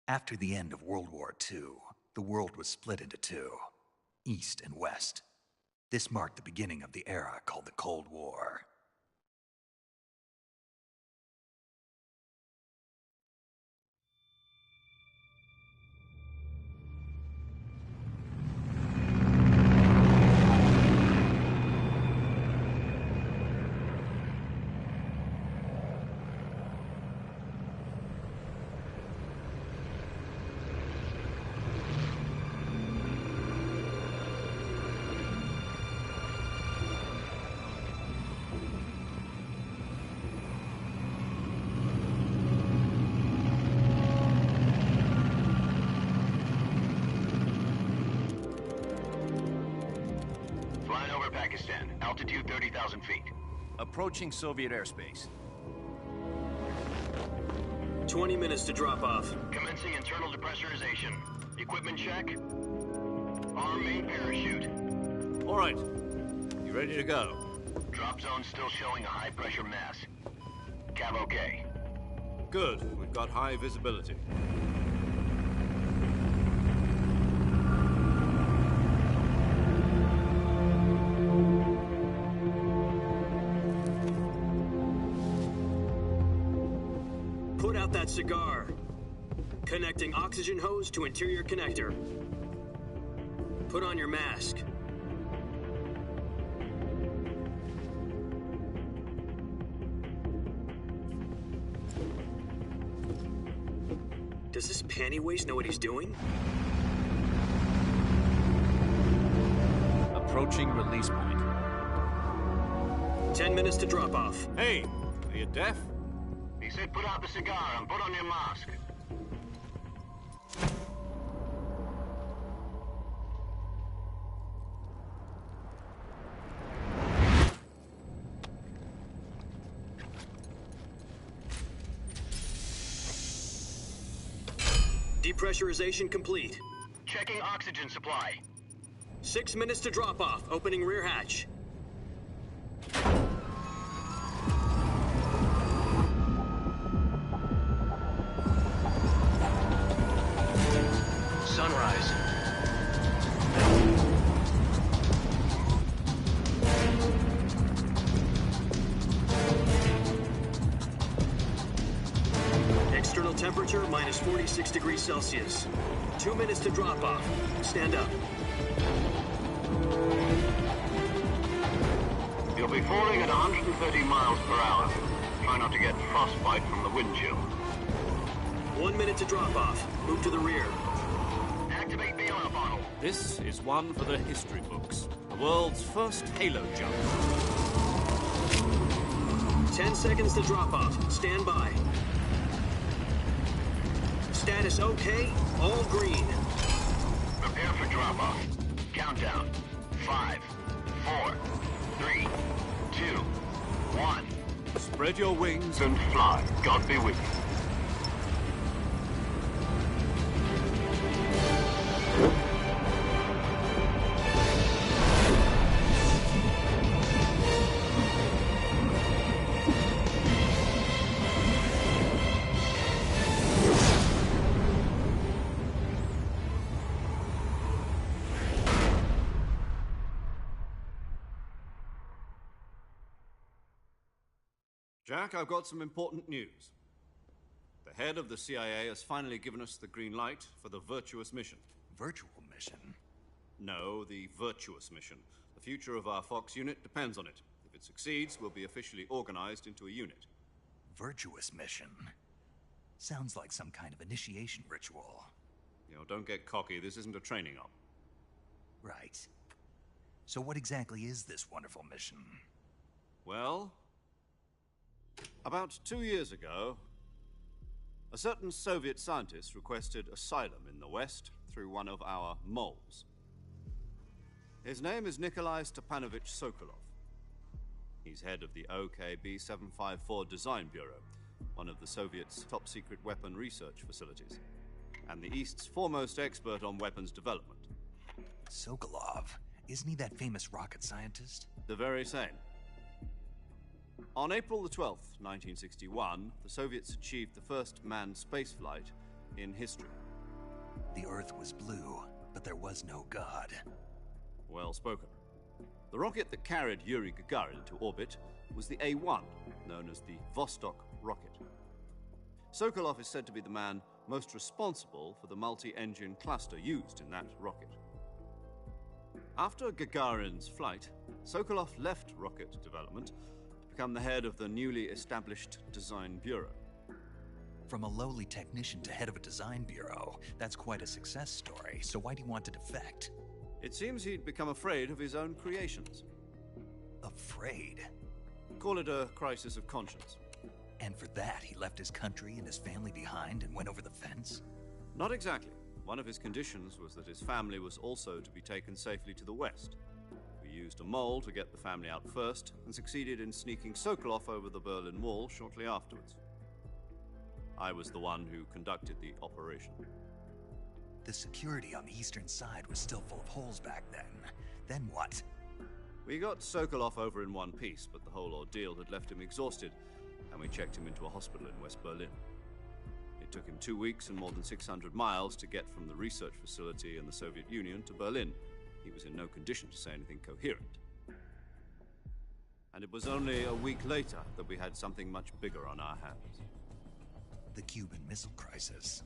After the end of World War II, the world was split into two, East and West. This marked the beginning of the era called the Cold War. Pakistan, altitude 30,000 feet. Approaching Soviet airspace. 20 minutes to drop off. Commencing internal depressurization. Equipment check. Arm main parachute. All right. You ready to go? Drop zone still showing a high pressure mass. Cav okay. Good. We've got high visibility. Put out that cigar. Connecting oxygen hose to interior connector. Put on your mask. Does this pantywaist know what he's doing? Approaching release point. 10 minutes to drop off. Hey, are you deaf? He said put out the cigar and put on your mask. Depressurization complete. Checking oxygen supply. 6 minutes to drop off. Opening rear hatch. Sunrise. External temperature minus 46 degrees Celsius. 2 minutes to drop off. Stand up. You'll be falling at 130 miles per hour. Try not to get frostbite from the wind chill. 1 minute to drop off. Move to the rear. Activate bailout bottle. This is one for the history books. The world's first halo jump. 10 seconds to drop off. Stand by. Status okay. All green. Prepare for drop-off. Countdown. 5, 4, 3, 2, 1. Spread your wings And fly. God be with you. Jack, I've got some important news. The head of the CIA has finally given us the green light for the virtuous mission. Virtual mission? No, the virtuous mission. The future of our Fox unit depends on it. If it succeeds, we'll be officially organized into a unit. Virtuous mission? Sounds like some kind of initiation ritual. You know, don't get cocky. This isn't a training op. Right. So what exactly is this wonderful mission? Well, about 2 years ago, a certain Soviet scientist requested asylum in the West through one of our moles. His name is Nikolai Stepanovich Sokolov. He's head of the OKB 754 Design Bureau, one of the Soviets' top-secret weapon research facilities, and the East's foremost expert on weapons development. Sokolov? Isn't he that famous rocket scientist? The very same. On April the 12th, 1961, the Soviets achieved the first manned spaceflight in history. Earth was blue, but there was no God. Well spoken. The rocket that carried Yuri Gagarin to orbit was the A-1, known as the Vostok rocket. Sokolov is said to be the man most responsible for the multi-engine cluster used in that rocket. After Gagarin's flight, Sokolov left rocket development to become the head of the newly established Design Bureau. From a lowly technician to head of a design bureau, that's quite a success story, so why'd he want to defect? It seems he'd become afraid of his own creations. Afraid? Call it a crisis of conscience. And for that, he left his country and his family behind and went over the fence? Not exactly. One of his conditions was that his family was also to be taken safely to the west. We used a mole to get the family out first and succeeded in sneaking Sokolov over the Berlin Wall shortly afterwards. I was the one who conducted the operation. The security on the eastern side was still full of holes back then. Then what? We got Sokolov over in one piece, but the whole ordeal had left him exhausted, and we checked him into a hospital in West Berlin. It took him 2 weeks and more than 600 miles to get from the research facility in the Soviet Union to Berlin. He was in no condition to say anything coherent. And it was only a week later that we had something much bigger on our hands. The Cuban Missile Crisis.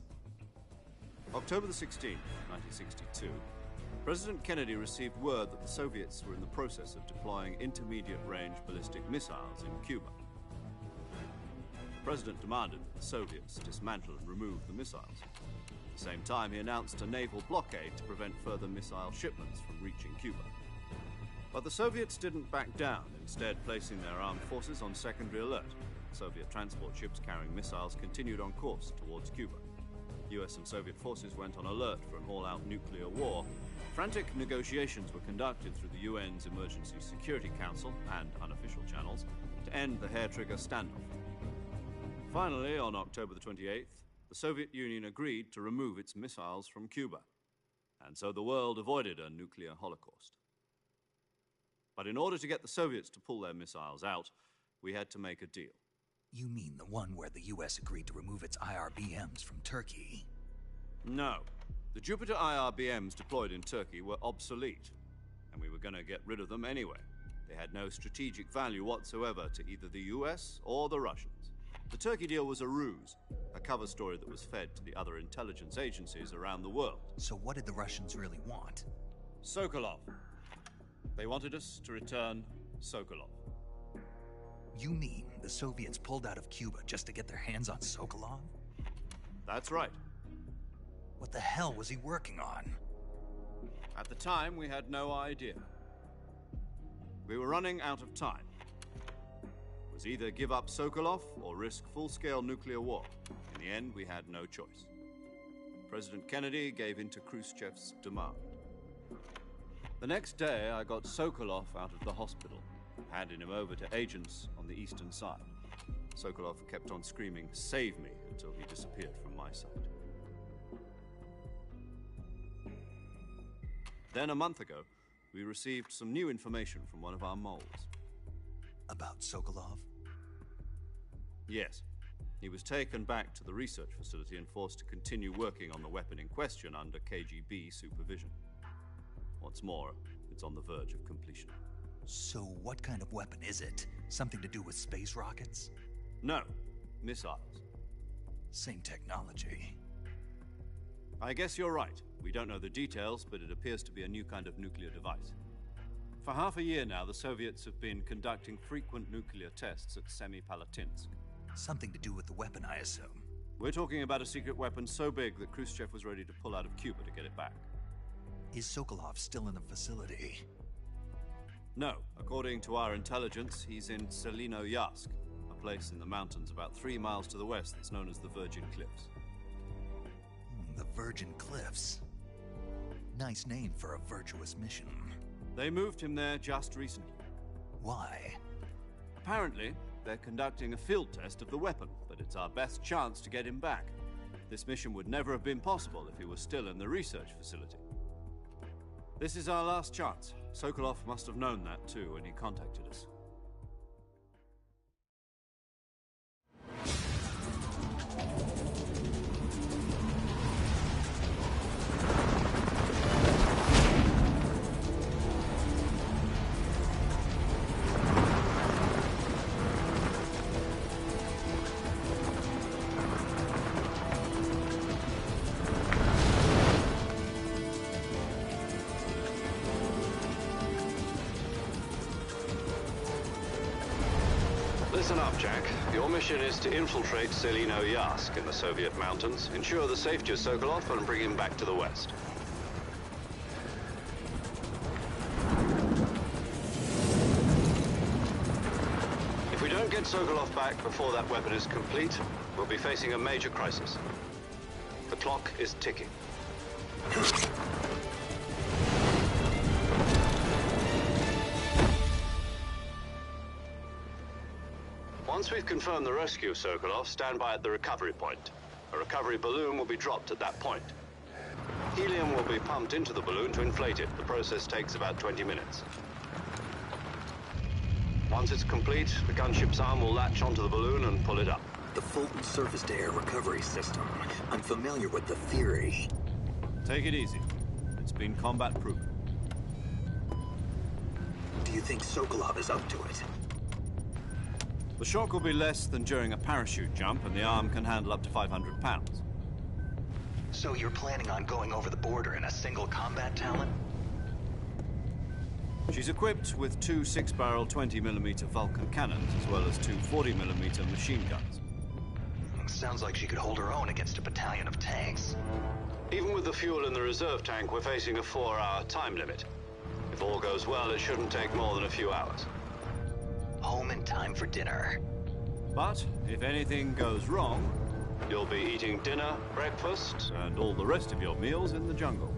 October the 16th, 1962, President Kennedy received word that the Soviets were in the process of deploying intermediate-range ballistic missiles in Cuba. The President demanded that the Soviets dismantle and remove the missiles. At the same time, he announced a naval blockade to prevent further missile shipments from reaching Cuba. But the Soviets didn't back down, instead placing their armed forces on secondary alert. Soviet transport ships carrying missiles continued on course towards Cuba. US and Soviet forces went on alert for an all-out nuclear war. Frantic negotiations were conducted through the UN's Emergency Security Council and unofficial channels to end the hair-trigger standoff. Finally, on October the 28th, the Soviet Union agreed to remove its missiles from Cuba, and so the world avoided a nuclear holocaust. But in order to get the Soviets to pull their missiles out, we had to make a deal. You mean the one where the US agreed to remove its IRBMs from Turkey? No. The Jupiter IRBMs deployed in Turkey were obsolete, and we were going to get rid of them anyway. They had no strategic value whatsoever to either the US or the Russians. The Turkey deal was a ruse, a cover story that was fed to the other intelligence agencies around the world. So what did the Russians really want? Sokolov. They wanted us to return Sokolov. You mean the Soviets pulled out of Cuba just to get their hands on Sokolov? That's right. What the hell was he working on? At the time, we had no idea. We were running out of time. It was either give up Sokolov or risk full-scale nuclear war. In the end, we had no choice. President Kennedy gave in to Khrushchev's demand. The next day, I got Sokolov out of the hospital, handing him over to agents on the eastern side. Sokolov kept on screaming, "Save me," until he disappeared from my sight. Then a month ago, we received some new information from one of our moles. About Sokolov? Yes. He was taken back to the research facility and forced to continue working on the weapon in question under KGB supervision. What's more, it's on the verge of completion. So what kind of weapon is it? Something to do with space rockets? No, missiles. Same technology. I guess you're right. We don't know the details, but it appears to be a new kind of nuclear device. For half a year now, the Soviets have been conducting frequent nuclear tests at Semipalatinsk. Something to do with the weapon, I assume. We're talking about a secret weapon so big that Khrushchev was ready to pull out of Cuba to get it back. Is Sokolov still in the facility? No. According to our intelligence, he's in Selino-Yarsk, a place in the mountains about 3 miles to the west that's known as the Virgin Cliffs. The Virgin Cliffs. Nice name for a virtuous mission. They moved him there just recently. Why? Apparently, they're conducting a field test of the weapon, but it's our best chance to get him back. This mission would never have been possible if he was still in the research facility. This is our last chance. Sokolov must have known that too when he contacted us. Listen up, Jack. Your mission is to infiltrate Selino Yask in the Soviet mountains, ensure the safety of Sokolov, and bring him back to the West. If we don't get Sokolov back before that weapon is complete, we'll be facing a major crisis. The clock is ticking. Once we've confirmed the rescue of Sokolov, stand by at the recovery point. A recovery balloon will be dropped at that point. Helium will be pumped into the balloon to inflate it. The process takes about 20 minutes. Once it's complete, the gunship's arm will latch onto the balloon and pull it up. The Fulton surface-to-air recovery system. I'm familiar with the theory. Take it easy. It's been combat-proven. Do you think Sokolov is up to it? The shock will be less than during a parachute jump, and the arm can handle up to 500 pounds. So you're planning on going over the border in a single combat talon? She's equipped with two 6-barrel 20mm Vulcan cannons, as well as two 40mm machine guns. Sounds like she could hold her own against a battalion of tanks. Even with the fuel in the reserve tank, we're facing a 4-hour time limit. If all goes well, it shouldn't take more than a few hours. Home in time for dinner. But if anything goes wrong, you'll be eating dinner, breakfast, and all the rest of your meals in the jungle.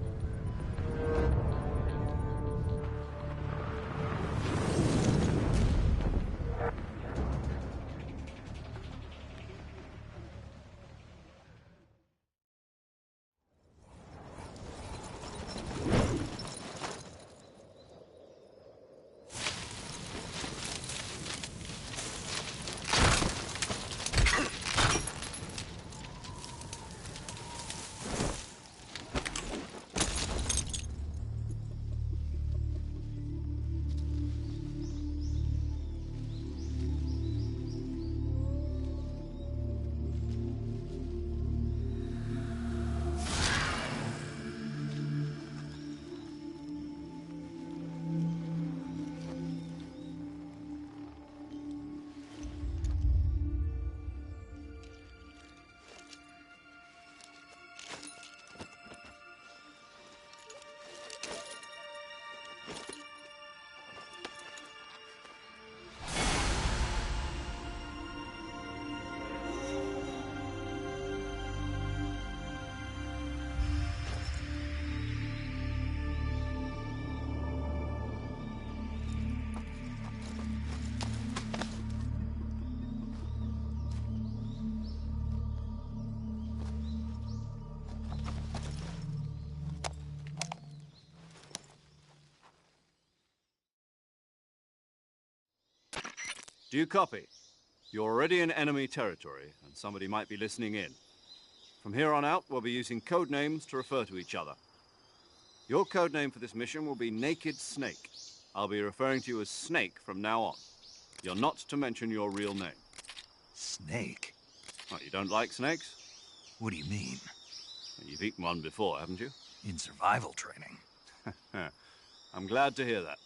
Do you copy? You're already in enemy territory, and somebody might be listening in. From here on out, we'll be using code names to refer to each other. Your code name for this mission will be Naked Snake. I'll be referring to you as Snake from now on. You're not to mention your real name. Snake? Oh, you don't like snakes? What do you mean? You've eaten one before, haven't you? In survival training. I'm glad to hear that.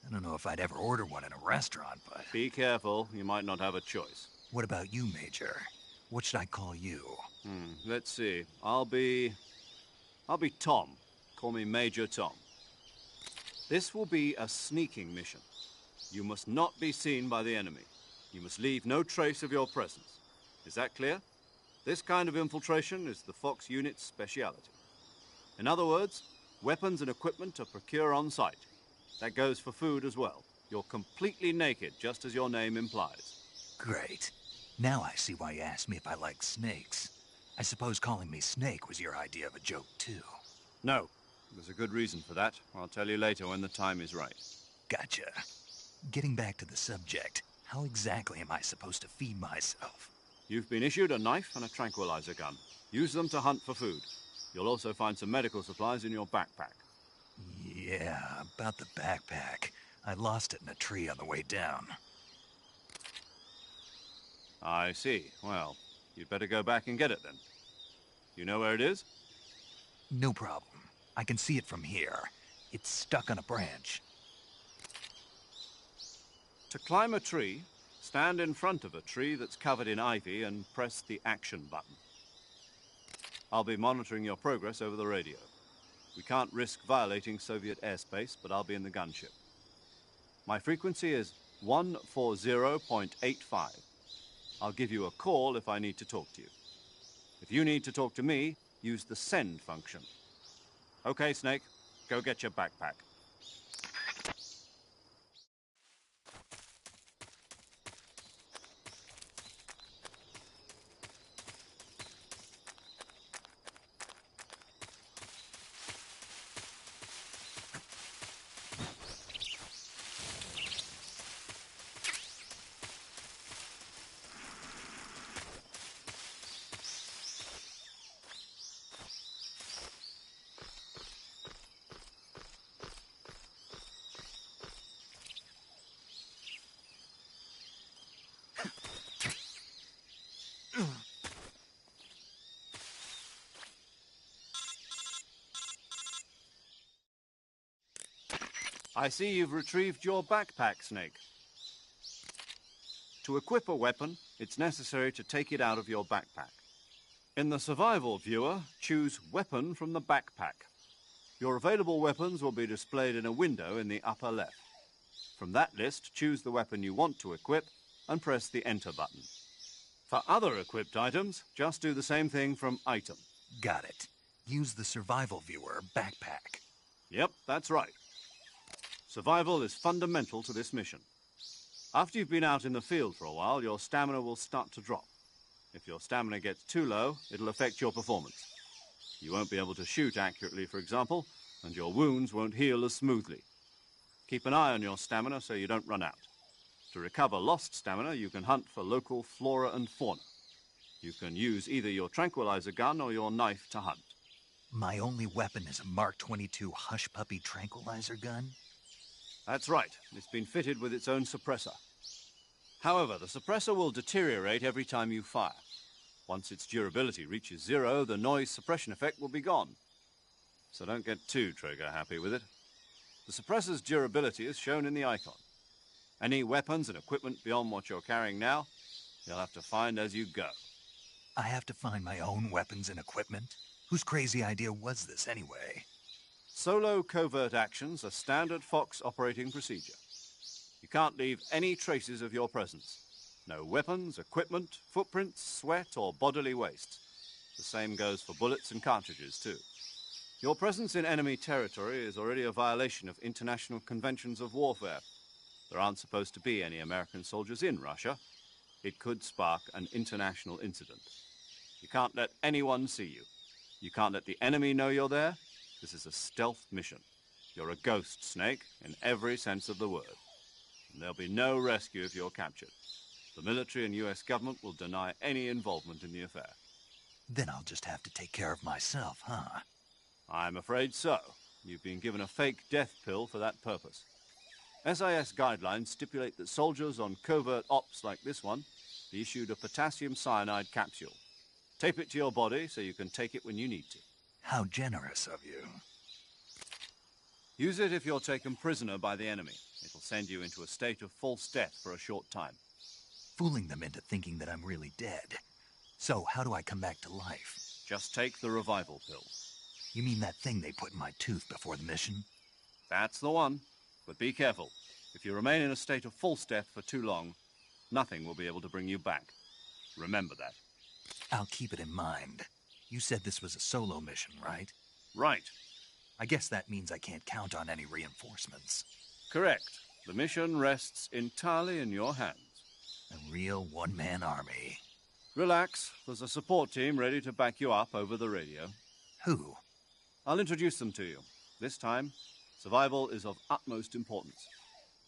I don't know if I'd ever order one in a restaurant, but... Be careful, you might not have a choice. What about you, Major? What should I call you? Let's see. I'll be Tom. Call me Major Tom. This will be a sneaking mission. You must not be seen by the enemy. You must leave no trace of your presence. Is that clear? This kind of infiltration is the Fox unit's speciality. In other words, weapons and equipment are procured on site. That goes for food as well. You're completely naked, just as your name implies. Great. Now I see why you asked me if I like snakes. I suppose calling me Snake was your idea of a joke, too. No. There's a good reason for that. I'll tell you later when the time is right. Gotcha. Getting back to the subject, how exactly am I supposed to feed myself? You've been issued a knife and a tranquilizer gun. Use them to hunt for food. You'll also find some medical supplies in your backpack. Yeah, about the backpack. I lost it in a tree on the way down. I see. Well, you'd better go back and get it then. You know where it is? No problem. I can see it from here. It's stuck on a branch. To climb a tree, stand Stand in front of a tree that's covered in ivy and press the action button. I'll be monitoring your progress over the radio. We can't risk violating Soviet airspace, but I'll be in the gunship. My frequency is 140.85. I'll give you a call if I need to talk to you. If you need to talk to me, use the send function. Okay, Snake, go get your backpack. I see you've retrieved your backpack, Snake. To equip a weapon, it's necessary to take it out of your backpack. In the survival viewer, choose Weapon from the backpack. Your available weapons will be displayed in a window in the upper left. From that list, choose the weapon you want to equip and press the Enter button. For other equipped items, just do the same thing from Item. Got it. Use the survival viewer backpack. Yep, that's right. Survival is fundamental to this mission. After you've been out in the field for a while, your stamina will start to drop. If your stamina gets too low, it'll affect your performance. You won't be able to shoot accurately, for example, and your wounds won't heal as smoothly. Keep an eye on your stamina so you don't run out. To recover lost stamina, you can hunt for local flora and fauna. You can use either your tranquilizer gun or your knife to hunt. My only weapon is a Mark 22 Hush Puppy tranquilizer gun? That's right. It's been fitted with its own suppressor. However, the suppressor will deteriorate every time you fire. Once its durability reaches 0, the noise suppression effect will be gone. So don't get too trigger-happy with it. The suppressor's durability is shown in the icon. Any weapons and equipment beyond what you're carrying now, you'll have to find as you go. I have to find my own weapons and equipment? Whose crazy idea was this anyway? Solo covert actions are standard Fox operating procedure. You can't leave any traces of your presence. No weapons, equipment, footprints, sweat, or bodily waste. The same goes for bullets and cartridges, too. Your presence in enemy territory is already a violation of international conventions of warfare. There aren't supposed to be any American soldiers in Russia. It could spark an international incident. You can't let anyone see you. You can't let the enemy know you're there. This is a stealth mission. You're a ghost, Snake, in every sense of the word. And there'll be no rescue if you're captured. The military and US government will deny any involvement in the affair. Then I'll just have to take care of myself, huh? I'm afraid so. You've been given a fake death pill for that purpose. SIS guidelines stipulate that soldiers on covert ops like this one be issued a potassium cyanide capsule. Tape it to your body so you can take it when you need to. How generous of you. Use it if you're taken prisoner by the enemy. It'll send you into a state of false death for a short time. Fooling them into thinking that I'm really dead. So how do I come back to life? Just take the revival pill. You mean that thing they put in my tooth before the mission? That's the one. But be careful. If you remain in a state of false death for too long, nothing will be able to bring you back. Remember that. I'll keep it in mind. You said this was a solo mission, right? Right. I guess that means I can't count on any reinforcements. Correct. The mission rests entirely in your hands. A real one-man army. Relax. There's a support team ready to back you up over the radio. Who? I'll introduce them to you. This time, survival is of utmost importance.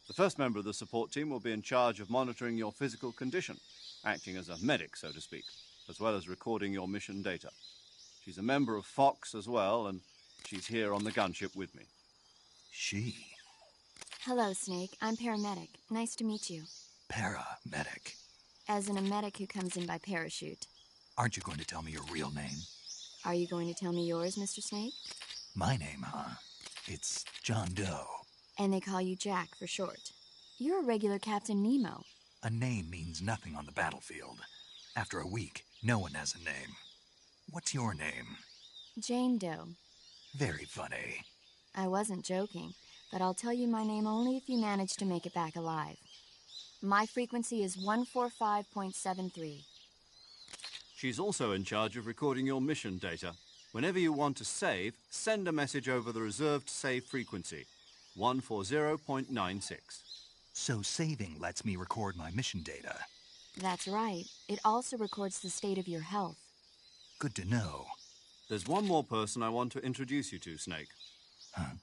The first member of the support team will be in charge of monitoring your physical condition, acting as a medic, so to speak, as well as recording your mission data. She's a member of Fox as well, and she's here on the gunship with me. She? Hello, Snake. I'm paramedic. Nice to meet you. Paramedic. As in a medic who comes in by parachute. Aren't you going to tell me your real name? Are you going to tell me yours, Mr. Snake? My name, huh? It's John Doe. And they call you Jack for short. You're a regular Captain Nemo. A name means nothing on the battlefield. After a week, no one has a name. What's your name? Jane Doe. Very funny. I wasn't joking, but I'll tell you my name only if you manage to make it back alive. My frequency is 145.73. She's also in charge of recording your mission data. Whenever you want to save, send a message over the reserved save frequency, 140.96. So saving lets me record my mission data. That's right. It also records the state of your health. Good to know. There's one more person I want to introduce you to, Snake. Huh?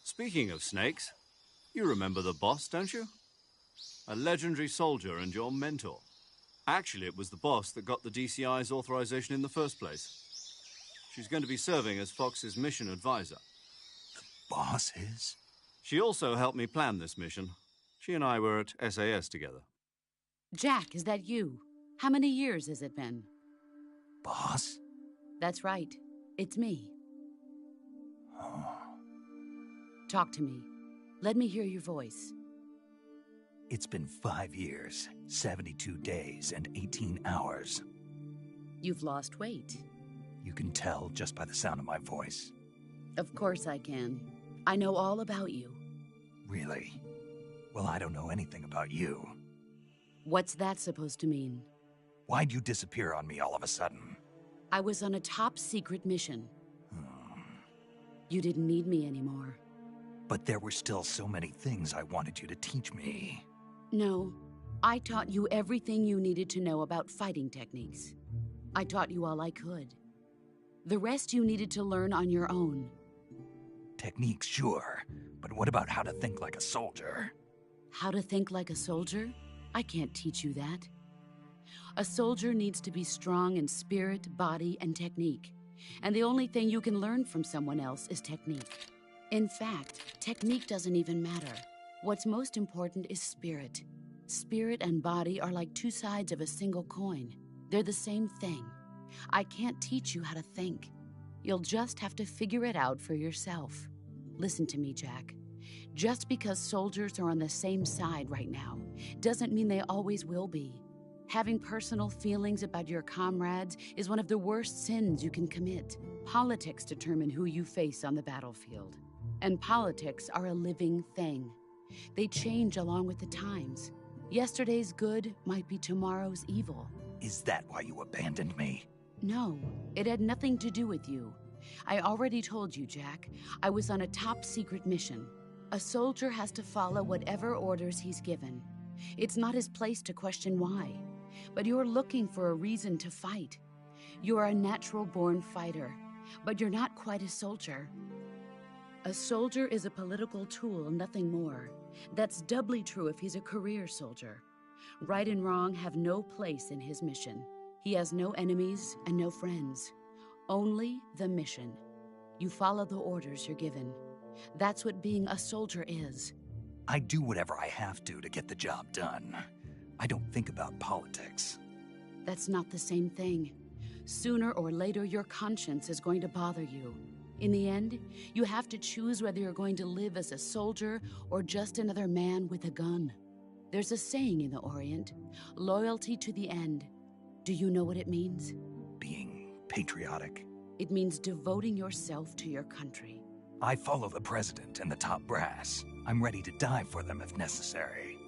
Speaking of snakes, you remember the boss, don't you? A legendary soldier and your mentor. Actually, it was the boss that got the DCI's authorization in the first place. She's going to be serving as Fox's mission advisor. Boss is? She also helped me plan this mission. She and I were at SAS together. Jack, is that you? How many years has it been? Boss? That's right. It's me. Oh. Talk to me. Let me hear your voice. It's been 5 years, 72 days, and 18 hours. You've lost weight. You can tell just by the sound of my voice. Of course I can. I know all about you. Really? Well, I don't know anything about you. What's that supposed to mean? Why'd you disappear on me all of a sudden? I was on a top-secret mission. You didn't need me anymore. But there were still so many things I wanted you to teach me. No, I taught you everything you needed to know about fighting techniques. I taught you all I could. The rest you needed to learn on your own. Techniques, sure. But what about how to think like a soldier? How to think like a soldier? I can't teach you that. A soldier needs to be strong in spirit, body, and technique. And the only thing you can learn from someone else is technique. In fact, technique doesn't even matter. What's most important is spirit. Spirit and body are like two sides of a single coin. They're the same thing. I can't teach you how to think. You'll just have to figure it out for yourself. Listen to me, Jack. Just because soldiers are on the same side right now doesn't mean they always will be. Having personal feelings about your comrades is one of the worst sins you can commit. Politics determine who you face on the battlefield. And politics are a living thing. They change along with the times. Yesterday's good might be tomorrow's evil. Is that why you abandoned me? No, it had nothing to do with you. I already told you, Jack. I was on a top-secret mission. A soldier has to follow whatever orders he's given. It's not his place to question why. But you're looking for a reason to fight. You are a natural-born fighter, but you're not quite a soldier. A soldier is a political tool, nothing more. That's doubly true if he's a career soldier. Right and wrong have no place in his mission. He has no enemies and no friends. Only the mission. You follow the orders you're given. That's what being a soldier is. I do whatever I have to get the job done. I don't think about politics. That's not the same thing. Sooner or later, your conscience is going to bother you. In the end, you have to choose whether you're going to live as a soldier or just another man with a gun. There's a saying in the Orient, loyalty to the end. Do you know what it means? Being patriotic. It means devoting yourself to your country. I follow the president and the top brass. I'm ready to die for them if necessary.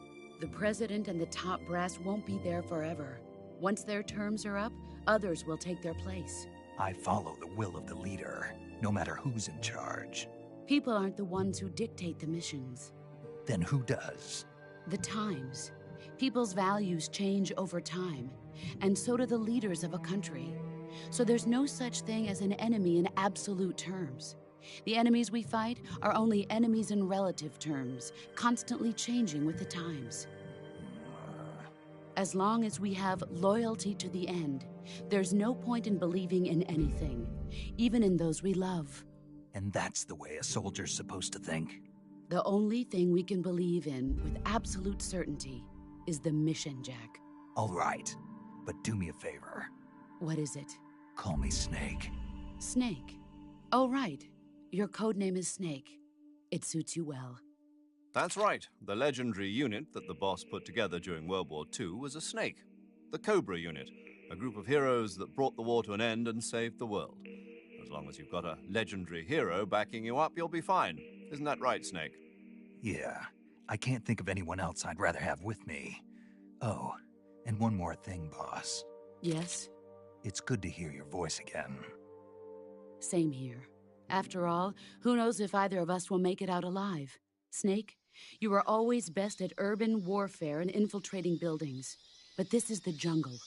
The president and the top brass won't be there forever. Once their terms are up, others will take their place. I follow the will of the leader, no matter who's in charge. People aren't the ones who dictate the missions. Then who does? The times. People's values change over time, and so do the leaders of a country. So there's no such thing as an enemy in absolute terms. The enemies we fight are only enemies in relative terms, constantly changing with the times. As long as we have loyalty to the end, there's no point in believing in anything, even in those we love. And that's the way a soldier's supposed to think? The only thing we can believe in with absolute certainty is the mission, Jack. All right, but do me a favor. What is it? Call me Snake. Snake. Oh, right. Your code name is Snake. It suits you well. That's right. The legendary unit that the boss put together during World War II was a snake. The Cobra unit, a group of heroes that brought the war to an end and saved the world. As long as you've got a legendary hero backing you up, you'll be fine. Isn't that right, Snake? Yeah, I can't think of anyone else I'd rather have with me. Oh, and one more thing, boss. Yes? It's good to hear your voice again. Same here. After all, who knows if either of us will make it out alive? Snake, you are always best at urban warfare and infiltrating buildings. But this is the jungle.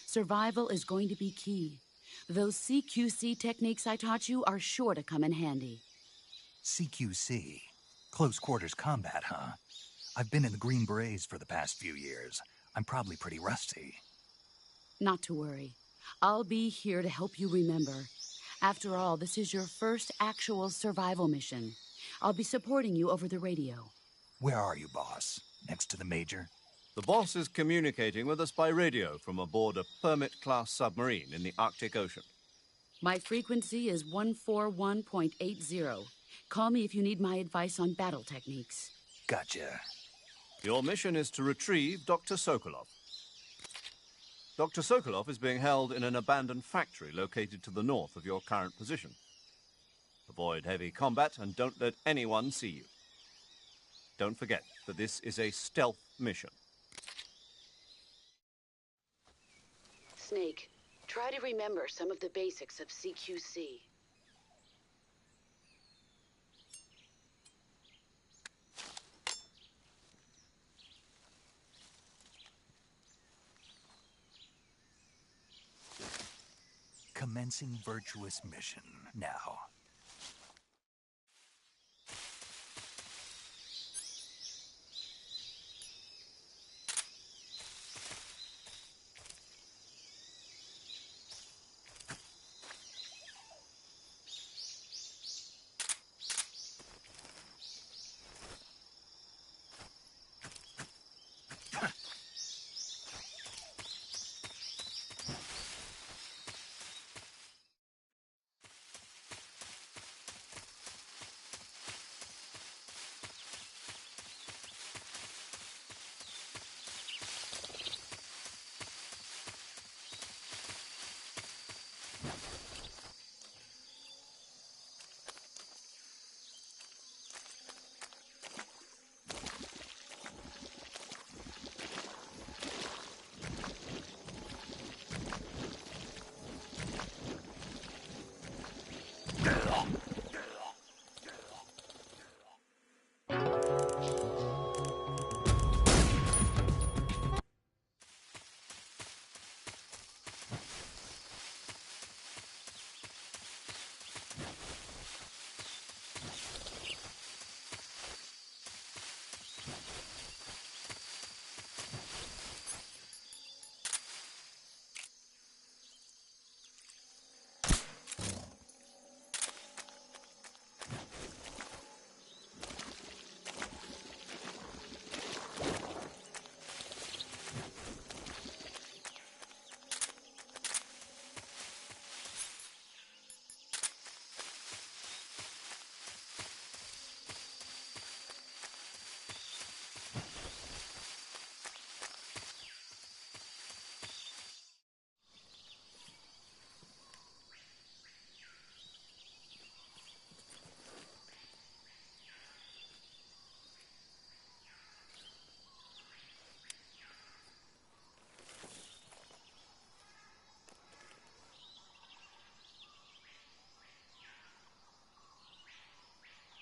Survival is going to be key. Those CQC techniques I taught you are sure to come in handy. CQC? Close quarters combat, huh? I've been in the Green Berets for the past few years. I'm probably pretty rusty. Not to worry. I'll be here to help you remember. After all, this is your first actual survival mission. I'll be supporting you over the radio. Where are you, boss? Next to the Major? The boss is communicating with us by radio from aboard a Permit-class submarine in the Arctic Ocean. My frequency is 141.80. Call me if you need my advice on battle techniques. Gotcha. Your mission is to retrieve Dr. Sokolov. Dr. Sokolov is being held in an abandoned factory located to the north of your current position. Avoid heavy combat and don't let anyone see you. Don't forget that this is a stealth mission. Snake, try to remember some of the basics of CQC. Commencing virtuous mission now.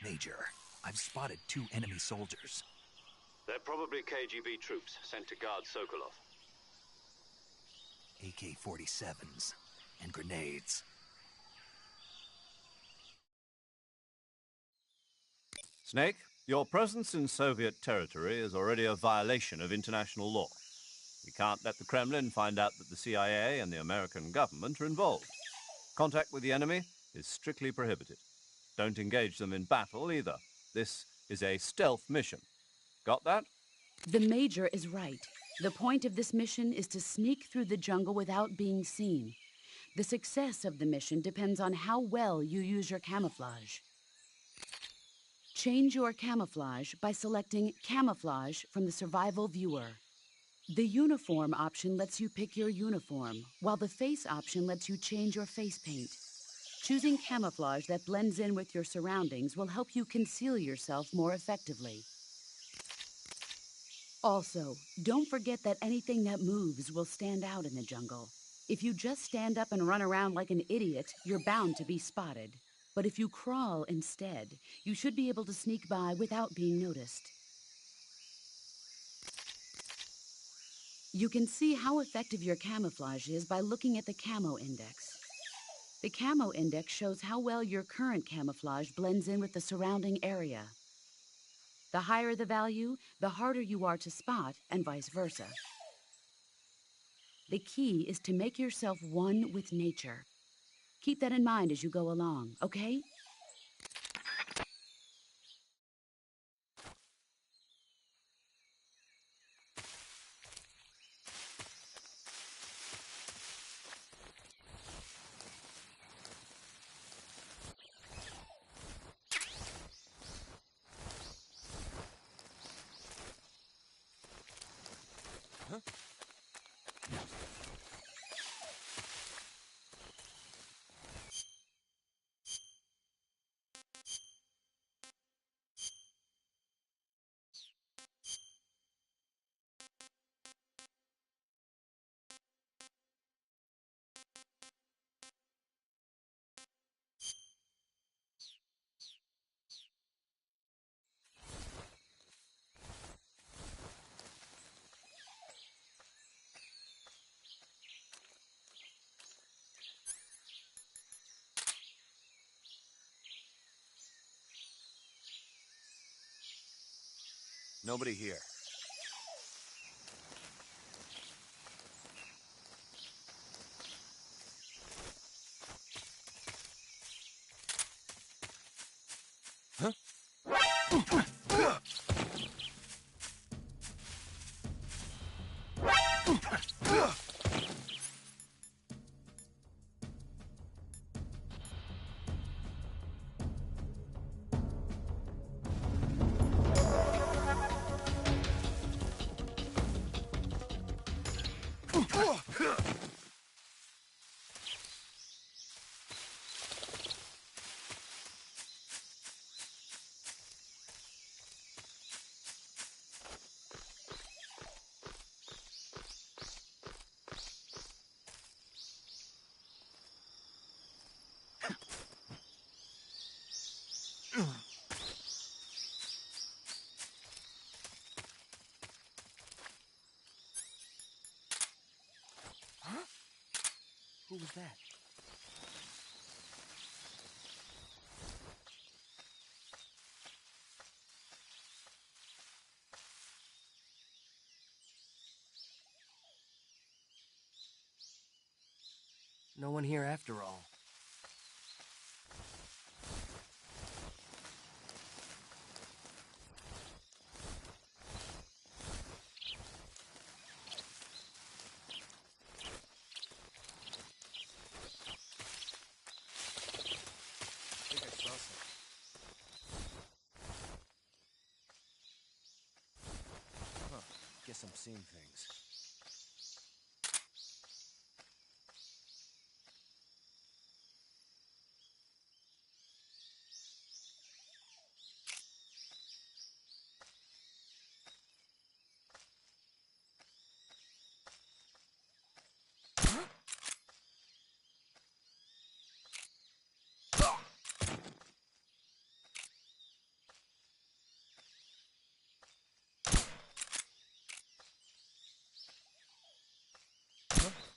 Major, I've spotted 2 enemy soldiers. They're probably KGB troops sent to guard Sokolov. AK-47s and grenades. Snake, your presence in Soviet territory is already a violation of international law. We can't let the Kremlin find out that the CIA and the American government are involved. Contact with the enemy is strictly prohibited. Don't engage them in battle either. This is a stealth mission. Got that? The Major is right. The point of this mission is to sneak through the jungle without being seen. The success of the mission depends on how well you use your camouflage. Change your camouflage by selecting Camouflage from the Survival Viewer. The Uniform option lets you pick your uniform, while the Face option lets you change your face paint. Choosing camouflage that blends in with your surroundings will help you conceal yourself more effectively. Also, don't forget that anything that moves will stand out in the jungle. If you just stand up and run around like an idiot, you're bound to be spotted. But if you crawl instead, you should be able to sneak by without being noticed. You can see how effective your camouflage is by looking at the Camo Index. The Camo Index shows how well your current camouflage blends in with the surrounding area. The higher the value, the harder you are to spot, and vice versa. The key is to make yourself one with nature. Keep that in mind as you go along, okay? Nobody here. Huh? Who was that? No one here after all. I think I saw something. Huh. Guess I'm seeing things. Huh?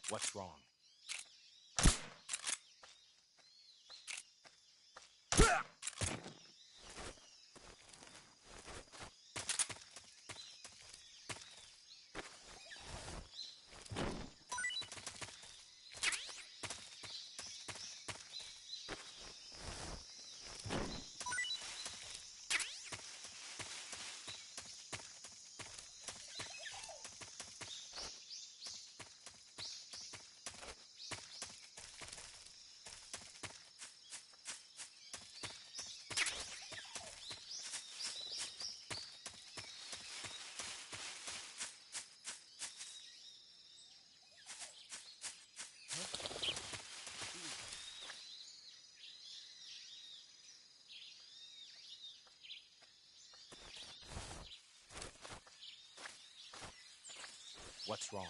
What's wrong? What's wrong?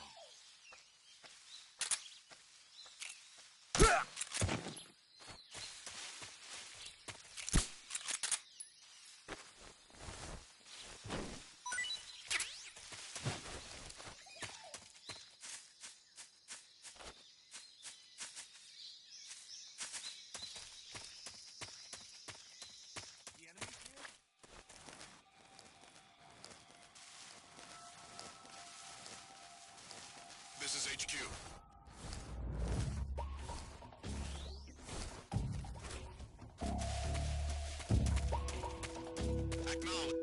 This is HQ. Acknowledge.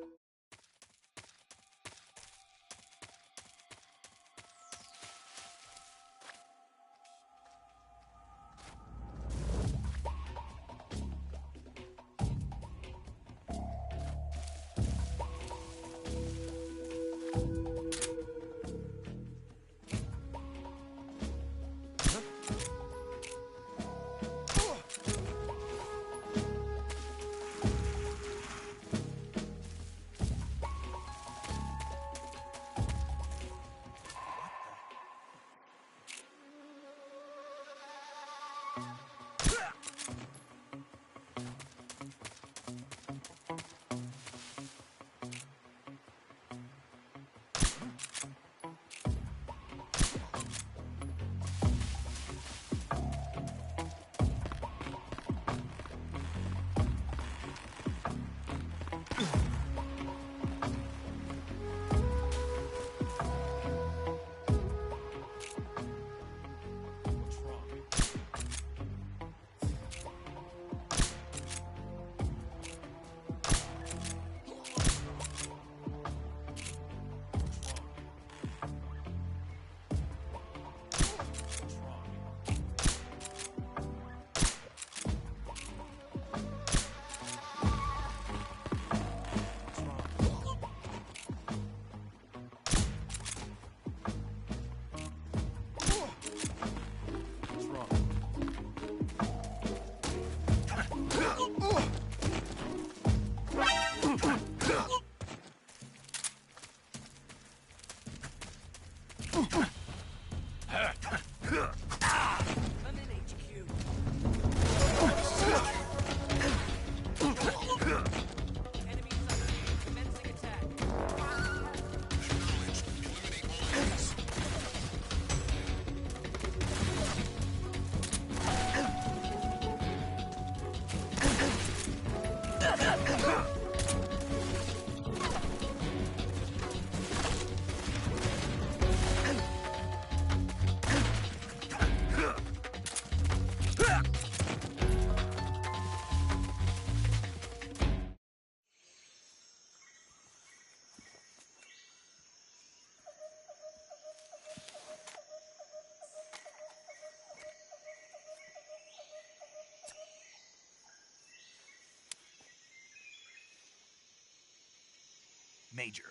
Major,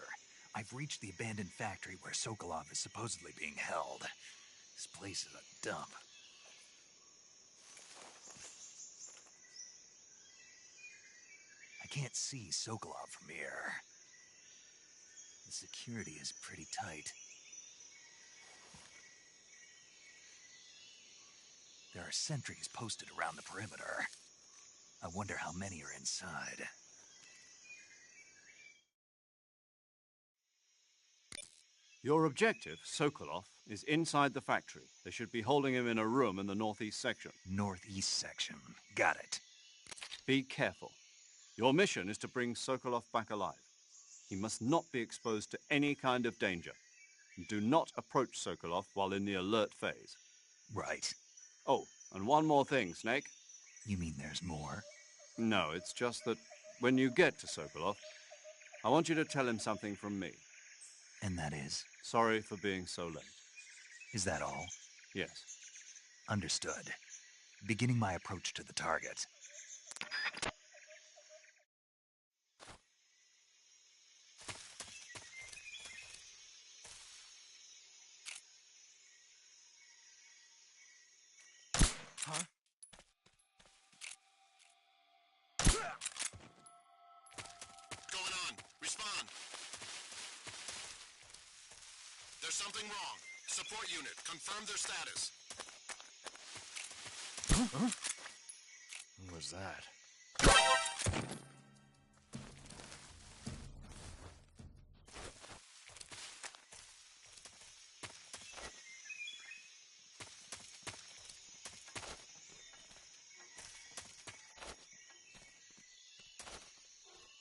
I've reached the abandoned factory where Sokolov is supposedly being held. This place is a dump. I can't see Sokolov from here. The security is pretty tight. There are sentries posted around the perimeter. I wonder how many are inside. Your objective, Sokolov, is inside the factory. They should be holding him in a room in the northeast section. Northeast section. Got it. Be careful. Your mission is to bring Sokolov back alive. He must not be exposed to any kind of danger. Do not approach Sokolov while in the alert phase. Right. Oh, and one more thing, Snake. You mean there's more? No, it's just that when you get to Sokolov, I want you to tell him something from me. And that is? Sorry for being so late. Is that all? Yes. Understood. Beginning my approach to the target. Huh? Going on. Respond. There's something wrong. Support unit, confirm their status. Huh? What was that?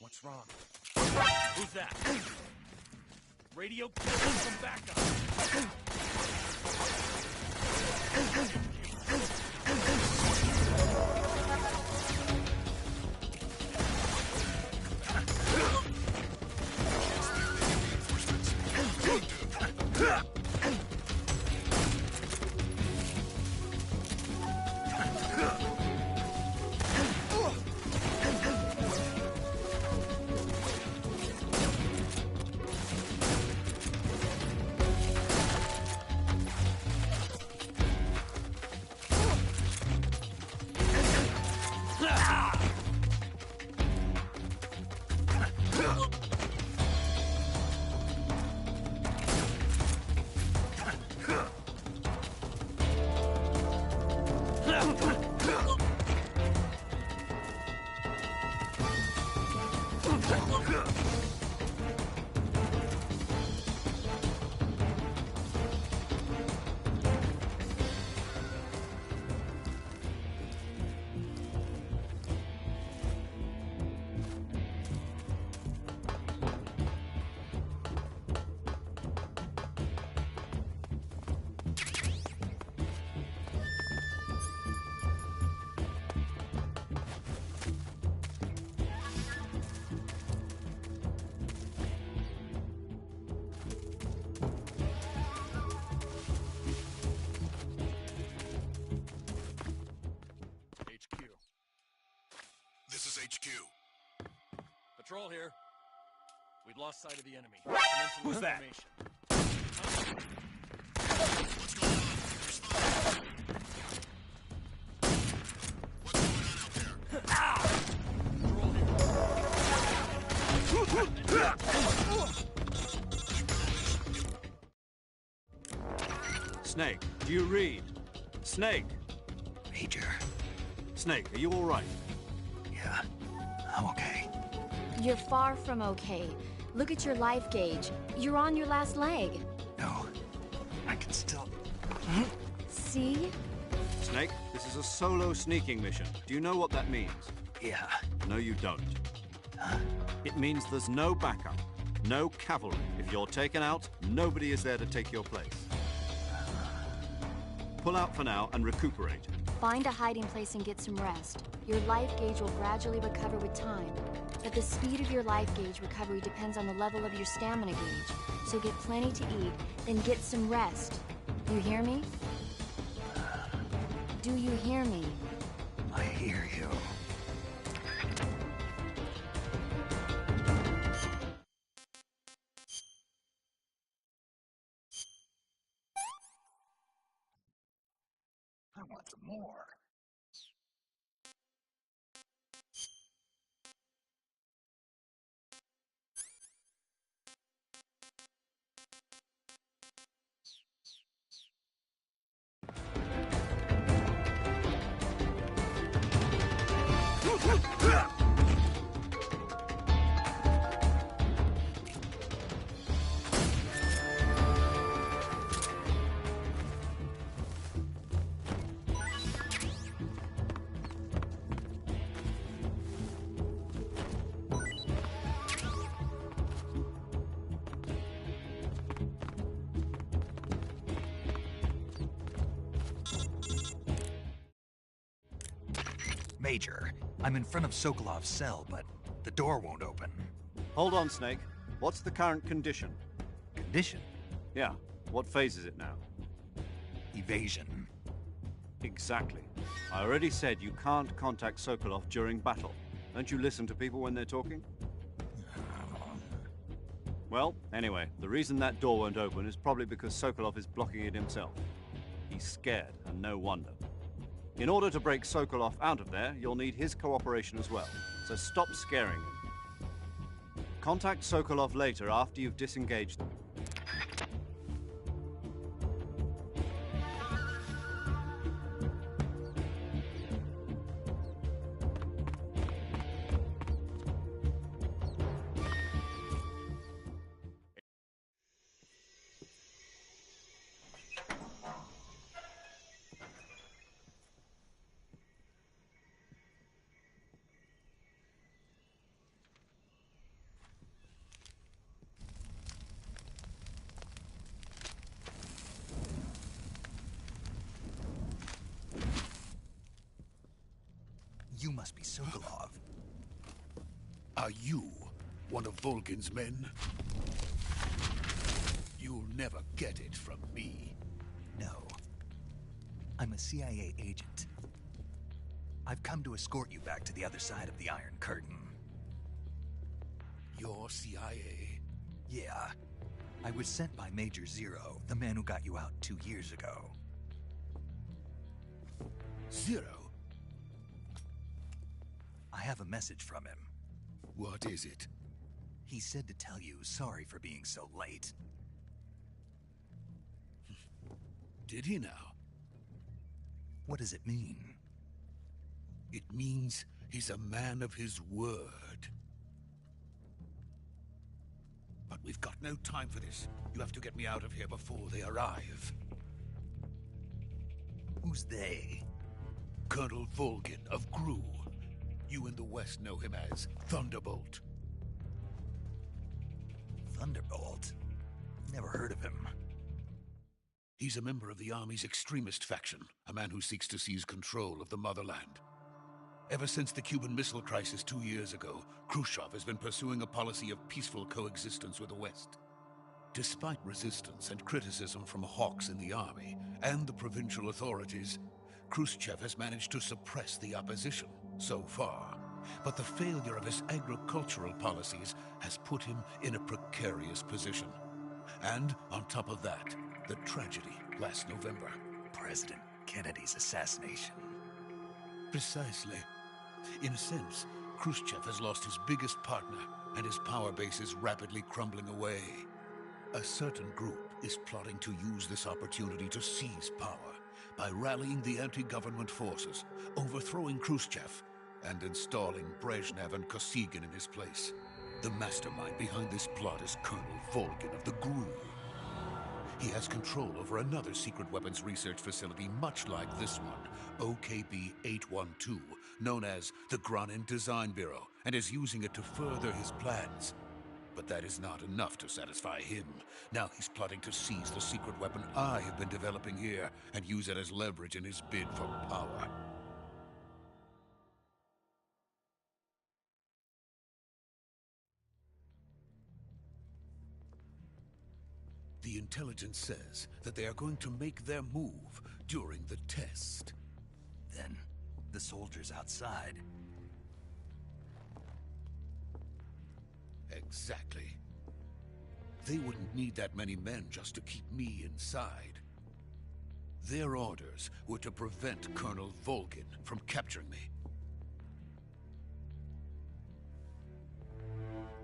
What's wrong? Who's that? Radio, give us some backup. This is HQ. Patrol here. We've lost sight of the enemy. Who's that? What's going on? Respond. What's going on out there? Patrol here. Snake, do you read? Snake! Major. Snake, are you all right? Yeah, I'm okay. You're far from okay. Look at your life gauge. You're on your last leg. No, I can still... See? Snake, this is a solo sneaking mission. Do you know what that means? Yeah. No, you don't. It means there's no backup, no cavalry. If you're taken out, nobody is there to take your place. Pull out for now and recuperate. Find a hiding place and get some rest. Your life gauge will gradually recover with time. But the speed of your life gauge recovery depends on the level of your stamina gauge. So get plenty to eat, then get some rest. You hear me? Do you hear me? I hear you. I want some more. Major, I'm in front of Sokolov's cell, but the door won't open. Hold on, Snake. What's the current condition? Condition? Yeah, what phase is it now? Evasion. Exactly. I already said you can't contact Sokolov during battle. Don't you listen to people when they're talking? Well, anyway, the reason that door won't open is probably because Sokolov is blocking it himself. He's scared, and no wonder. In order to break Sokolov out of there, you'll need his cooperation as well. So stop scaring him. Contact Sokolov later after you've disengaged them. must be Sokolov. Are you one of Volgin's men? You'll never get it from me. No. I'm a CIA agent. I've come to escort you back to the other side of the Iron Curtain. You're CIA? Yeah. I was sent by Major Zero, the man who got you out 2 years ago. Zero? I have a message from him. What is it? He said to tell you sorry for being so late. Did he now? What does it mean? It means he's a man of his word. But we've got no time for this. You have to get me out of here before they arrive. Who's they? Colonel Volgin of Gru. You in the West know him as Thunderbolt. Thunderbolt? Never heard of him. He's a member of the Army's extremist faction, a man who seeks to seize control of the motherland. Ever since the Cuban Missile Crisis 2 years ago, Khrushchev has been pursuing a policy of peaceful coexistence with the West. Despite resistance and criticism from hawks in the army and the provincial authorities, Khrushchev has managed to suppress the opposition so far. But the failure of his agricultural policies has put him in a precarious position. And on top of that, the tragedy last November. President Kennedy's assassination. Precisely. In a sense, Khrushchev has lost his biggest partner, and his power base is rapidly crumbling away. A certain group is plotting to use this opportunity to seize power by rallying the anti-government forces, overthrowing Khrushchev, and installing Brezhnev and Kosygin in his place. The mastermind behind this plot is Colonel Volgin of the GRU. He has control over another secret weapons research facility much like this one, OKB-812, known as the Granin Design Bureau, and is using it to further his plans. But that is not enough to satisfy him. Now he's plotting to seize the secret weapon I have been developing here and use it as leverage in his bid for power. The intelligence says that they are going to make their move during the test. Then, the soldiers outside. Exactly. They wouldn't need that many men just to keep me inside. Their orders were to prevent Colonel Volgin from capturing me.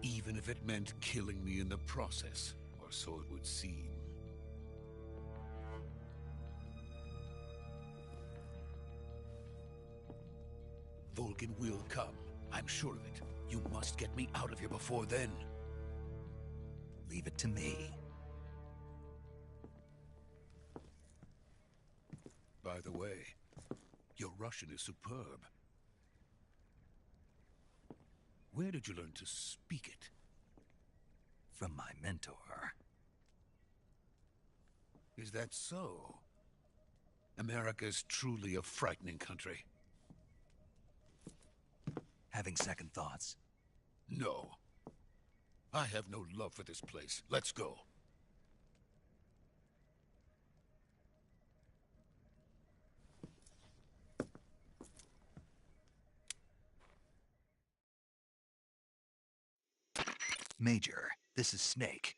Even if it meant killing me in the process. So it would seem. Volgin will come. I'm sure of it. You must get me out of here before then. Leave it to me. By the way, your Russian is superb. Where did you learn to speak it? From my mentor. Is that so? America's truly a frightening country. Having second thoughts? No. I have no love for this place. Let's go. Major, this is Snake.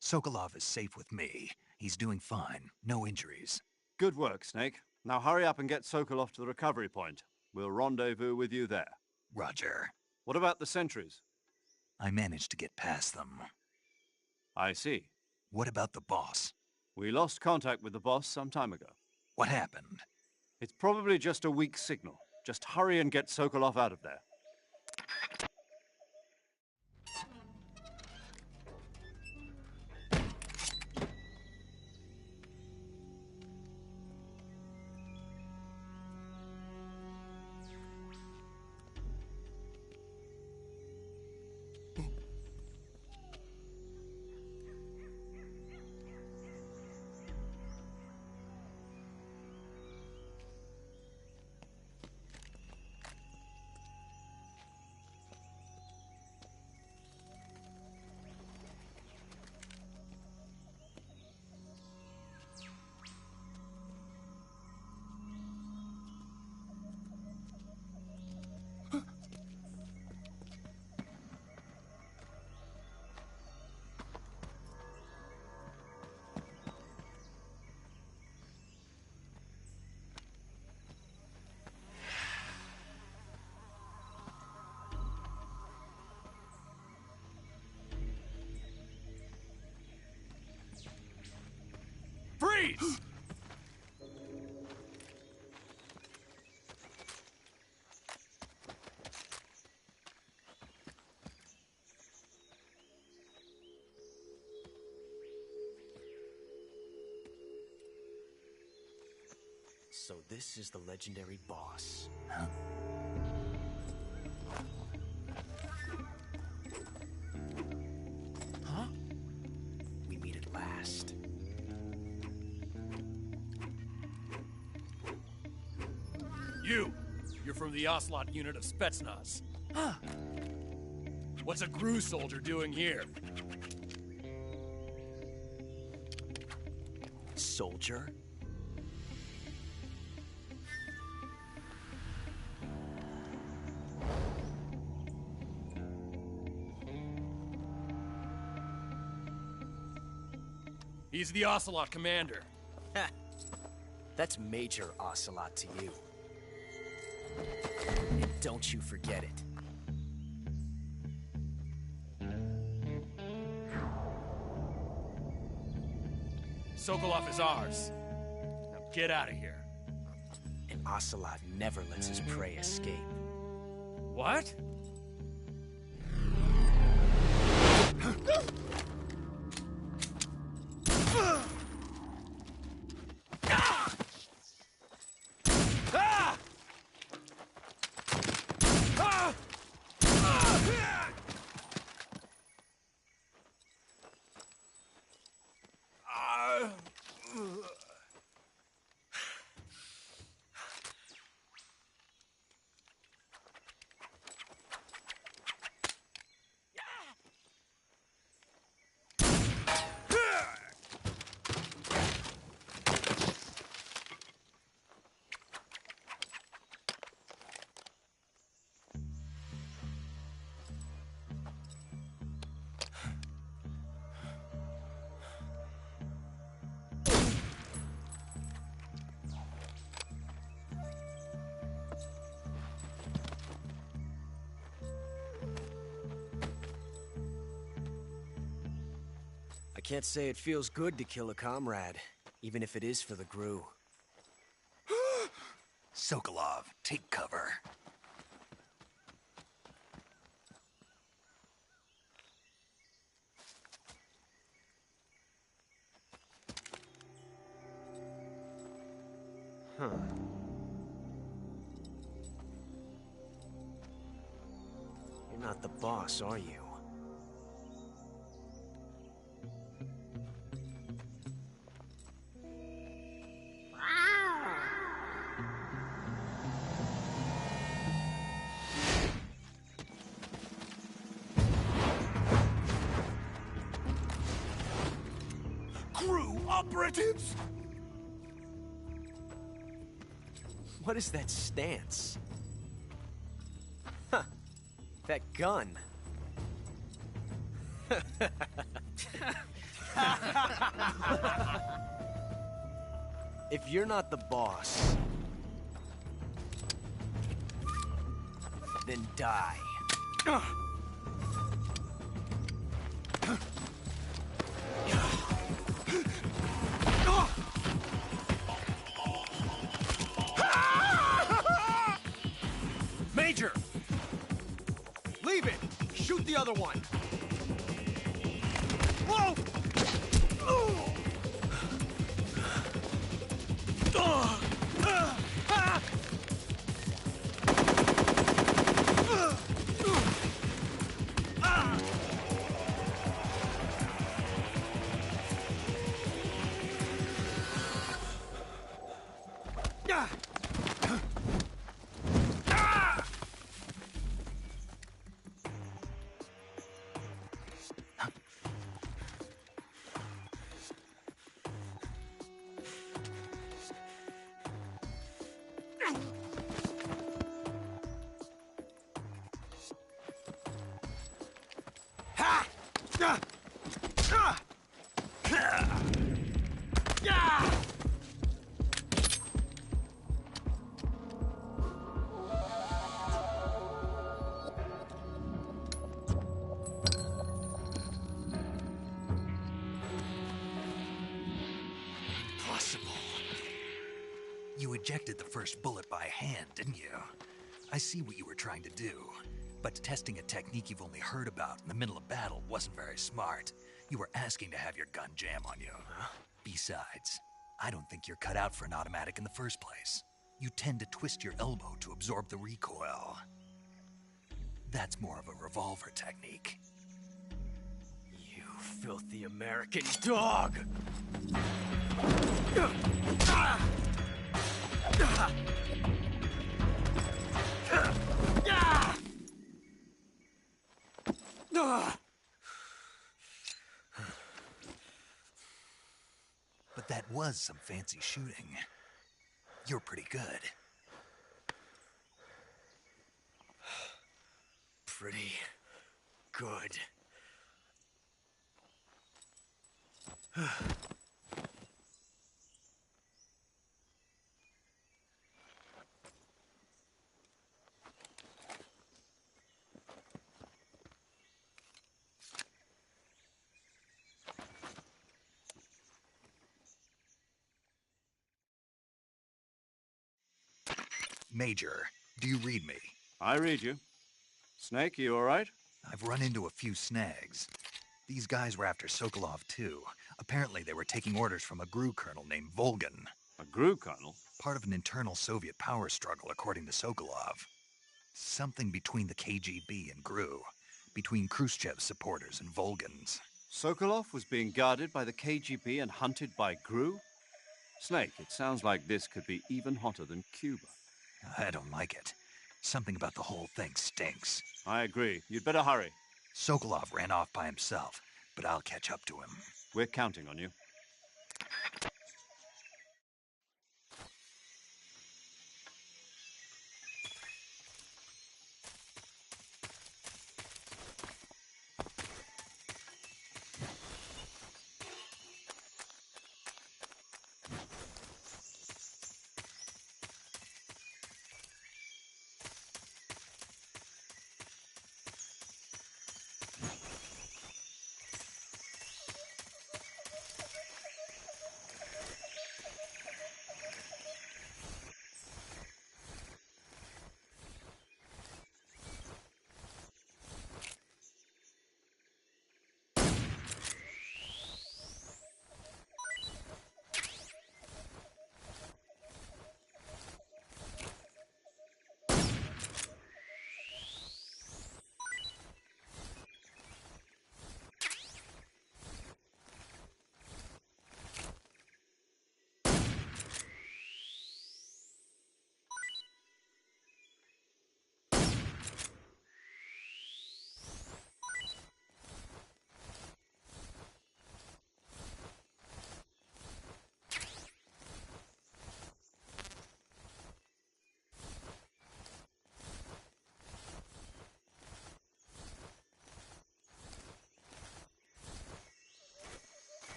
Sokolov is safe with me. He's doing fine. No injuries. Good work, Snake. Now hurry up and get Sokolov to the recovery point. We'll rendezvous with you there. Roger. What about the sentries? I managed to get past them. I see. What about the boss? We lost contact with the boss some time ago. What happened? It's probably just a weak signal. Just hurry and get Sokolov out of there. Freeze! So this is the legendary boss. Huh? Huh? We meet at last. You're from the Ocelot unit of Spetsnaz. Huh. What's a GRU soldier doing here? Soldier? He's the Ocelot commander. Ha! That's Major Ocelot to you. And don't you forget it. Sokolov is ours. Now get out of here. And Ocelot never lets his prey escape. What? I can't say it feels good to kill a comrade, even if it is for the GRU. Sokolov, take cover. Huh. You're not the boss, are you? GRU operatives! What is that stance? Huh. That gun. If you're not the boss, then die. Major! Leave it! Shoot the other one! Whoa! ejected the first bullet by hand, didn't you? I see what you were trying to do, but testing a technique you've only heard about in the middle of battle wasn't very smart. You were asking to have your gun jam on you. Huh? Besides, I don't think you're cut out for an automatic in the first place. You tend to twist your elbow to absorb the recoil. That's more of a revolver technique. You filthy American dog! But that was some fancy shooting. You're pretty good. Pretty good. Major, do you read me? I read you. Snake, you all right? I've run into a few snags. These guys were after Sokolov, too. Apparently, they were taking orders from a GRU colonel named Volgan. A GRU colonel? Part of an internal Soviet power struggle, according to Sokolov. Something between the KGB and GRU. Between Khrushchev's supporters and Volgan's. Sokolov was being guarded by the KGB and hunted by GRU? Snake, it sounds like this could be even hotter than Cuba. I don't like it. Something about the whole thing stinks. I agree. You'd better hurry. Sokolov ran off by himself, but I'll catch up to him. We're counting on you.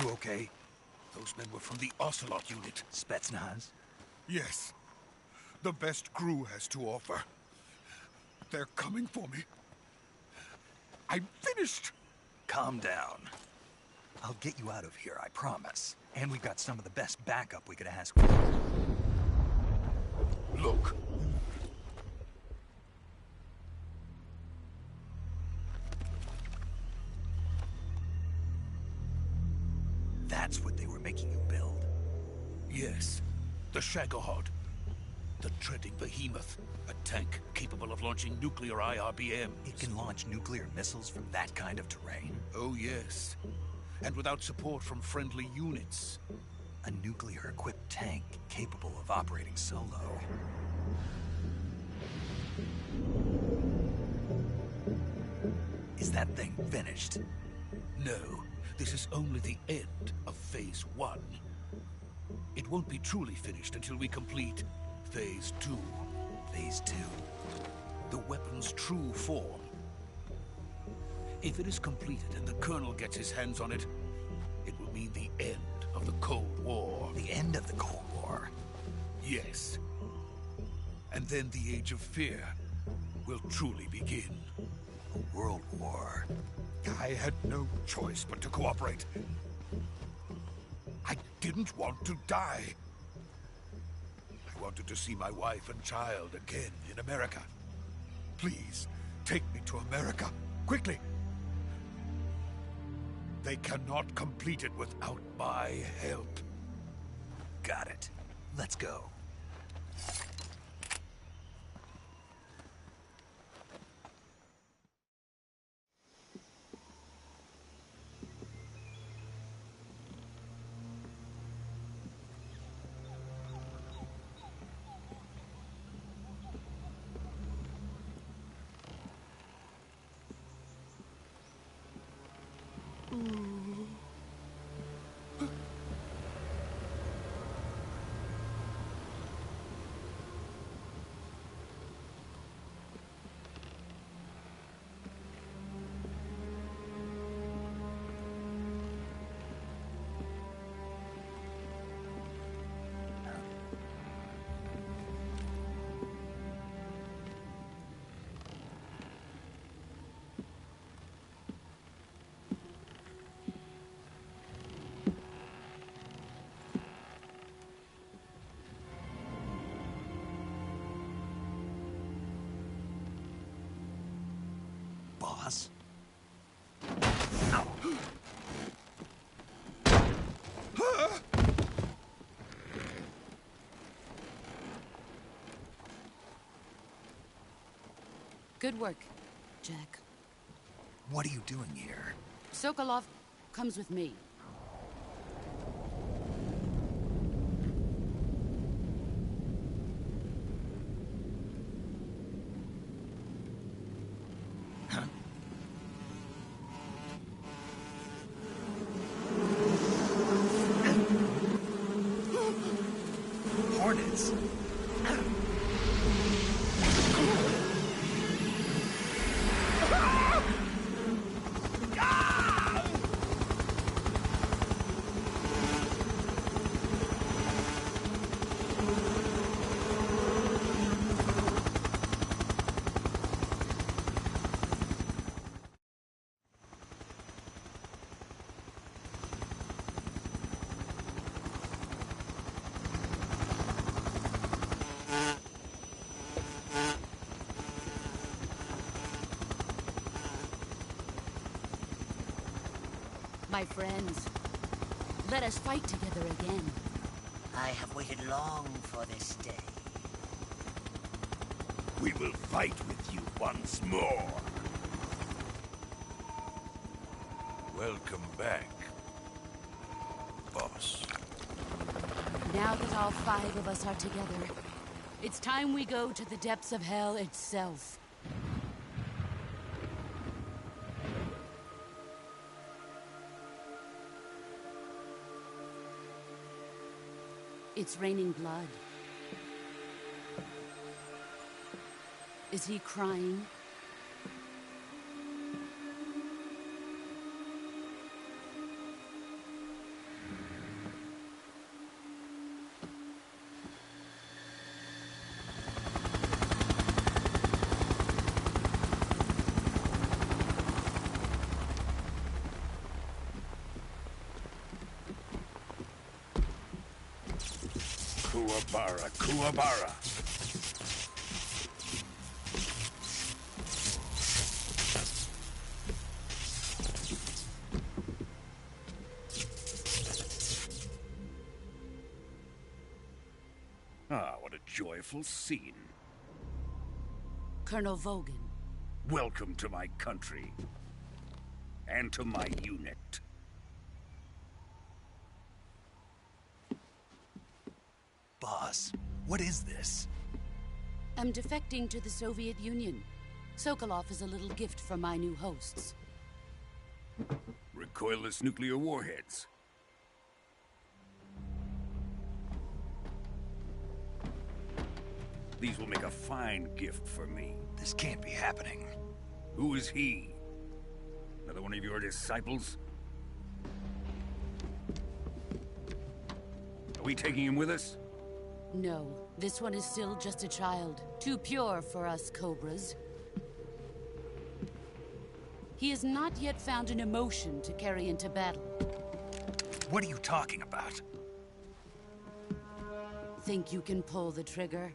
You okay? Those men were from the Ocelot unit. Spetsnaz? Yes. The best GRU has to offer. They're coming for me. I'm finished! Calm down. I'll get you out of here, I promise. And we've got some of the best backup we could ask for. Look. That's what they were making you build? Yes. The Shagohod. The treading behemoth. A tank capable of launching nuclear IRBMs. It can launch nuclear missiles from that kind of terrain? Oh, yes. And without support from friendly units. A nuclear-equipped tank capable of operating solo. that thing finished? No, this is only the end of Phase 1. It won't be truly finished until we complete Phase 2. Phase 2? The weapon's true form. If it is completed and the Colonel gets his hands on it, it will mean the end of the Cold War. The end of the Cold War? Yes. And then the Age of Fear will truly begin. A world war. I had no choice but to cooperate. I didn't want to die. I wanted to see my wife and child again in America. Please, take me to America, quickly. They cannot complete it without my help. Got it. Let's go. Boss? Good work, Jack. What are you doing here? Sokolov comes with me. Hornets? My friends, let us fight together again. I have waited long for this day. We will fight with you once more. Welcome back, boss. Now that all 5 of us are together, it's time we go to the depths of hell itself. It's raining blood. Is he crying? Kuwabara, Kuwabara. Ah, what a joyful scene. Colonel Vogan. Welcome to my country. And to my unit. Boss, what is this? I'm defecting to the Soviet Union. Sokolov is a little gift from my new hosts. Recoilless nuclear warheads. These will make a fine gift for me. This can't be happening. Who is he? Another one of your disciples? Are we taking him with us? No, this one is still just a child. Too pure for us Cobras. He has not yet found an emotion to carry into battle. What are you talking about? Think you can pull the trigger?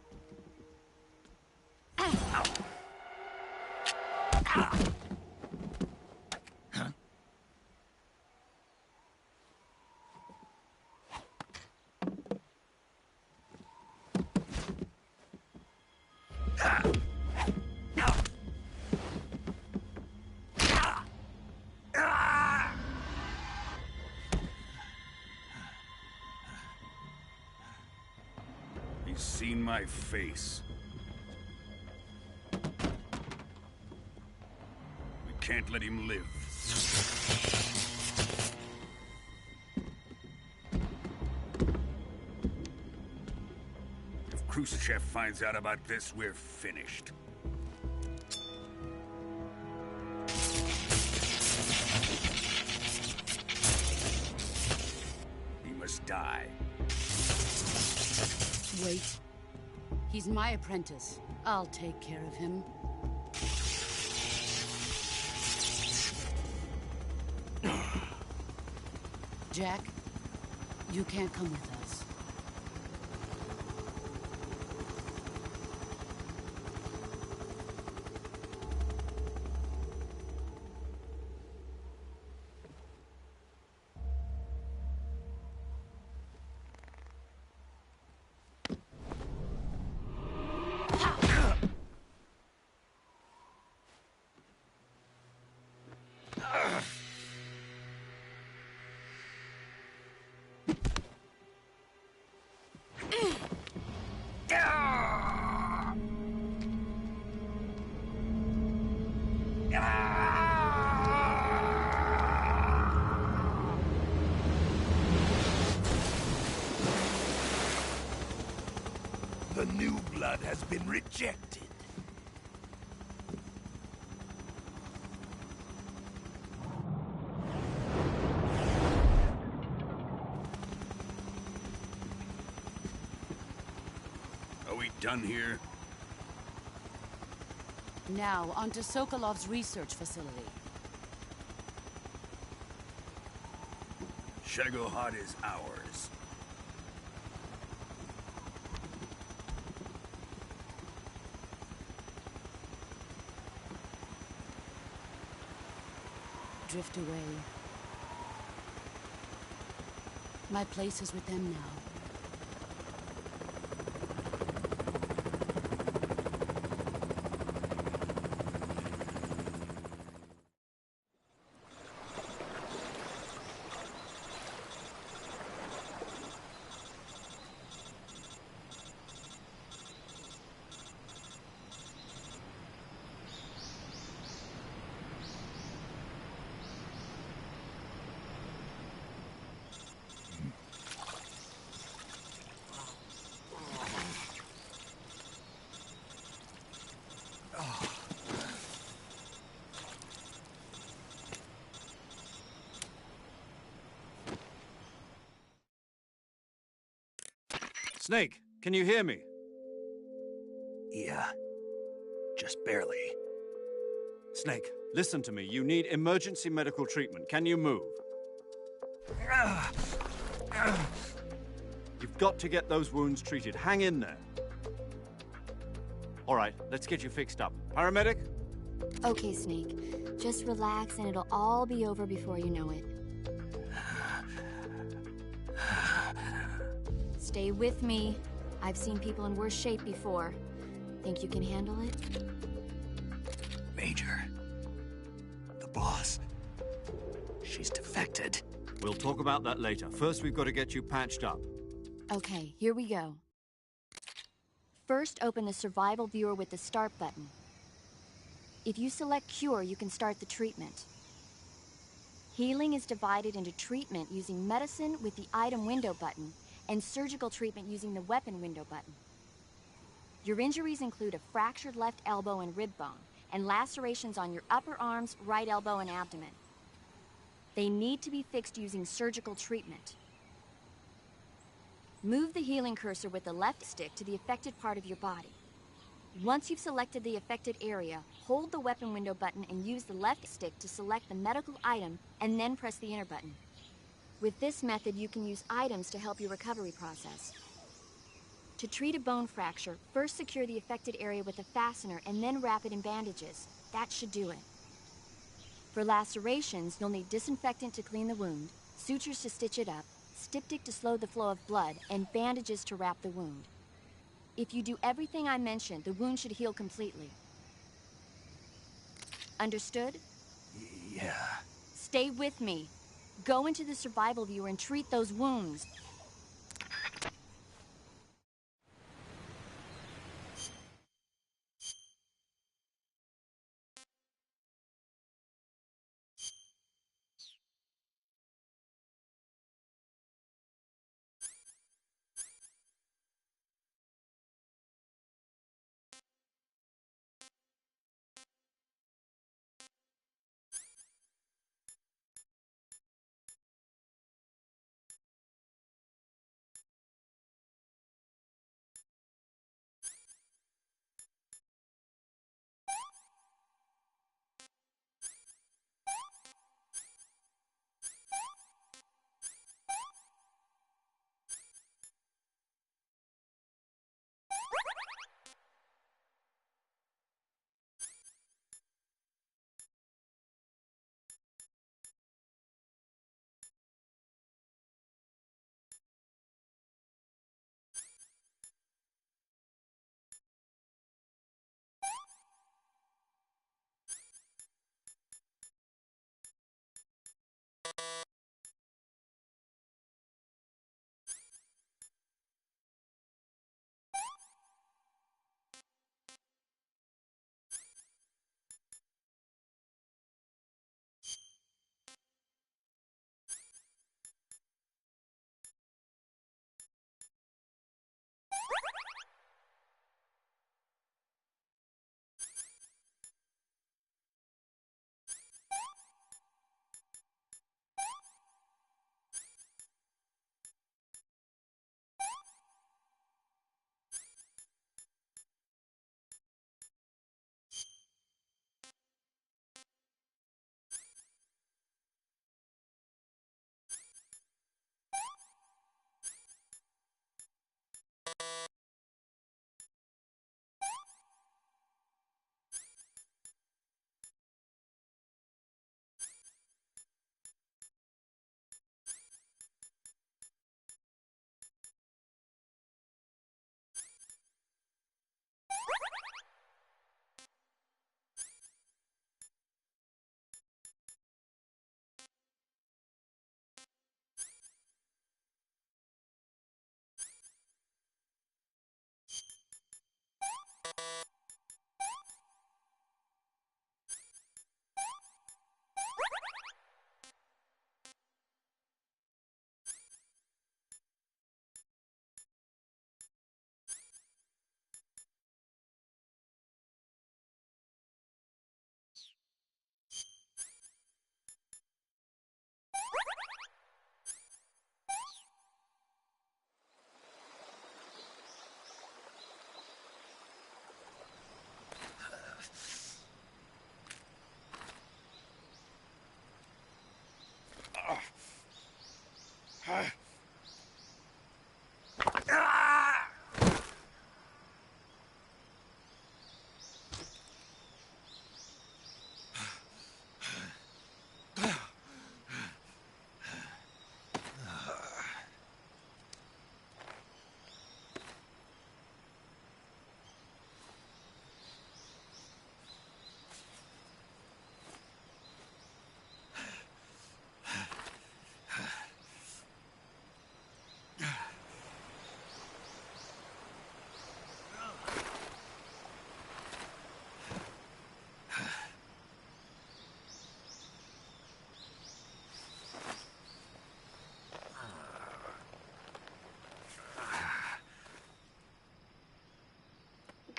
He's seen my face. We can't let him live. If Khrushchev finds out about this, we're finished. He must die. Wait. He's my apprentice. I'll take care of him. Jack, you can't come with us. The new blood has been rejected. Are we done here? Now, onto Sokolov's research facility. Shagohod is ours. Drift away. My place is with them now. Snake, can you hear me? Yeah. Just barely. Snake, listen to me. You need emergency medical treatment. Can you move? You've got to get those wounds treated. Hang in there. All right, let's get you fixed up. Paramedic? Okay, Snake. Just relax and it'll all be over before you know it. Stay with me. I've seen people in worse shape before. Think you can handle it? Major. The boss. She's defected. We'll talk about that later. First, we've got to get you patched up. Okay, here we go. First, open the survival viewer with the start button. If you select cure, you can start the treatment. Healing is divided into treatment using medicine with the item window button and surgical treatment using the weapon window button. Your injuries include a fractured left elbow and rib bone, and lacerations on your upper arms, right elbow, and abdomen. They need to be fixed using surgical treatment. Move the healing cursor with the left stick to the affected part of your body. Once you've selected the affected area, hold the weapon window button and use the left stick to select the medical item, and then press the enter button. With this method, you can use items to help your recovery process. To treat a bone fracture, first secure the affected area with a fastener and then wrap it in bandages. That should do it. For lacerations, you'll need disinfectant to clean the wound, sutures to stitch it up, styptic to slow the flow of blood, and bandages to wrap the wound. If you do everything I mentioned, the wound should heal completely. Understood? Yeah. Stay with me. Go into the survival viewer and treat those wounds.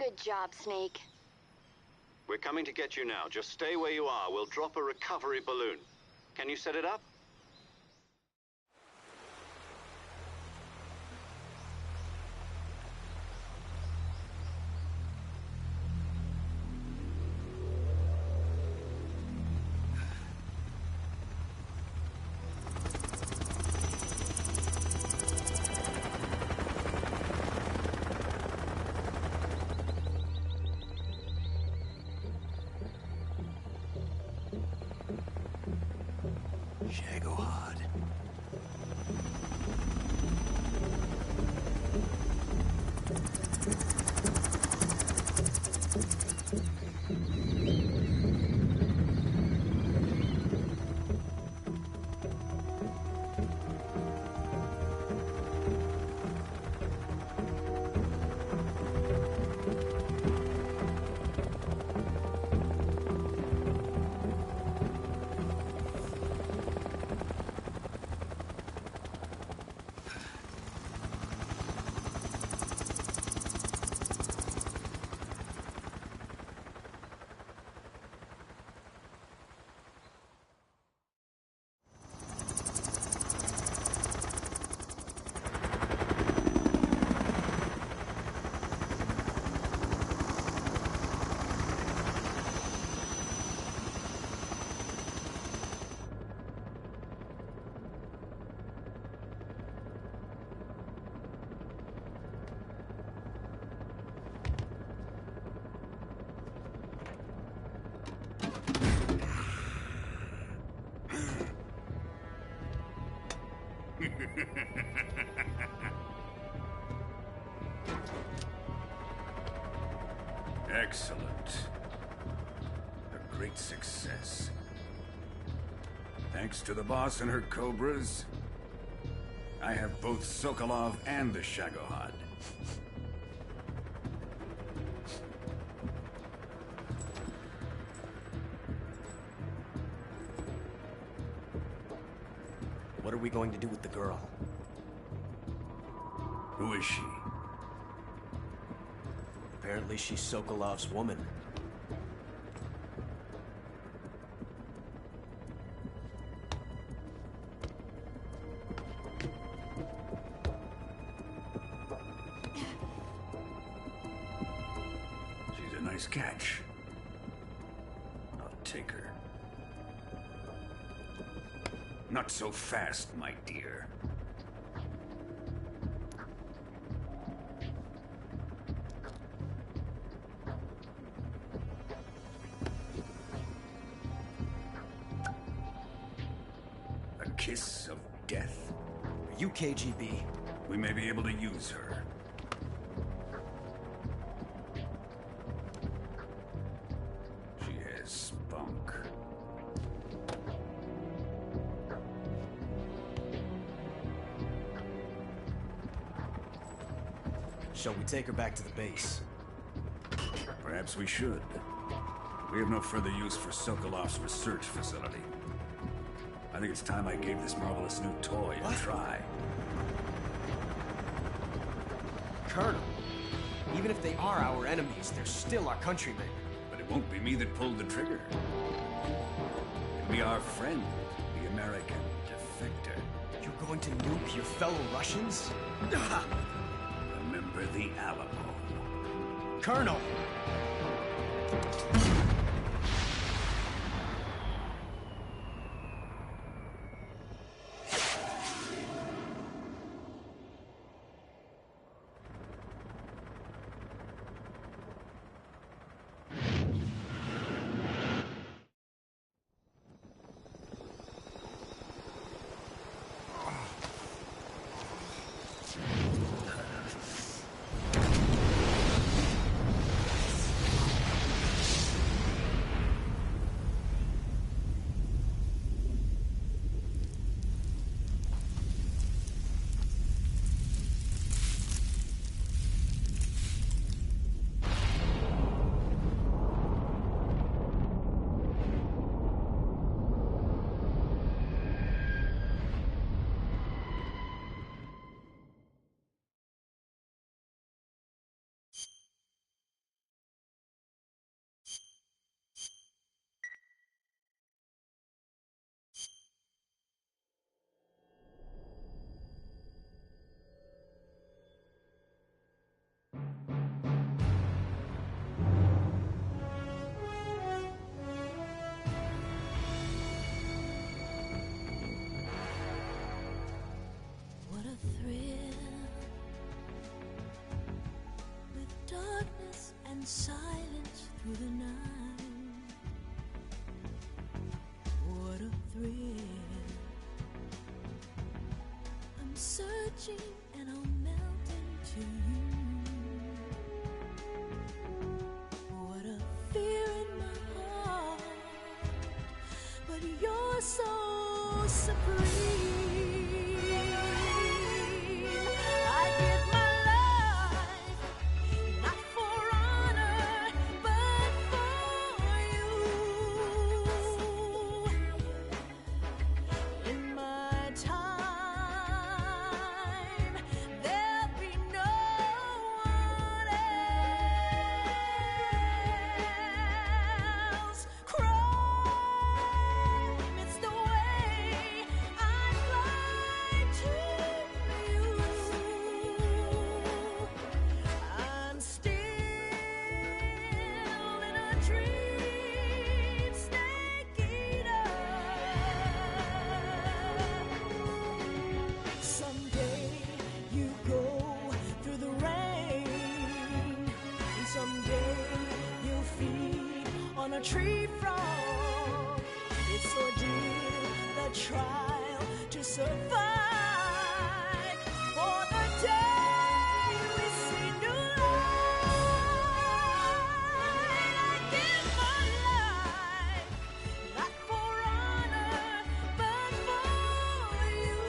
Good job, Snake. We're coming to get you now. Just stay where you are. We'll drop a recovery balloon. Can you set it up? Shagohod. Excellent. A great success. Thanks to the boss and her cobras, I have both Sokolov and the Shagohod. What are we going to do with the girl? Who is she? Apparently she's Sokolov's woman. She's a nice catch. I'll take her. Not so fast, my dear. A kiss of death? Are you KGB? We may be able to use her. She has spunk. Shall we take her back to the base? Perhaps we should. We have no further use for Sokolov's research facility. I think it's time I gave this marvelous new toy a try. Colonel, even if they are our enemies, they're still our countrymen. But it won't be me that pulled the trigger. It'll be our friend, the American defector. You're going to nuke your fellow Russians? Remember the Alamo. Colonel! touching and I'll melt into you. What a fear in my heart, but you're so supreme. I give my life, not for honor, but for you. In my time, there'll be no one else. Crime, it's the way I'd lie to you. I'm still in a dream, snake eater. Someday you go through the rain, and someday you'll feed on a tree frog. It's ordeal, the trial to survive for the day we see new light. I give my life, not for honor, but for you.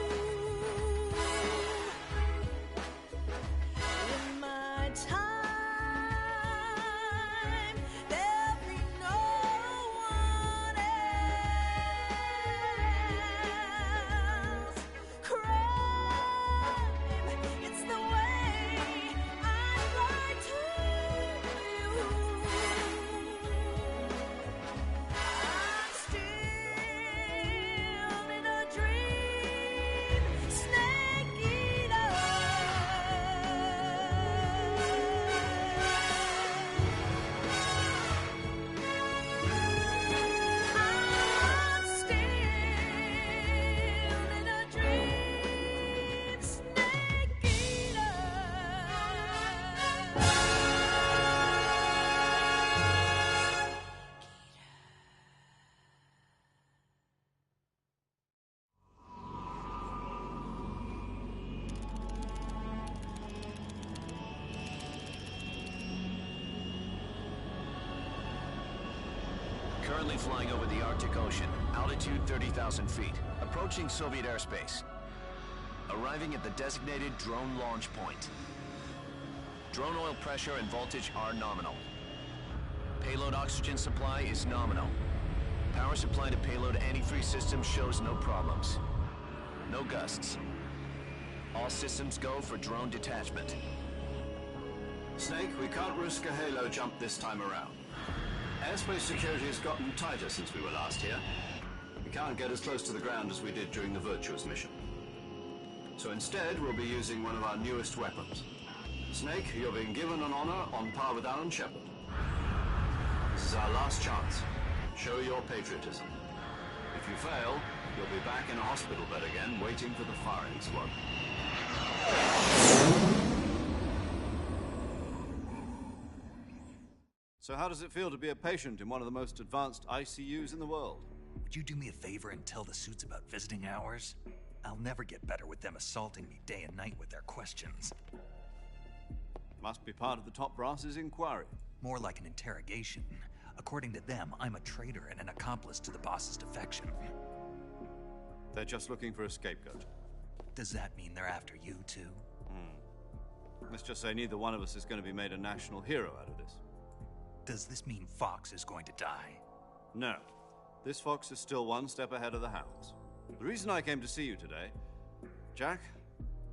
In my time, there'll be no one else. Crime, it's the way I lie to you. I'm still in a dream, snake eater. I'm still in a dream, snake eater. Currently flying over the Arctic Ocean, altitude 30,000 feet, approaching Soviet airspace. Arriving at the designated drone launch point. Drone oil pressure and voltage are nominal. Payload oxygen supply is nominal. Power supply to payload antifreeze system shows no problems. No gusts. All systems go for drone detachment. Snake, we can't risk a halo jump this time around. Airspace security has gotten tighter since we were last here. We can't get as close to the ground as we did during the Virtuous mission. So instead, we'll be using one of our newest weapons. Snake, you're being given an honor on par with Alan Shepard. This is our last chance. Show your patriotism. If you fail, you'll be back in a hospital bed again, waiting for the firing squad. So how does it feel to be a patient in one of the most advanced ICUs in the world? Would you do me a favor and tell the suits about visiting hours? I'll never get better with them assaulting me day and night with their questions. Must be part of the top brass's inquiry. More like an interrogation. According to them, I'm a traitor and an accomplice to the boss's defection. They're just looking for a scapegoat. Does that mean they're after you, too? Let's just say neither one of us is going to be made a national hero out of this. Does this mean Fox is going to die? No. This fox is still one step ahead of the hounds. The reason I came to see you today, Jack,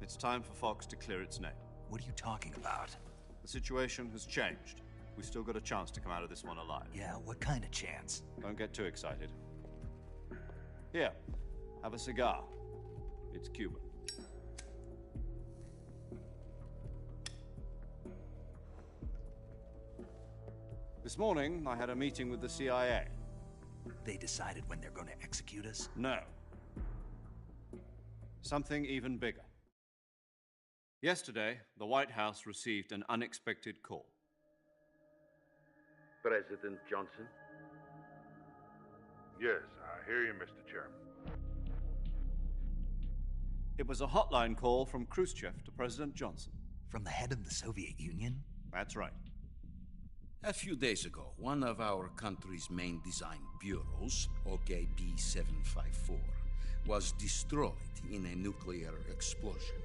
it's time for Fox to clear its name. What are you talking about? The situation has changed. We still got a chance to come out of this one alive. Yeah, what kind of chance? Don't get too excited. Here, have a cigar. It's Cuban. This morning, I had a meeting with the CIA. They decided when they're going to execute us? No. Something even bigger. Yesterday, the White House received an unexpected call. President Johnson? Yes, I hear you, Mr. Chairman. It was a hotline call from Khrushchev to President Johnson. From the head of the Soviet Union? That's right. A few days ago, one of our country's main design bureaus, OKB-754, was destroyed in a nuclear explosion.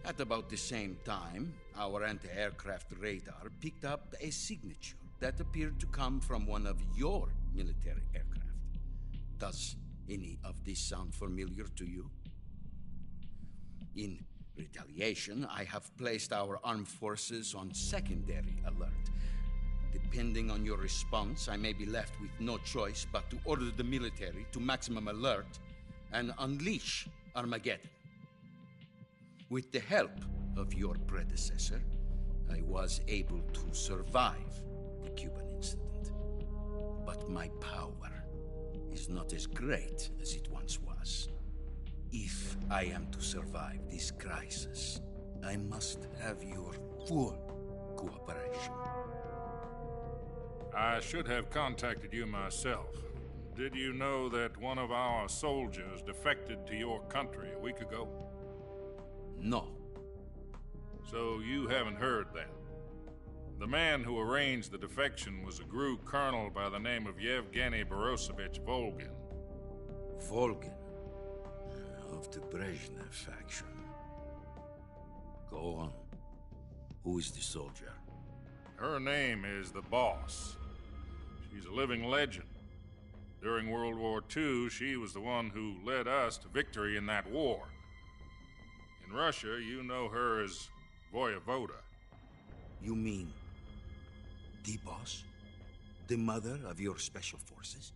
At about the same time, our anti-aircraft radar picked up a signature that appeared to come from one of your military aircraft. Does any of this sound familiar to you? In retaliation, I have placed our armed forces on secondary alert. Depending on your response, I may be left with no choice but to order the military to maximum alert and unleash Armageddon. With the help of your predecessor, I was able to survive the Cuban incident. But my power is not as great as it once was. If I am to survive this crisis, I must have your full cooperation. I should have contacted you myself. Did you know that one of our soldiers defected to your country a week ago? No. So you haven't heard then? The man who arranged the defection was a GRU colonel by the name of Yevgeny Borosovich Volgin. Volgin? Of the Brezhnev faction. Go on. Who is the soldier? Her name is the Boss. She's a living legend. During World War II, she was the one who led us to victory in that war. In Russia, you know her as Voyevoda. You mean the Boss? The mother of your special forces?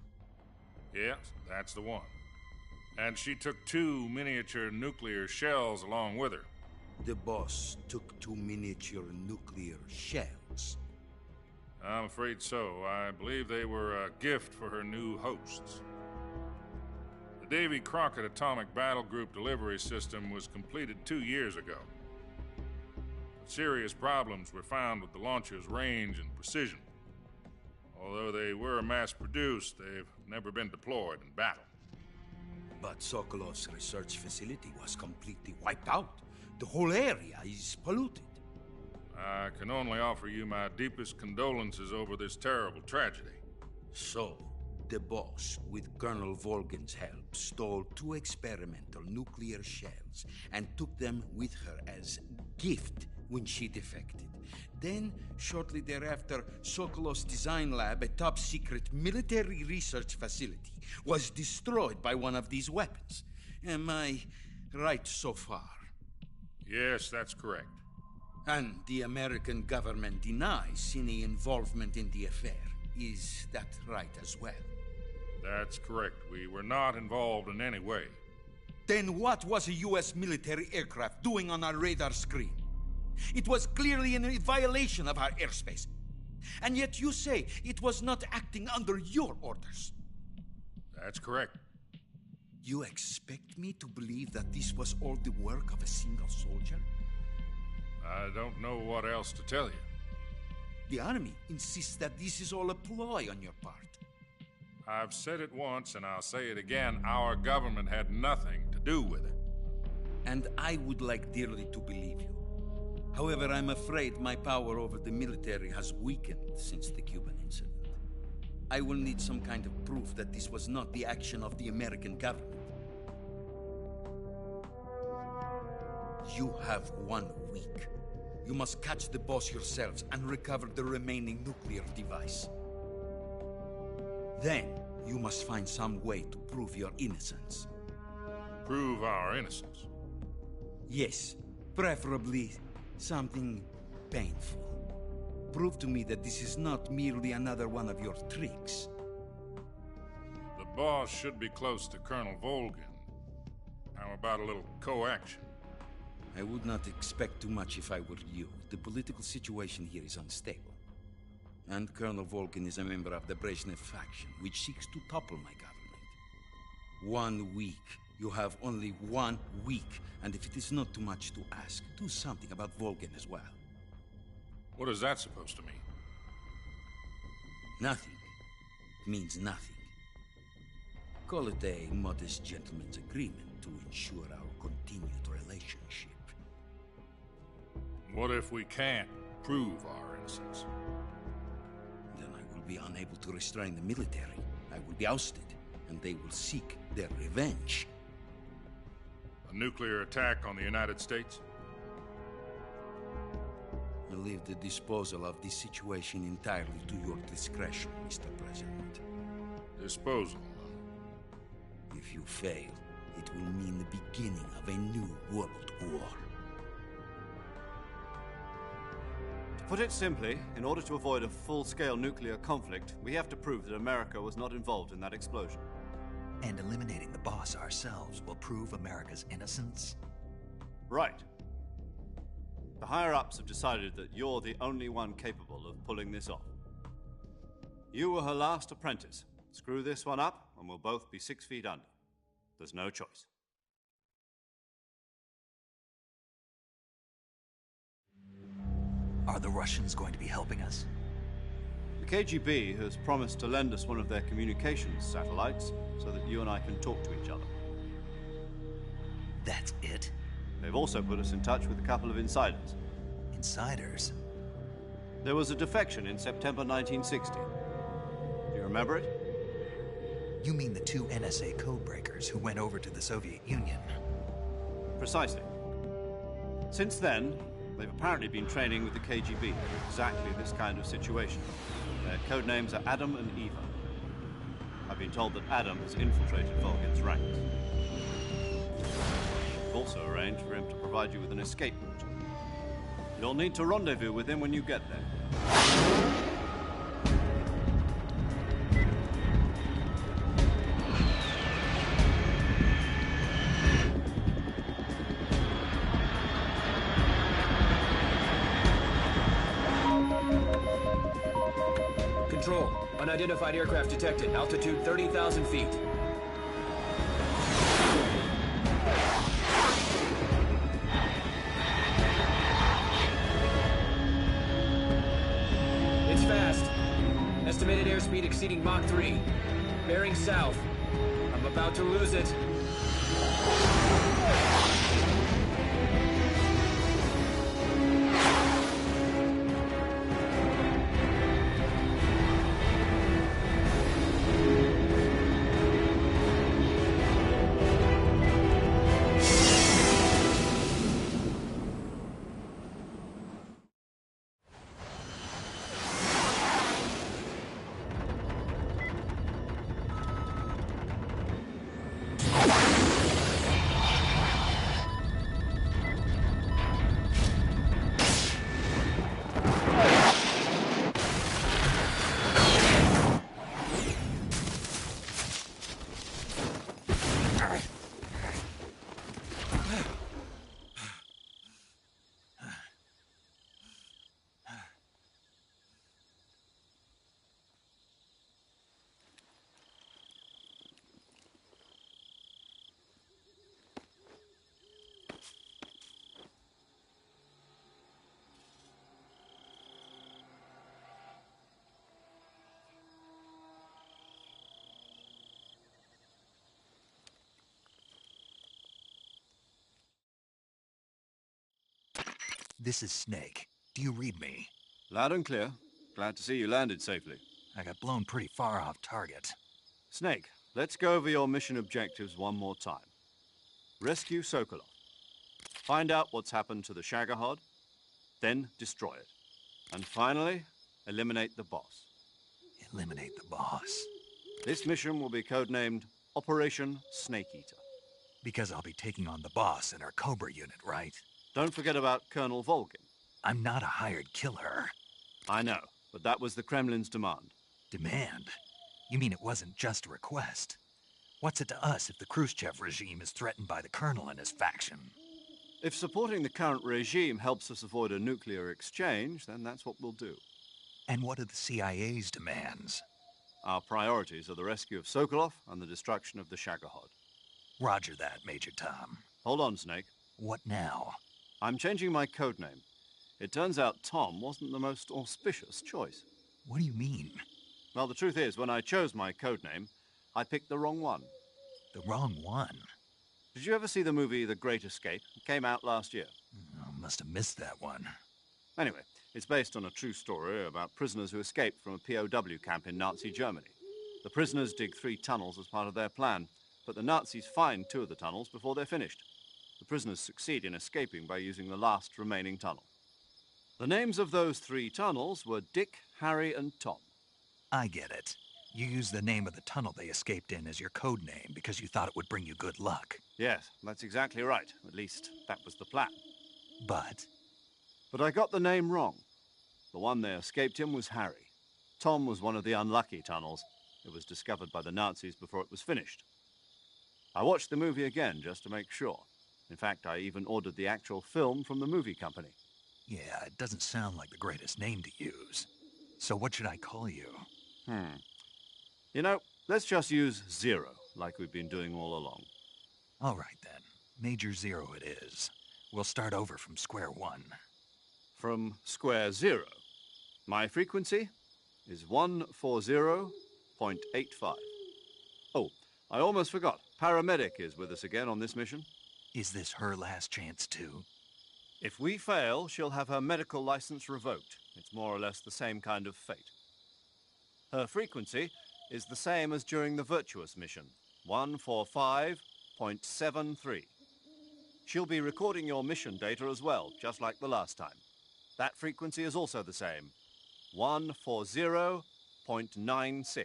Yes, that's the one. And she took 2 miniature nuclear shells along with her. The Boss took 2 miniature nuclear shells? I'm afraid so. I believe they were a gift for her new hosts. The Davy Crockett Atomic Battle Group delivery system was completed 2 years ago. But serious problems were found with the launcher's range and precision. Although they were mass-produced, they've never been deployed in battle. But Sokolov's research facility was completely wiped out. The whole area is polluted. I can only offer you my deepest condolences over this terrible tragedy. So, the Boss, with Colonel Volgin's help, stole 2 experimental nuclear shells and took them with her as gift when she defected. Then, shortly thereafter, Sokolov's design lab, a top-secret military research facility, was destroyed by one of these weapons. Am I right so far? Yes, that's correct. And the American government denies any involvement in the affair. Is that right as well? That's correct. We were not involved in any way. Then what was a U.S. military aircraft doing on our radar screen? It was clearly in violation of our airspace. And yet you say it was not acting under your orders. That's correct. You expect me to believe that this was all the work of a single soldier? I don't know what else to tell you. The Army insists that this is all a ploy on your part. I've said it once and I'll say it again. Our government had nothing to do with it. And I would like dearly to believe you. However, I'm afraid my power over the military has weakened since the Cuban incident. I will need some kind of proof that this was not the action of the American government. You have 1 week. You must catch the Boss yourselves and recover the remaining nuclear device. Then, you must find some way to prove your innocence. Prove our innocence? Yes, preferably something painful. Prove to me that this is not merely another one of your tricks. The Boss should be close to Colonel Volgin. How about a little co-action? I would not expect too much if I were you. The political situation here is unstable. And Colonel Volgin is a member of the Brezhnev faction, which seeks to topple my government. 1 week. You have only 1 week. And if it is not too much to ask, do something about Volgin as well. What is that supposed to mean? Nothing. It means nothing. Call it a modest gentleman's agreement to ensure our continued relationship. What if we can't prove our innocence? Then I will be unable to restrain the military. I will be ousted, and they will seek their revenge. A nuclear attack on the United States? I leave the disposal of this situation entirely to your discretion, Mr. President. Disposal? If you fail, it will mean the beginning of a new world war. To put it simply, in order to avoid a full-scale nuclear conflict, we have to prove that America was not involved in that explosion. And eliminating the boss ourselves will prove America's innocence? Right. The higher-ups have decided that you're the only one capable of pulling this off. You were her last apprentice. Screw this one up, and we'll both be 6 feet under. There's no choice. Are the Russians going to be helping us? The KGB has promised to lend us one of their communications satellites so that you and I can talk to each other. That's it? They've also put us in touch with a couple of insiders. Insiders? There was a defection in September 1960. Do you remember it? You mean the 2 NSA codebreakers who went over to the Soviet Union? Precisely. Since then, they've apparently been training with the KGB for exactly this kind of situation. Their code names are Adam and Eva. I've been told that Adam has infiltrated Volgin's ranks. We've also arranged for him to provide you with an escape route. You'll need to rendezvous with him when you get there. Control. Unidentified aircraft detected. Altitude 30,000 feet. It's fast. Estimated airspeed exceeding Mach 3. Bearing south. I'm about to lose it. This is Snake. Do you read me? Loud and clear. Glad to see you landed safely. I got blown pretty far off target. Snake, let's go over your mission objectives one more time. Rescue Sokolov. Find out what's happened to the Shagohod, then destroy it. And finally, eliminate the boss. Eliminate the boss? This mission will be codenamed Operation Snake Eater. Because I'll be taking on the boss in our Cobra unit, right? Don't forget about Colonel Volgin. I'm not a hired killer. I know, but that was the Kremlin's demand. Demand? You mean it wasn't just a request? What's it to us if the Khrushchev regime is threatened by the Colonel and his faction? If supporting the current regime helps us avoid a nuclear exchange, then that's what we'll do. And what are the CIA's demands? Our priorities are the rescue of Sokolov and the destruction of the Shagohod. Roger that, Major Tom. Hold on, Snake. What now? I'm changing my codename. It turns out Tom wasn't the most auspicious choice. What do you mean? Well, the truth is, when I chose my codename, I picked the wrong one. The wrong one? Did you ever see the movie The Great Escape? It came out last year. Oh, must have missed that one. Anyway, it's based on a true story about prisoners who escaped from a POW camp in Nazi Germany. The prisoners dig 3 tunnels as part of their plan, but the Nazis find 2 of the tunnels before they're finished. The prisoners succeed in escaping by using the last remaining tunnel. The names of those 3 tunnels were Dick, Harry, and Tom. I get it. You used the name of the tunnel they escaped in as your code name because you thought it would bring you good luck. Yes, that's exactly right. At least, that was the plan. But I got the name wrong. The one they escaped in was Harry. Tom was one of the unlucky tunnels. It was discovered by the Nazis before it was finished. I watched the movie again just to make sure. In fact, I even ordered the actual film from the movie company. yeah, it doesn't sound like the greatest name to use. So what should I call you? You know, let's just use Zero, like we've been doing all along. All right, then. Major Zero it is. We'll start over from square one. From square 0. My frequency is 140.85. Oh, I almost forgot. Paramedic is with us again on this mission. Is this her last chance, too? If we fail, she'll have her medical license revoked. It's more or less the same kind of fate. Her frequency is the same as during the Virtuous mission, 145.73. She'll be recording your mission data as well, just like the last time. That frequency is also the same, 140.96.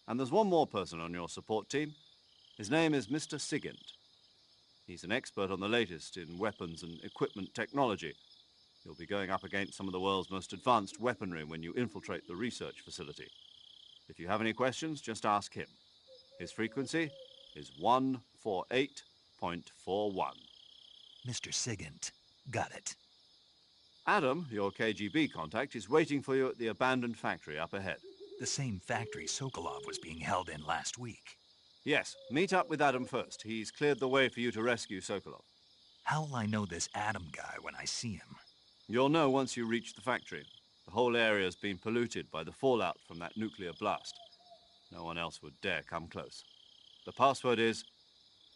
And there's one more person on your support team. His name is Mr. Sigint. He's an expert on the latest in weapons and equipment technology. You'll be going up against some of the world's most advanced weaponry when you infiltrate the research facility. If you have any questions, just ask him. His frequency is 148.41. Mr. Sigint. Got it. Adam, your KGB contact, is waiting for you at the abandoned factory up ahead. The same factory Sokolov was being held in last week. Yes, meet up with Adam first. He's cleared the way for you to rescue Sokolov. How will I know this Adam guy when I see him? You'll know once you reach the factory. The whole area's been polluted by the fallout from that nuclear blast. No one else would dare come close. The password is,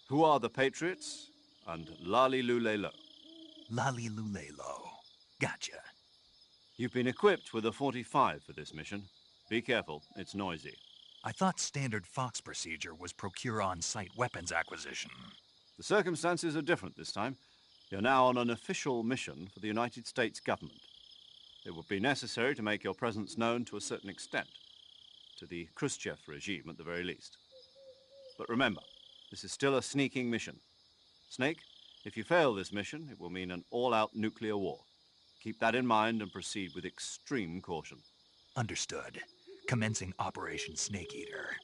"Who are the Patriots?" and Lali Lule Lo. Lali Lule Lo. Gotcha. You've been equipped with a 45 for this mission. Be careful, it's noisy. I thought standard Fox procedure was procure on-site weapons acquisition. The circumstances are different this time. You're now on an official mission for the United States government. It would be necessary to make your presence known to a certain extent, to the Khrushchev regime at the very least. But remember, this is still a sneaking mission. Snake, if you fail this mission, it will mean an all-out nuclear war. Keep that in mind and proceed with extreme caution. Understood. Commencing Operation Snake Eater.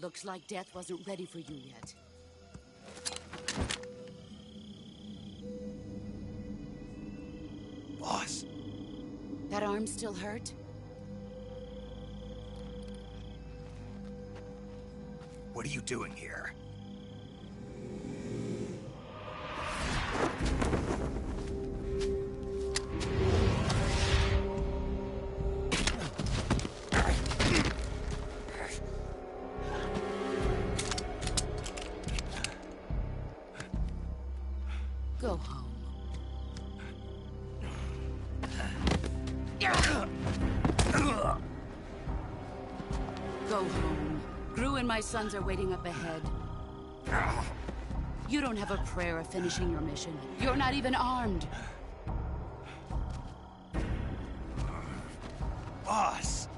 Looks like death wasn't ready for you yet. Boss. That arm still hurt? What are you doing here? Go home. Go home. Gru and my sons are waiting up ahead. You don't have a prayer of finishing your mission. You're not even armed. Boss!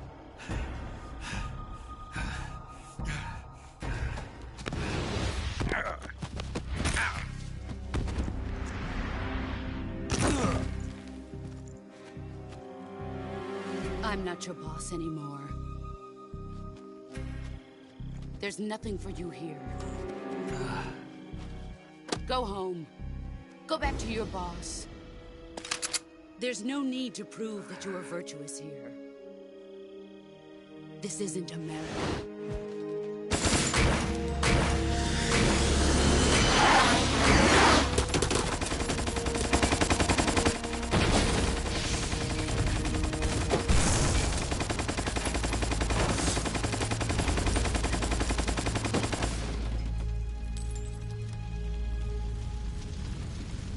I'm not your boss anymore. There's nothing for you here. Go home. Go back to your boss. There's no need to prove that you are virtuous here. This isn't America.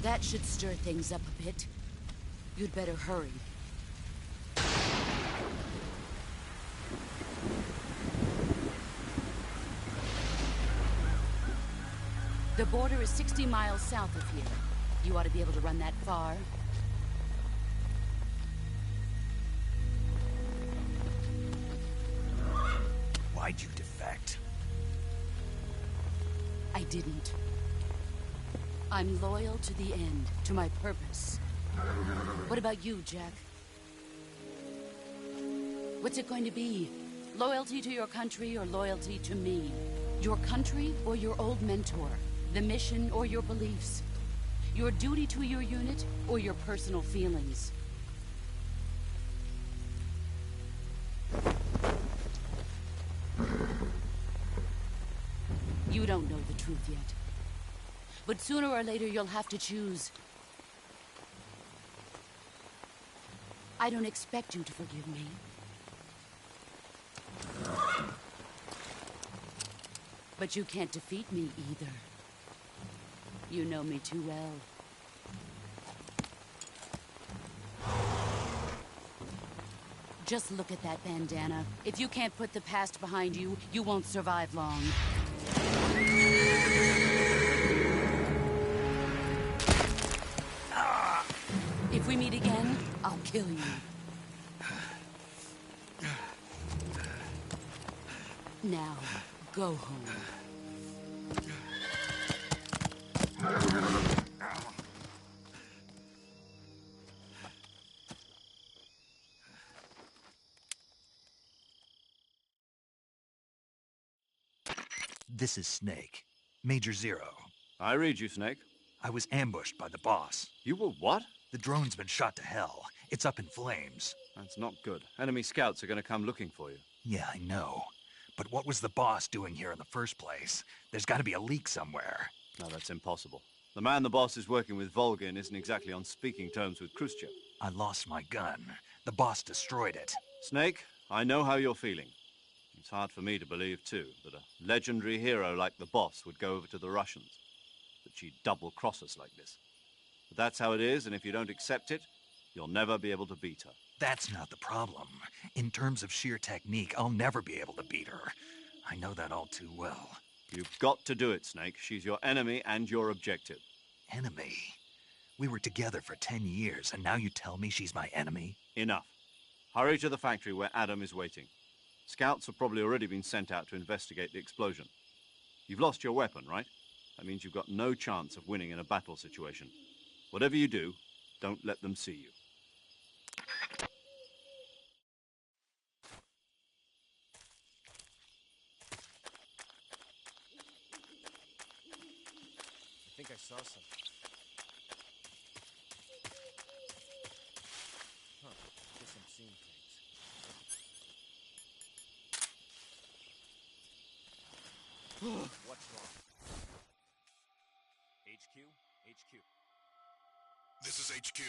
That should stir things up a bit. You'd better hurry. The border is 60 miles south of here. You ought to be able to run that far. Why'd you defect? I didn't. I'm loyal to the end, to my purpose. What about you, Jack? What's it going to be? Loyalty to your country or loyalty to me? Your country or your old mentor? The mission or your beliefs? Your duty to your unit or your personal feelings? You don't know the truth yet. But sooner or later, you'll have to choose. I don't expect you to forgive me. But you can't defeat me either. You know me too well. Just look at that bandana. If you can't put the past behind you, you won't survive long. If we meet again, I'll kill you. Now, go home. This is Snake. Major Zero. I read you, Snake. I was ambushed by the boss. You were what? The drone's been shot to hell. It's up in flames. That's not good. Enemy scouts are going to come looking for you. Yeah, I know. But what was the boss doing here in the first place? There's got to be a leak somewhere. No, that's impossible. The man the boss is working with, Volgin, isn't exactly on speaking terms with Khrushchev. I lost my gun. The boss destroyed it. Snake, I know how you're feeling. It's hard for me to believe, too, that a legendary hero like the boss would go over to the Russians. That she'd double-cross us like this. But that's how it is, and if you don't accept it, you'll never be able to beat her. That's not the problem. In terms of sheer technique, I'll never be able to beat her. I know that all too well. You've got to do it, Snake. She's your enemy and your objective. Enemy? We were together for 10 years, and now you tell me she's my enemy? Enough. Hurry to the factory where Adam is waiting. Scouts have probably already been sent out to investigate the explosion. You've lost your weapon, right? That means you've got no chance of winning in a battle situation. Whatever you do, don't let them see you. I think I saw something. Huh. Guess I'm seeing things. What's wrong? HQ? HQ. This is HQ.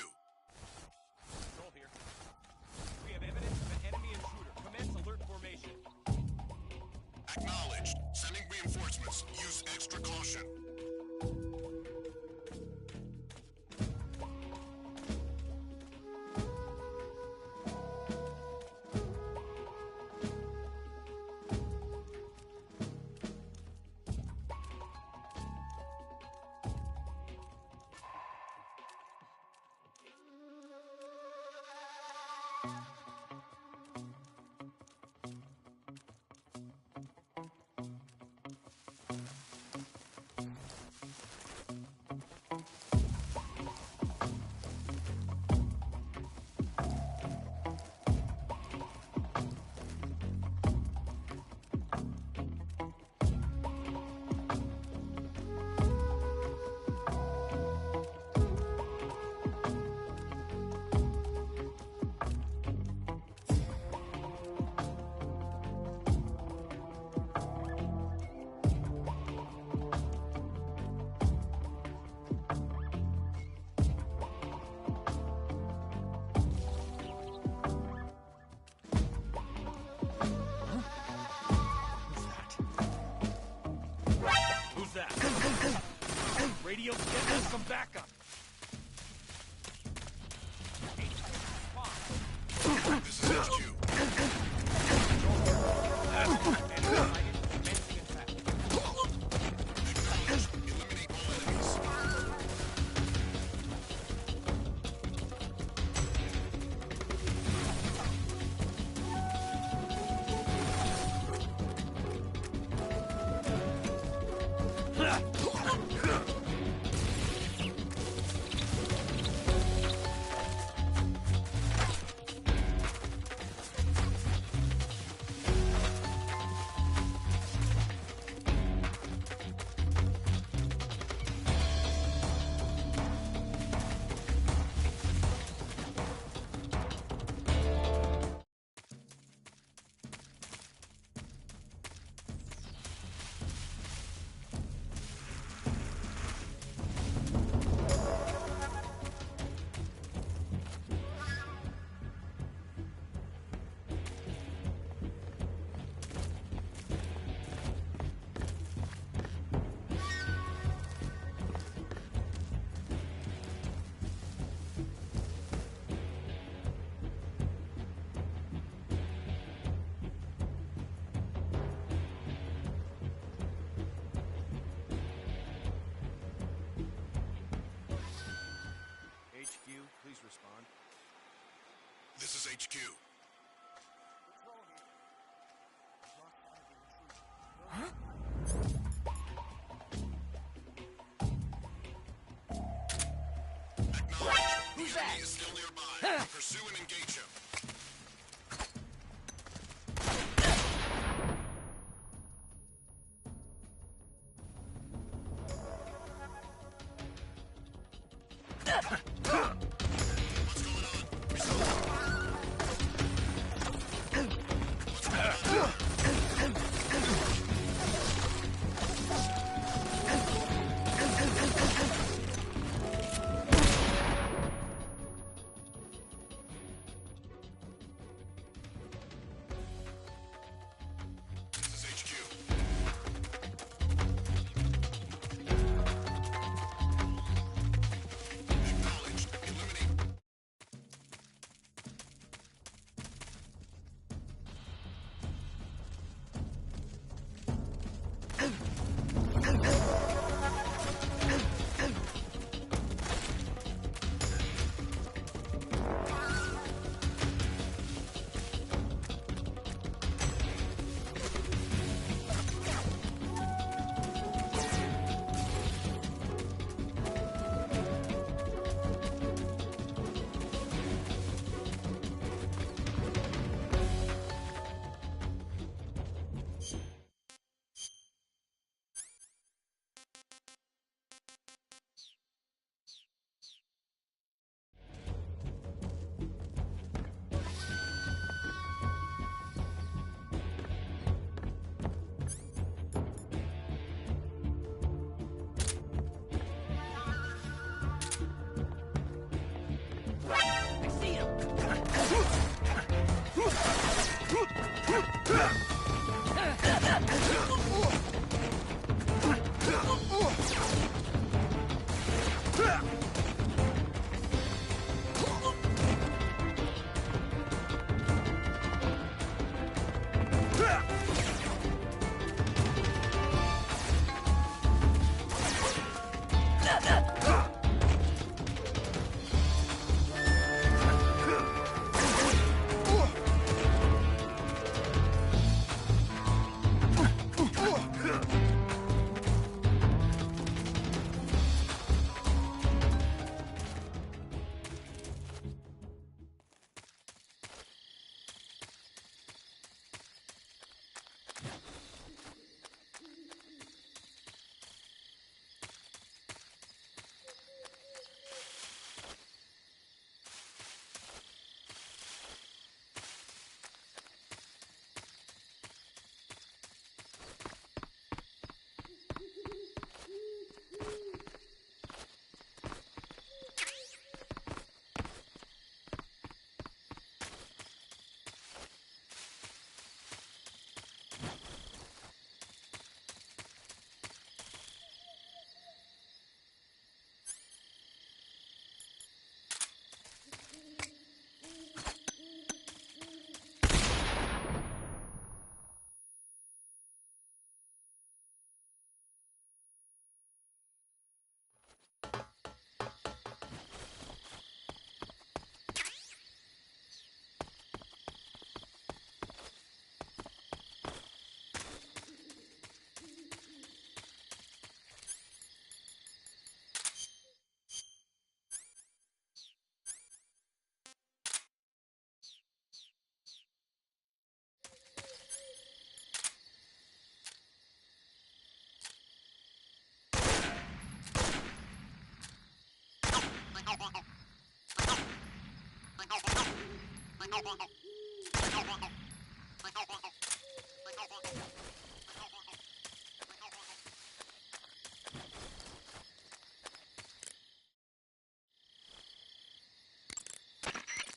Control here. We have evidence of an enemy intruder. Commence alert formation. Acknowledged. Sending reinforcements. Use extra caution. Radio, get us some backup. This is HQ. Eliminate all enemies. Please respond. This is HQ. Huh? Acknowledged. The enemy is still nearby. Pursue and engage him.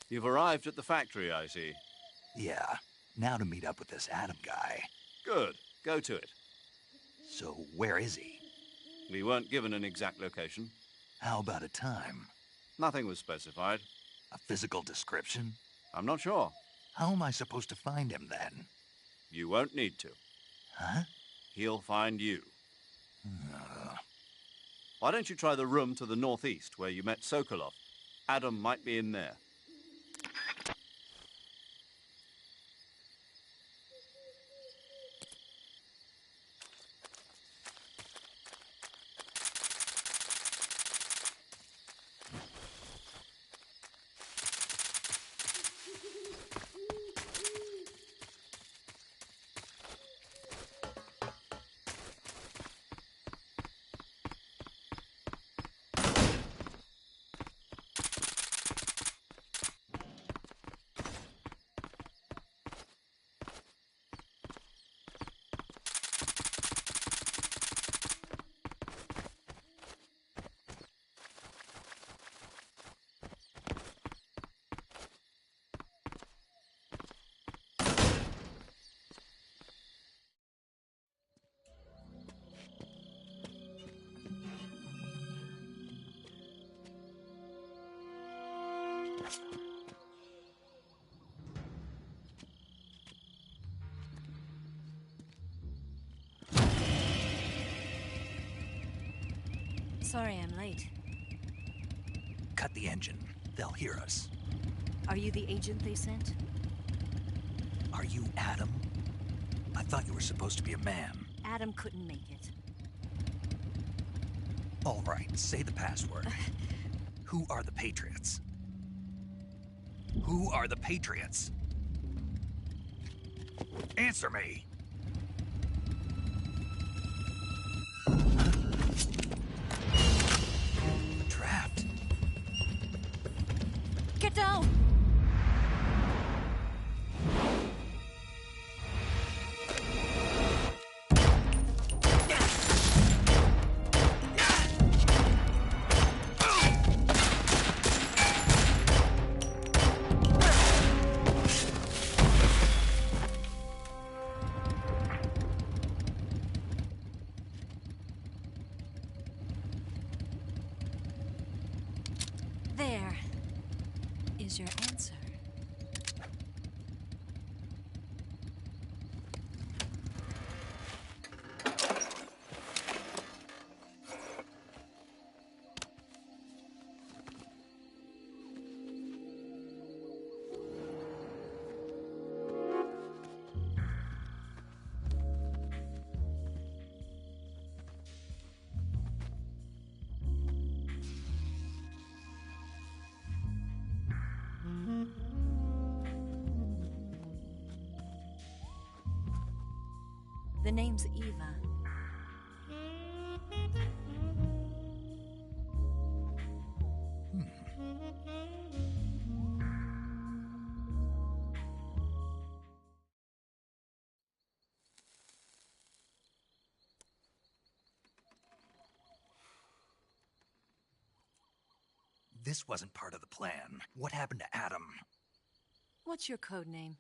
You've arrived at the factory, I see. Yeah. Now to meet up with this Adam guy. Good. Go to it. So, where is he? We weren't given an exact location. How about a time? Nothing was specified. A physical description? I'm not sure. How am I supposed to find him, then? You won't need to. Huh? He'll find you. Why don't you try the room to the northeast where you met Sokolov? Adam might be in there. Sorry I'm late. Cut the engine. They'll hear us. Are you the agent they sent? Are you Adam? I thought you were supposed to be a man. Adam couldn't make it. All right, say the password. Who are the Patriots? Who are the Patriots? Answer me! Trapped. Get down! What's your answer? The name's Eva. This wasn't part of the plan. What happened to Adam? What's your code name?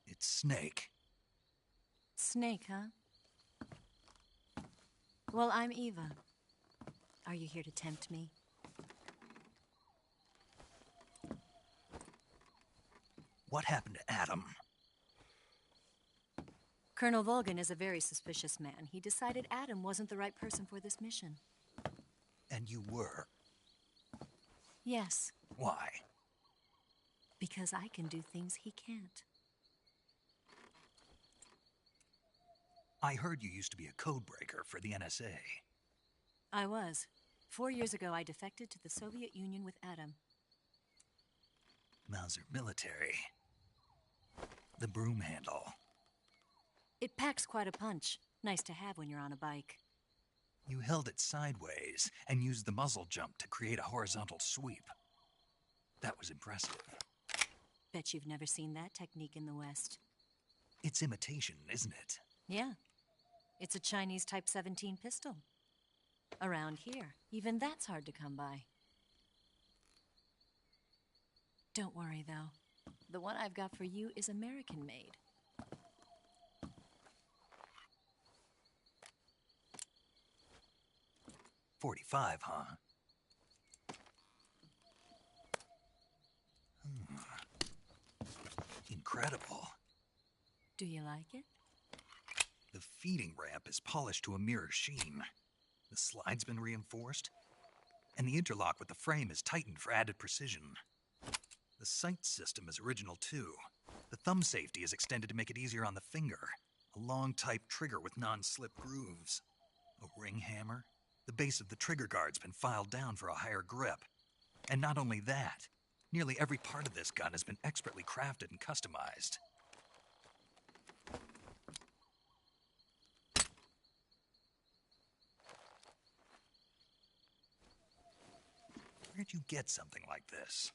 It's Snake. Snake, huh? Well, I'm Eva. Are you here to tempt me? What happened to Adam? Colonel Volgan is a very suspicious man. He decided Adam wasn't the right person for this mission. And you were? Yes. Why? Because I can do things he can't. I heard you used to be a codebreaker for the NSA. I was. 4 years ago, I defected to the Soviet Union with Adam. Mauser military. The broom handle. It packs quite a punch. Nice to have when you're on a bike. You held it sideways and used the muzzle jump to create a horizontal sweep. That was impressive. Bet you've never seen that technique in the West. It's imitation, isn't it? Yeah. It's a Chinese Type 17 pistol. Around here, even that's hard to come by. Don't worry, though. The one I've got for you is American-made. .45, huh? Incredible. Do you like it? The feeding ramp is polished to a mirror sheen. The slide's been reinforced, and the interlock with the frame is tightened for added precision. The sight system is original too. The thumb safety is extended to make it easier on the finger. A long type trigger with non-slip grooves. A ring hammer. The base of the trigger guard's been filed down for a higher grip. And not only that, nearly every part of this gun has been expertly crafted and customized. Where'd you get something like this?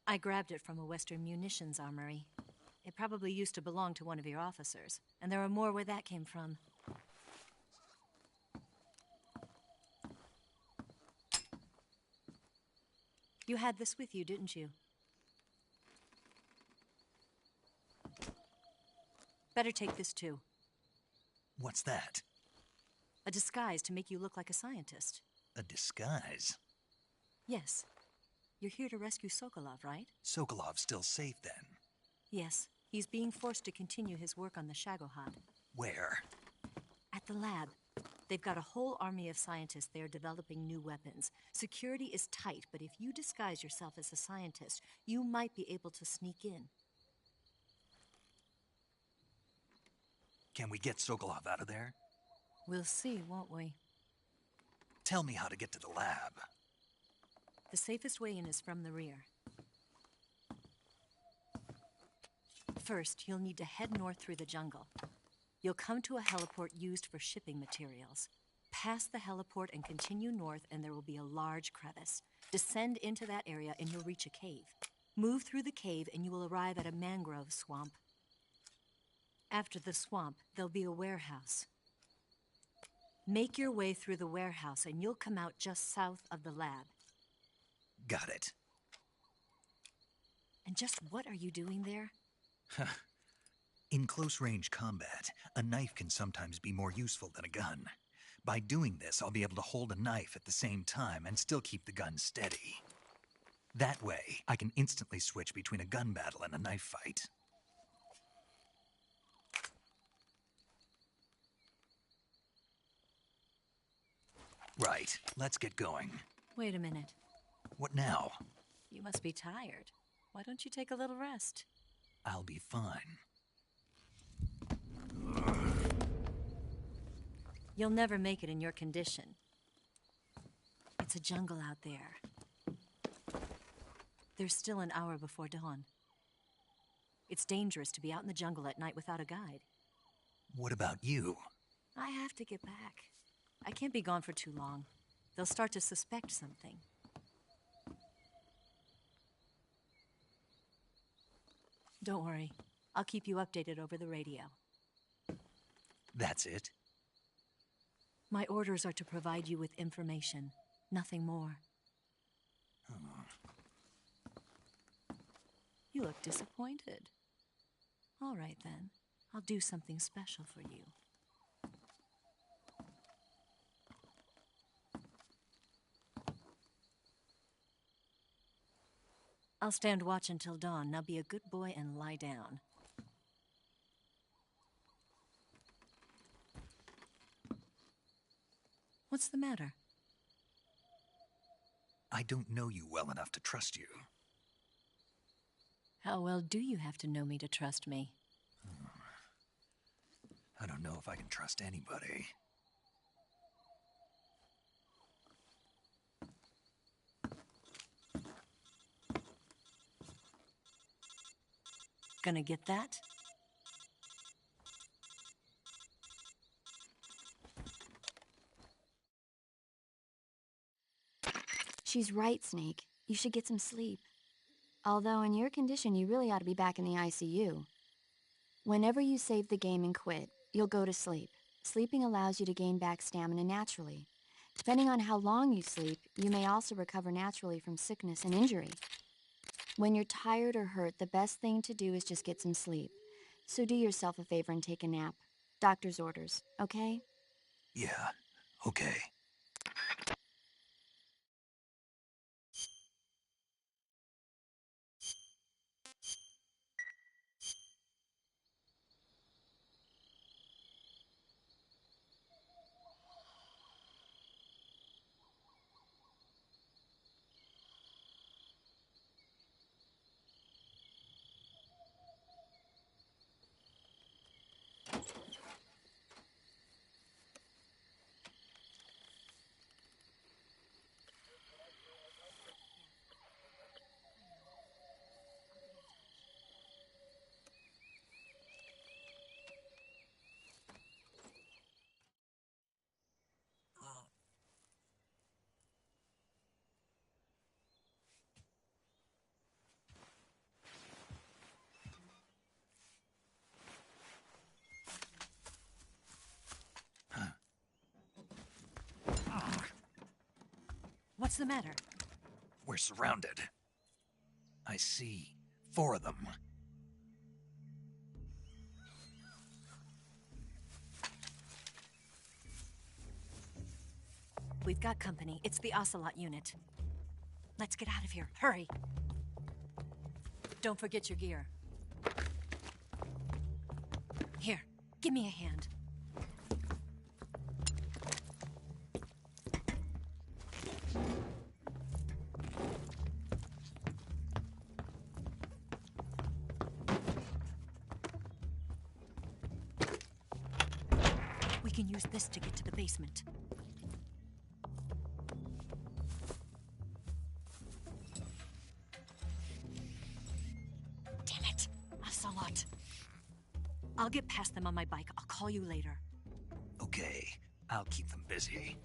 I grabbed it from a Western munitions armory. It probably used to belong to one of your officers, and there are more where that came from. You had this with you, didn't you? Better take this too. What's that? A disguise to make you look like a scientist. A disguise? Yes. You're here to rescue Sokolov, right? Sokolov's still safe then? Yes. He's being forced to continue his work on the Shagohod. Where? At the lab. They've got a whole army of scientists there developing new weapons. Security is tight, but if you disguise yourself as a scientist, you might be able to sneak in. Can we get Sokolov out of there? We'll see, won't we? Tell me how to get to the lab. The safest way in is from the rear. First, you'll need to head north through the jungle. You'll come to a heliport used for shipping materials. Pass the heliport and continue north, and there will be a large crevice. Descend into that area, and you'll reach a cave. Move through the cave, and you will arrive at a mangrove swamp. After the swamp, there'll be a warehouse. Make your way through the warehouse, and you'll come out just south of the lab. Got it. And just what are you doing there? In close-range combat, a knife can sometimes be more useful than a gun. By doing this, I'll be able to hold a knife at the same time and still keep the gun steady. That way, I can instantly switch between a gun battle and a knife fight. Right, let's get going. Wait a minute. What now? You must be tired. Why don't you take a little rest? I'll be fine. You'll never make it in your condition. It's a jungle out there. There's still an hour before dawn. It's dangerous to be out in the jungle at night without a guide. What about you? I have to get back. I can't be gone for too long. They'll start to suspect something. Don't worry. I'll keep you updated over the radio. That's it? My orders are to provide you with information, nothing more. You look disappointed. All right, then. I'll do something special for you. I'll stand watch until dawn. Now be a good boy and lie down. What's the matter? I don't know you well enough to trust you. How well do you have to know me to trust me? I don't know if I can trust anybody. Gonna get that? She's right, Snake. You should get some sleep. Although in your condition, you really ought to be back in the ICU. Whenever you save the game and quit, you'll go to sleep. Sleeping allows you to gain back stamina naturally. Depending on how long you sleep, you may also recover naturally from sickness and injury. When you're tired or hurt, the best thing to do is just get some sleep. So do yourself a favor and take a nap. Doctor's orders, okay? Yeah, okay. What's the matter? We're surrounded. I see 4 of them. We've got company. It's the Ocelot unit. Let's get out of here. Hurry. Don't forget your gear. Here, give me a hand. We can use this to get to the basement. Damn it, Ocelot. I'll get past them on my bike. I'll call you later. Okay, I'll keep them busy.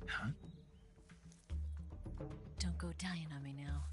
Huh? Don't go dying on me now.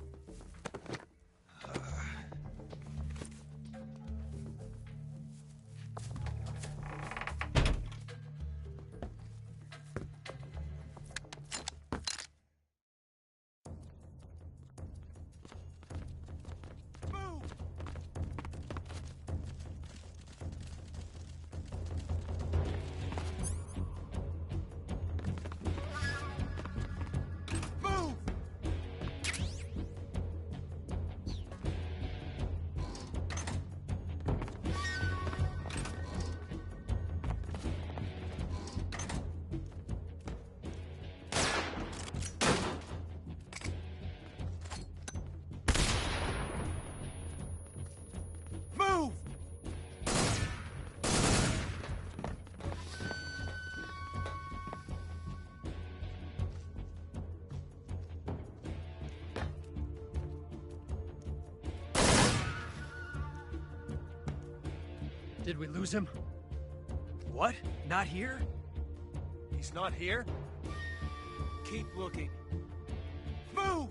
Did we lose him? What? Not here? He's not here? Keep looking. Move!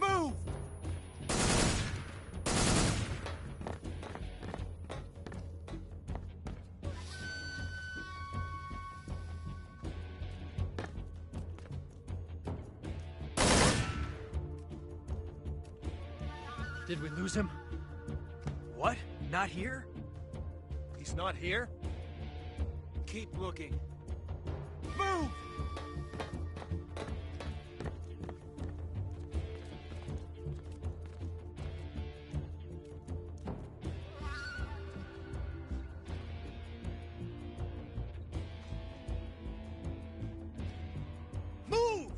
Move! Did we lose him? What? Not here? He's not here? Keep looking. Move! Move!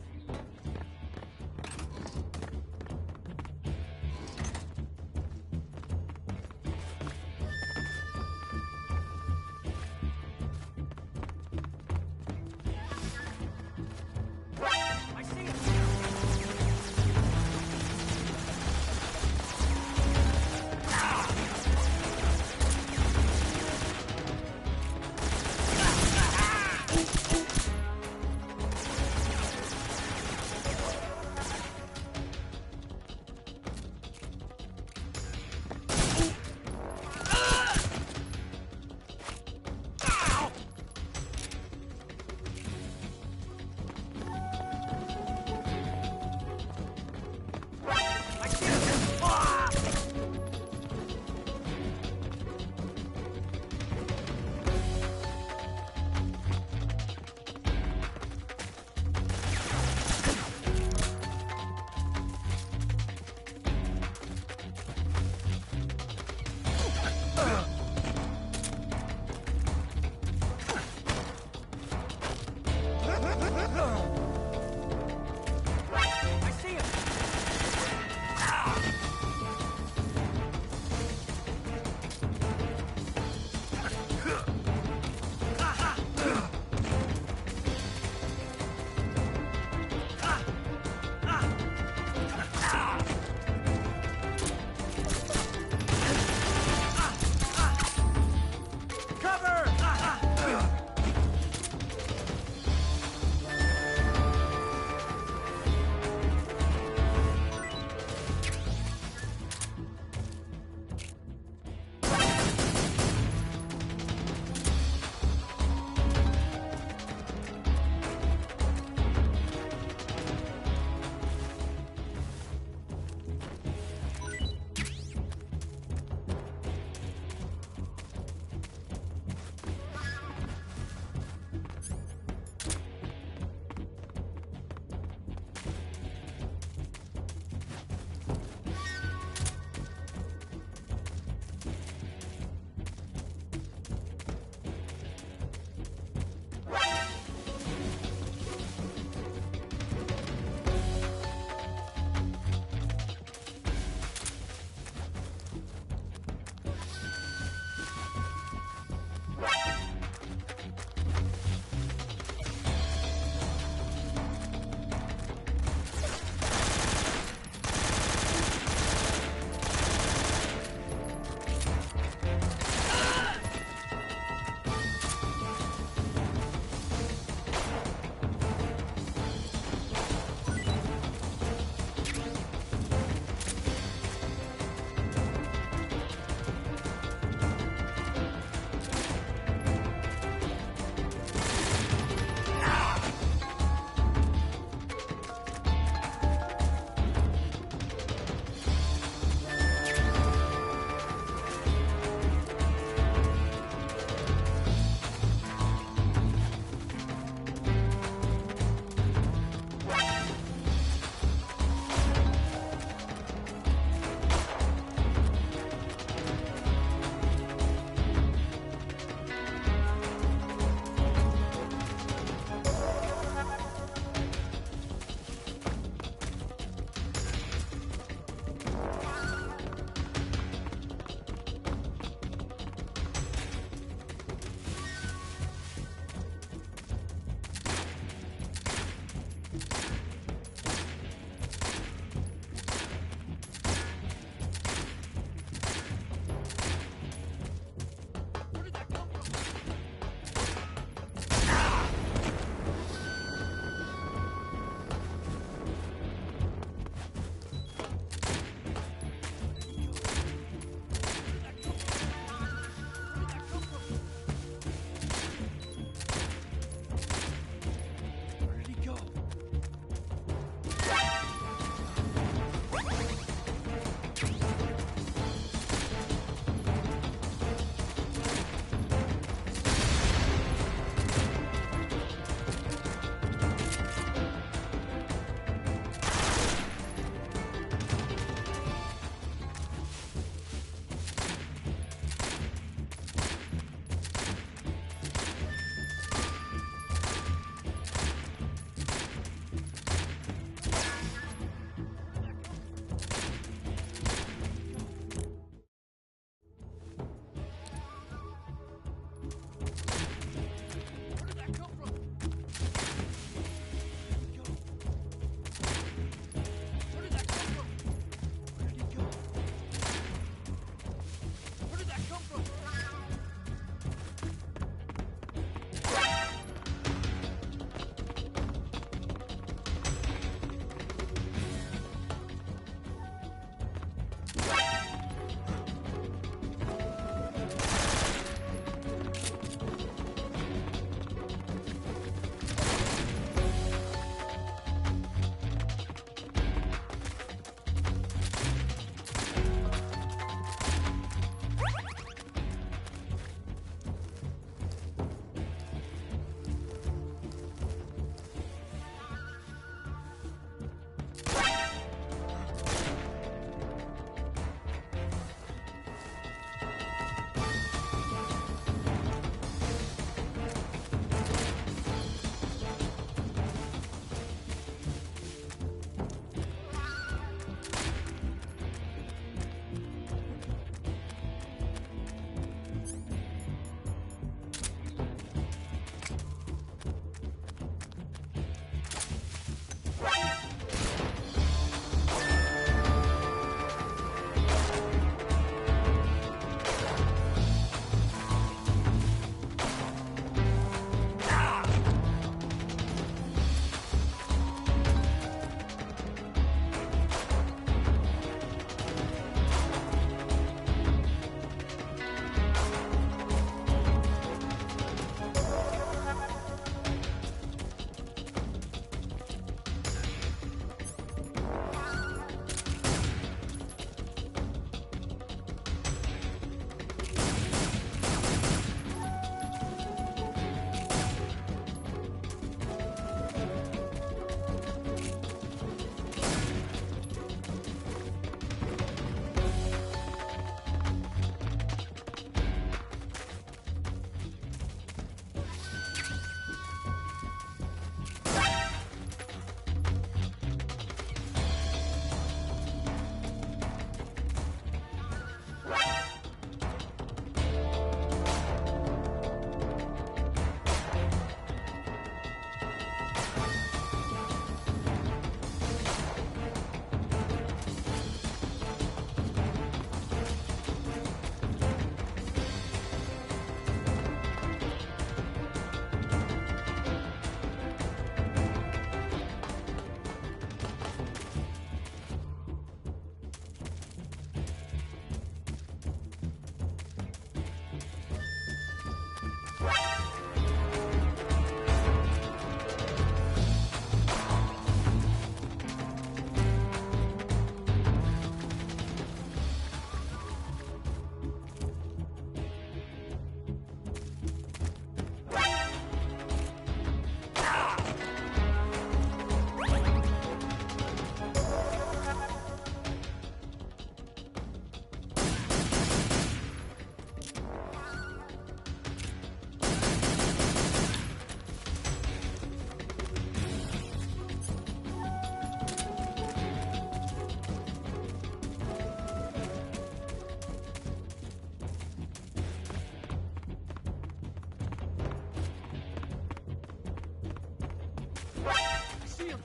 see him!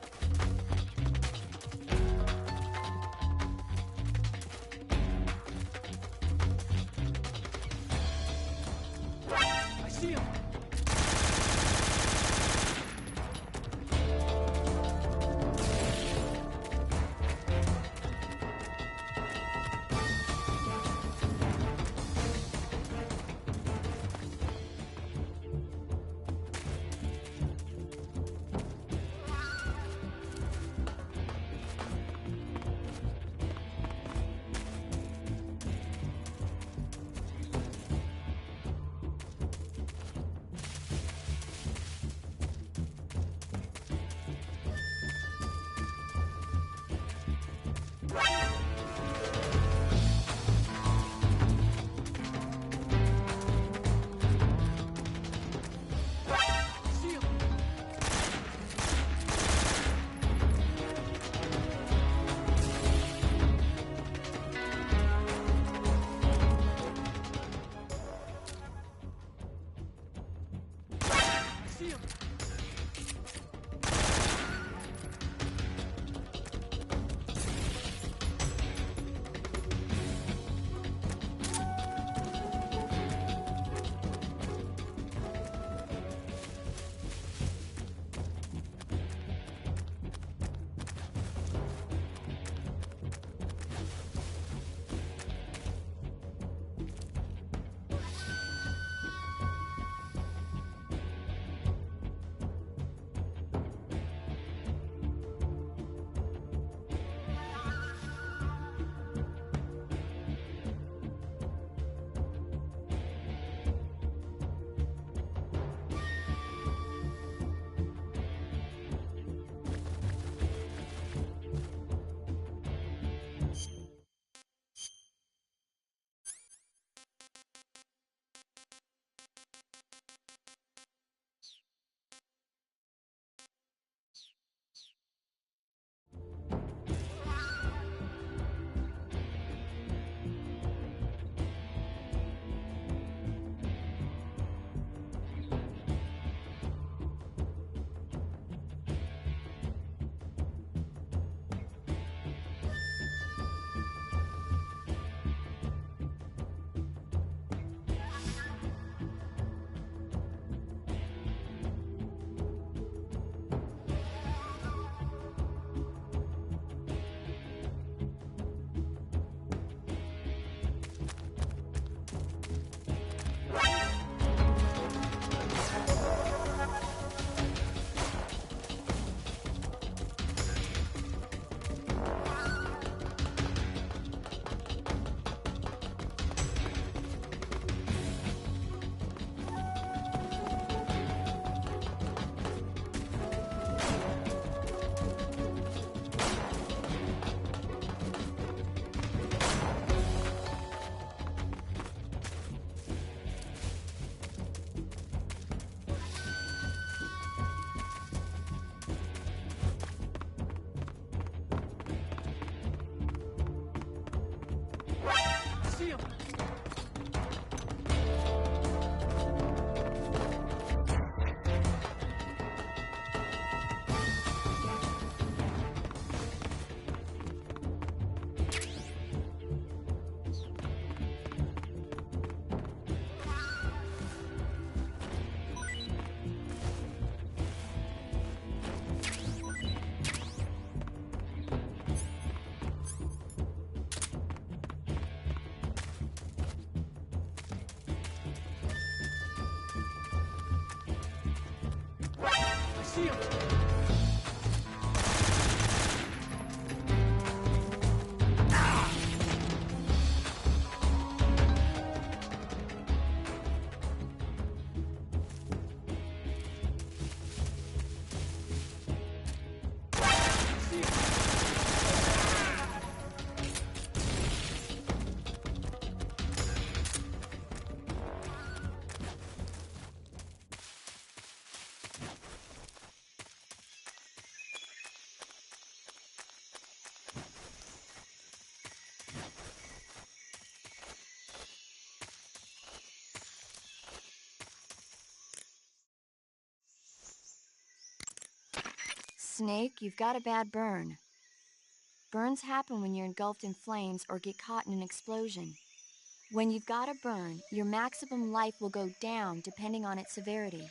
I see him! see him! Snake, you've got a bad burn. Burns happen when you're engulfed in flames or get caught in an explosion. When you've got a burn, your maximum life will go down depending on its severity.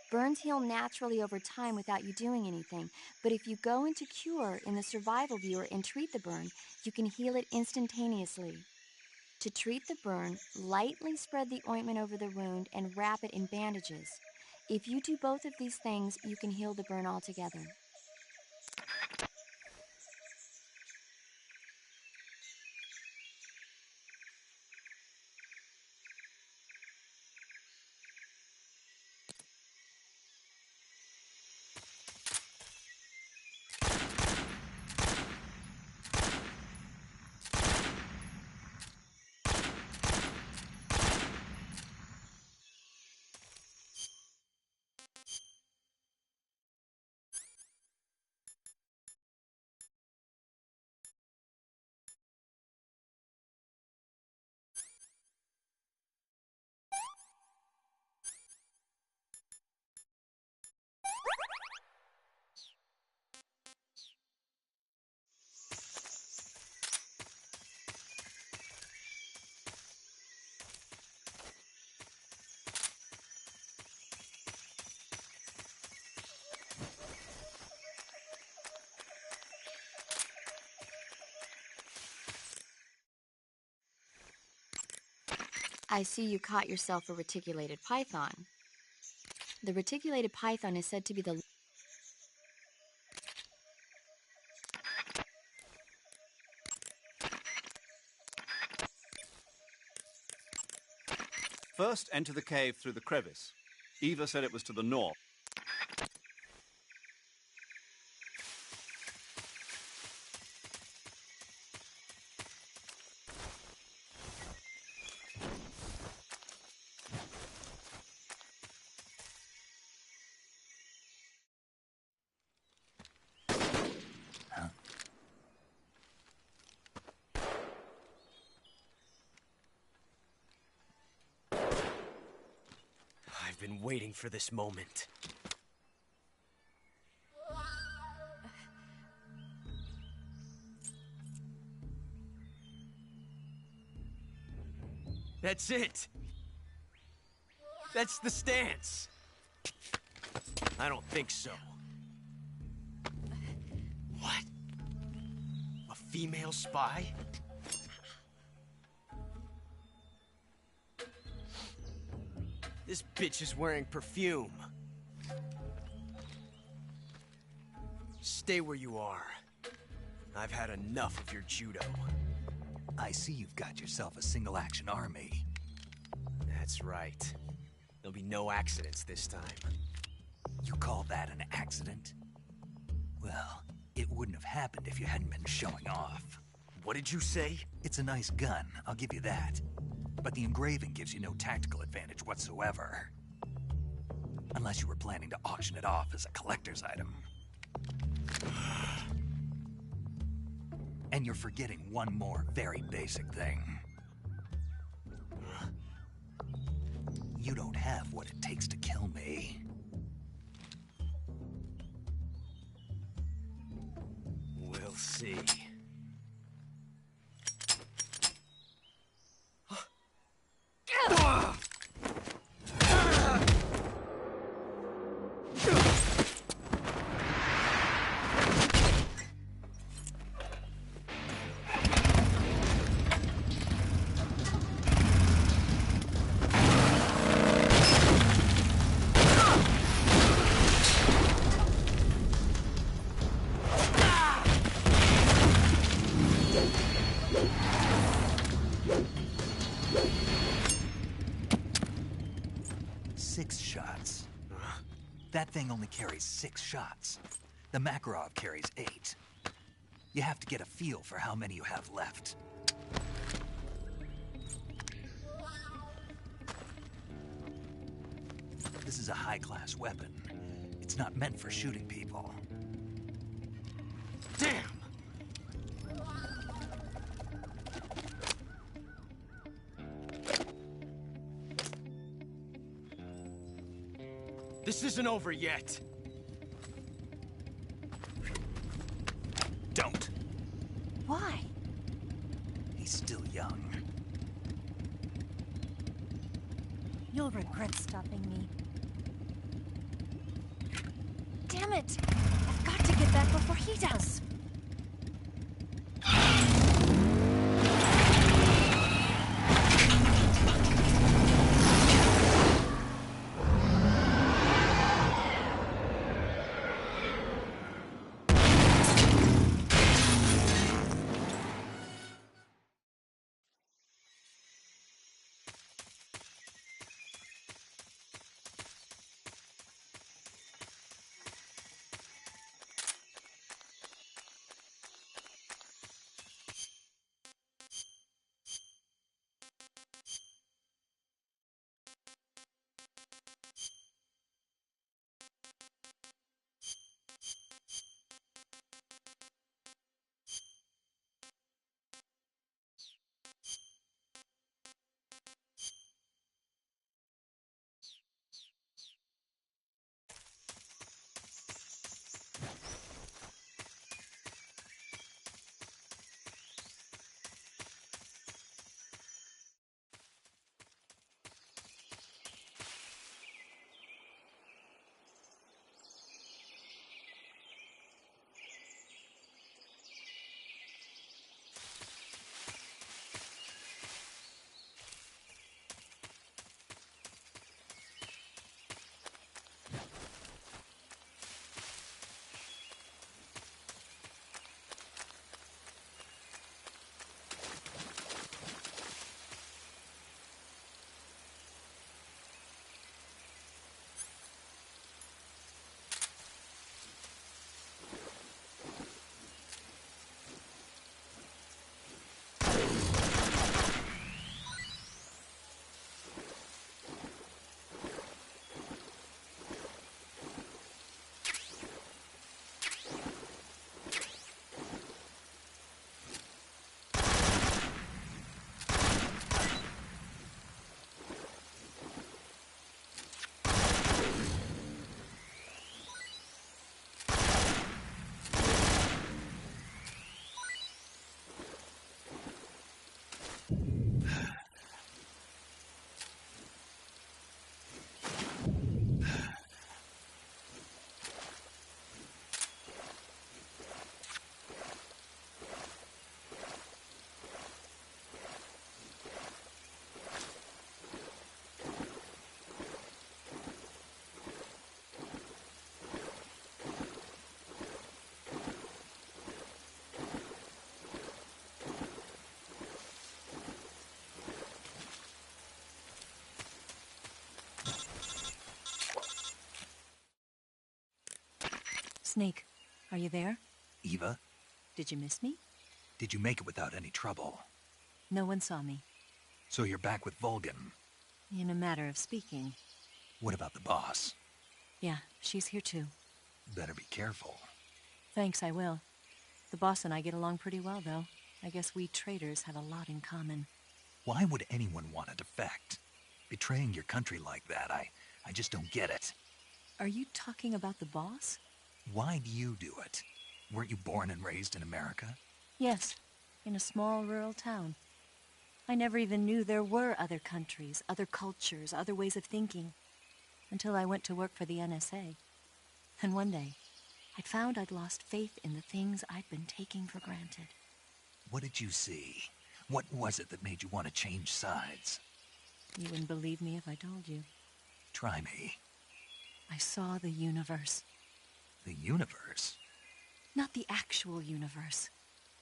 Burns heal naturally over time without you doing anything, but if you go into cure in the survival viewer and treat the burn, you can heal it instantaneously. To treat the burn, lightly spread the ointment over the wound and wrap it in bandages. If you do both of these things, you can heal the burn altogether. I see you caught yourself a reticulated python. The reticulated python is said to be the... First, enter the cave through the crevice. Eva said it was to the north. I've been waiting for this moment. That's it! That's the stance! I don't think so. What? A female spy? This bitch is wearing perfume. Stay where you are. I've had enough of your judo. I see you've got yourself a single-action army. That's right. There'll be no accidents this time. You call that an accident? Well, it wouldn't have happened if you hadn't been showing off. What did you say? It's a nice gun, I'll give you that. But the engraving gives you no tactical advantage whatsoever. Unless you were planning to auction it off as a collector's item. And you're forgetting one more very basic thing. You don't have what it takes to kill me. We'll see. That thing only carries 6 shots. The Makarov carries 8. You have to get a feel for how many you have left. This is a high-class weapon. It's not meant for shooting people. Damn! This isn't over yet. Why? He's still young. You'll regret stopping me. Damn it! I've got to get back before he does. Snake, are you there? Eva, Did you miss me? did you make it without any trouble? No one saw me. So you're back with Vulcan. In a matter of speaking. What about the boss? Yeah, she's here too. Better be careful. Thanks, I will. The boss and I get along pretty well, though. I guess we traders have a lot in common. Why would anyone want to defect? Betraying your country like that, I just don't get it. Are you talking about the boss? Why do you do it? Weren't you born and raised in America? Yes, in a small rural town. I never even knew there were other countries, other cultures, other ways of thinking, until I went to work for the NSA. And one day, I'd found I'd lost faith in the things I'd been taking for granted. What did you see? What was it that made you want to change sides? You wouldn't believe me if I told you. Try me. I saw the universe. The universe? Not the actual universe.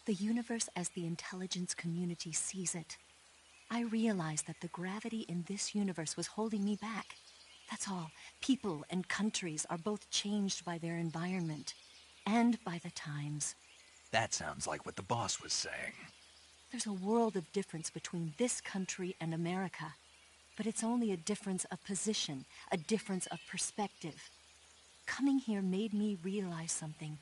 The universe as the intelligence community sees it. I realized that the gravity in this universe was holding me back. That's all. People and countries are both changed by their environment and by the times. That sounds like what the boss was saying. There's a world of difference between this country and America. But it's only a difference of position, a difference of perspective. Coming here made me realize something.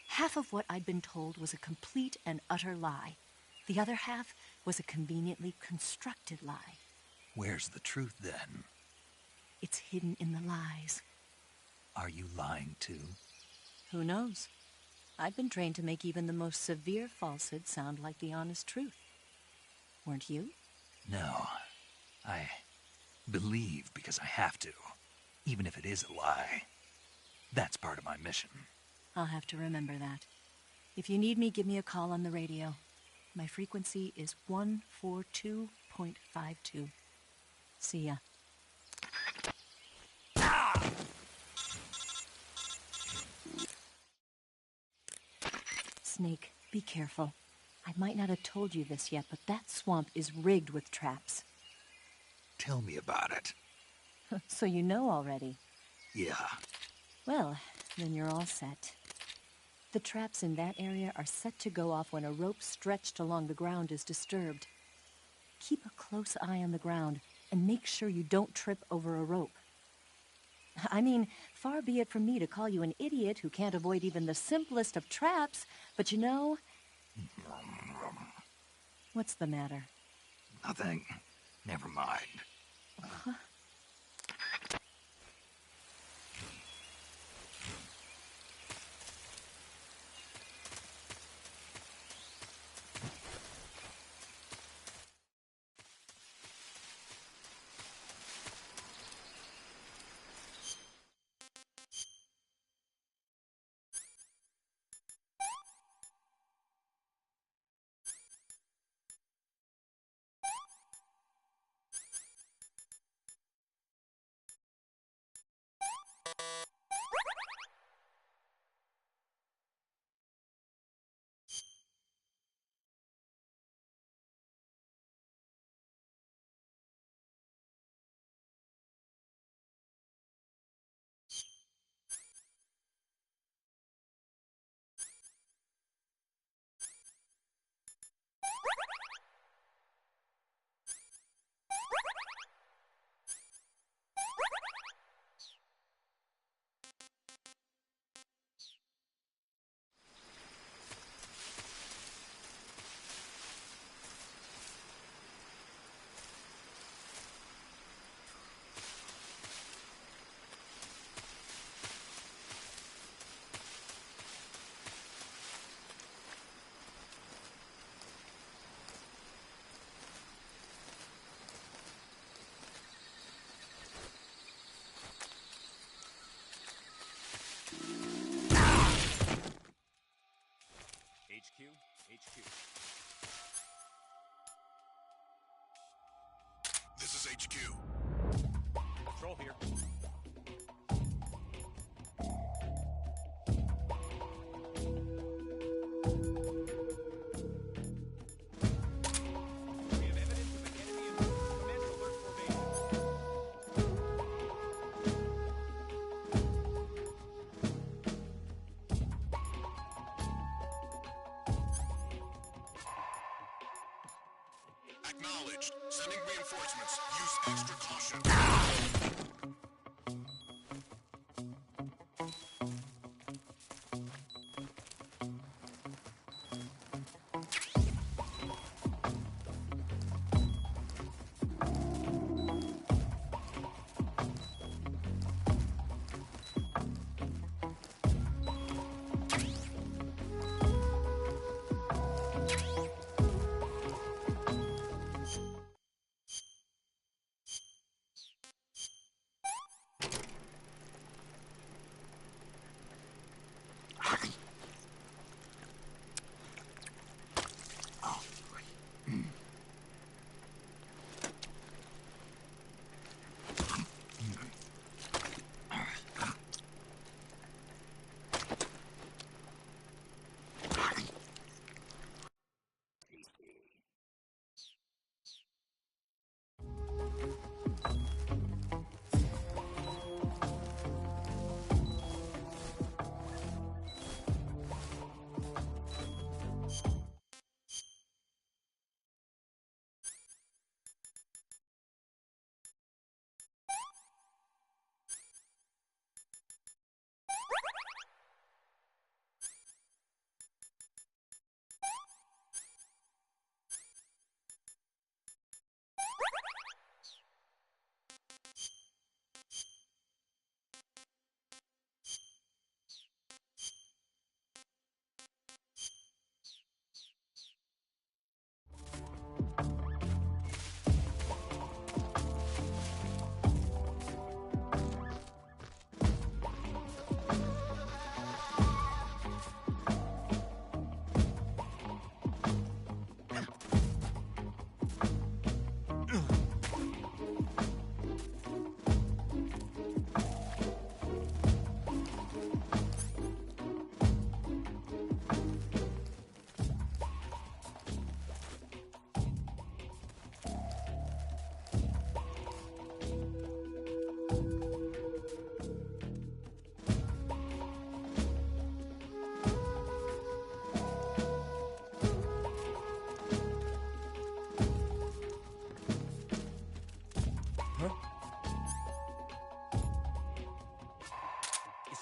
Half of what I'd been told was a complete and utter lie. The other half was a conveniently constructed lie. Where's the truth, then? It's hidden in the lies. Are you lying, too? Who knows? I've been trained to make even the most severe falsehood sound like the honest truth. Weren't you? No. I believe because I have to, even if it is a lie. That's part of my mission. I'll have to remember that. If you need me, give me a call on the radio. My frequency is 142.52. See ya. Snake, be careful. I might not have told you this yet, but that swamp is rigged with traps. Tell me about it. So you know already. Yeah. Well, then you're all set. The traps in that area are set to go off when a rope stretched along the ground is disturbed. Keep a close eye on the ground and make sure you don't trip over a rope. I mean, far be it from me to call you an idiot who can't avoid even the simplest of traps, but you know... What's the matter? Nothing. Never mind. HQ. This is HQ. Patrol here. Acknowledged. Sending reinforcements. Use extra caution.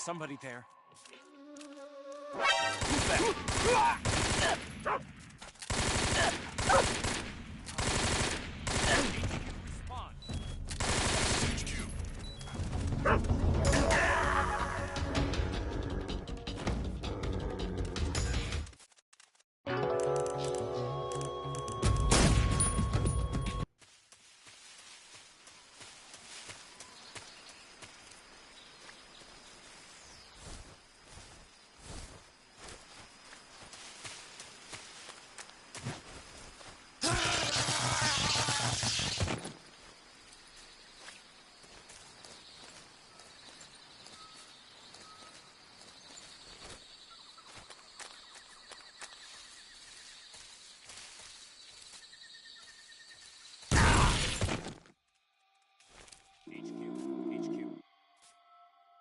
somebody there.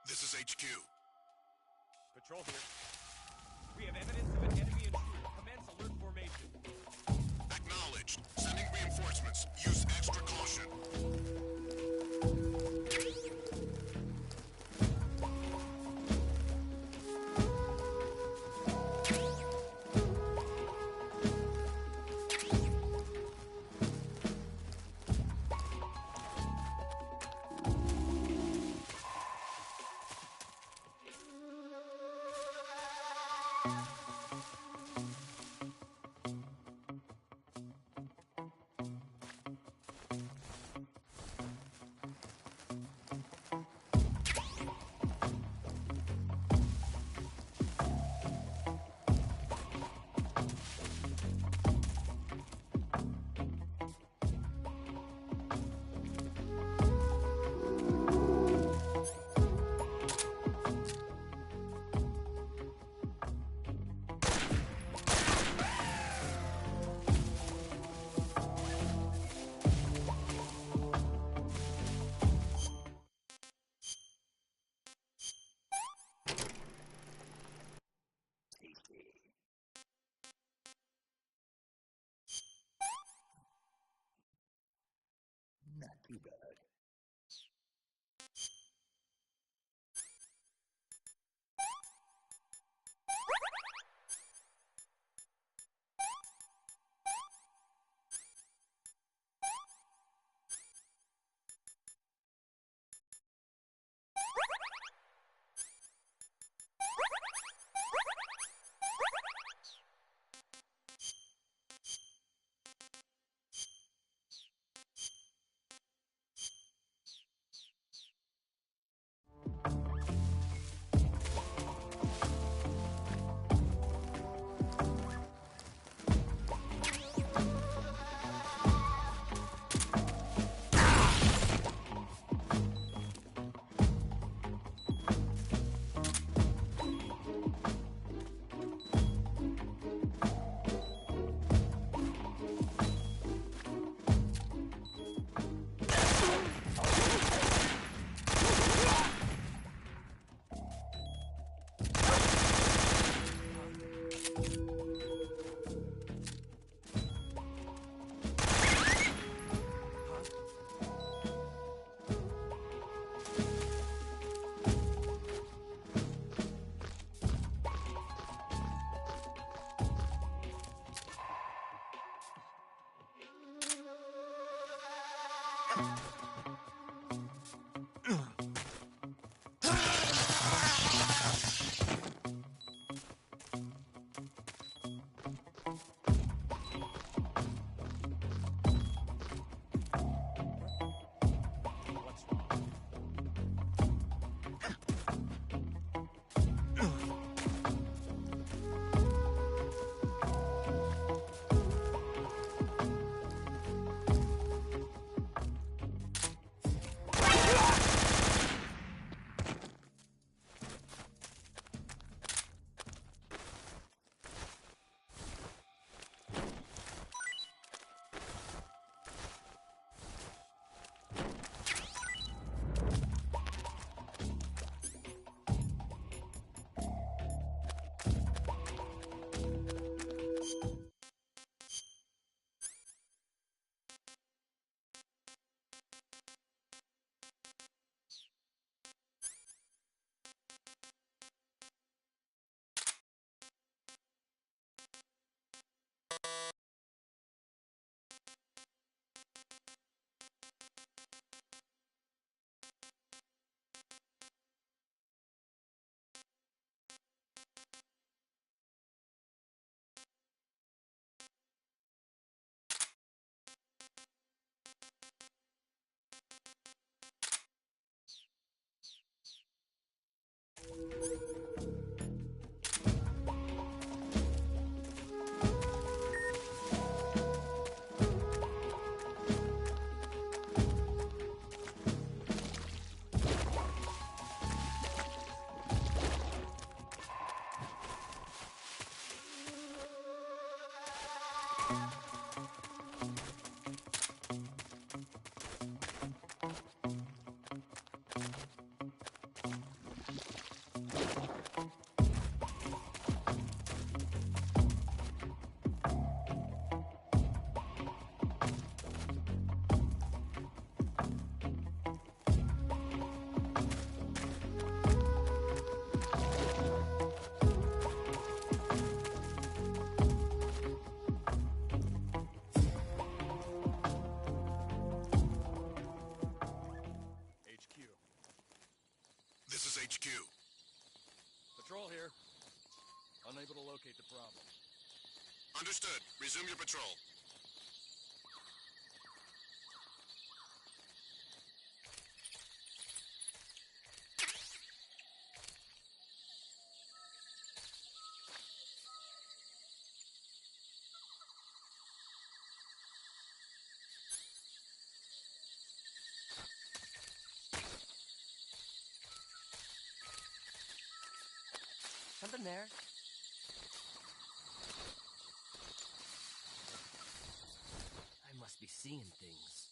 This is HQ. Patrol here. We have evidence of an enemy intruder. Commence alert formation. Acknowledged. Sending reinforcements. Use extra caution. Not too bad. This is HQ. Patrol here. Unable to locate the problem. Understood. Resume your patrol. Something there. I must be seeing things.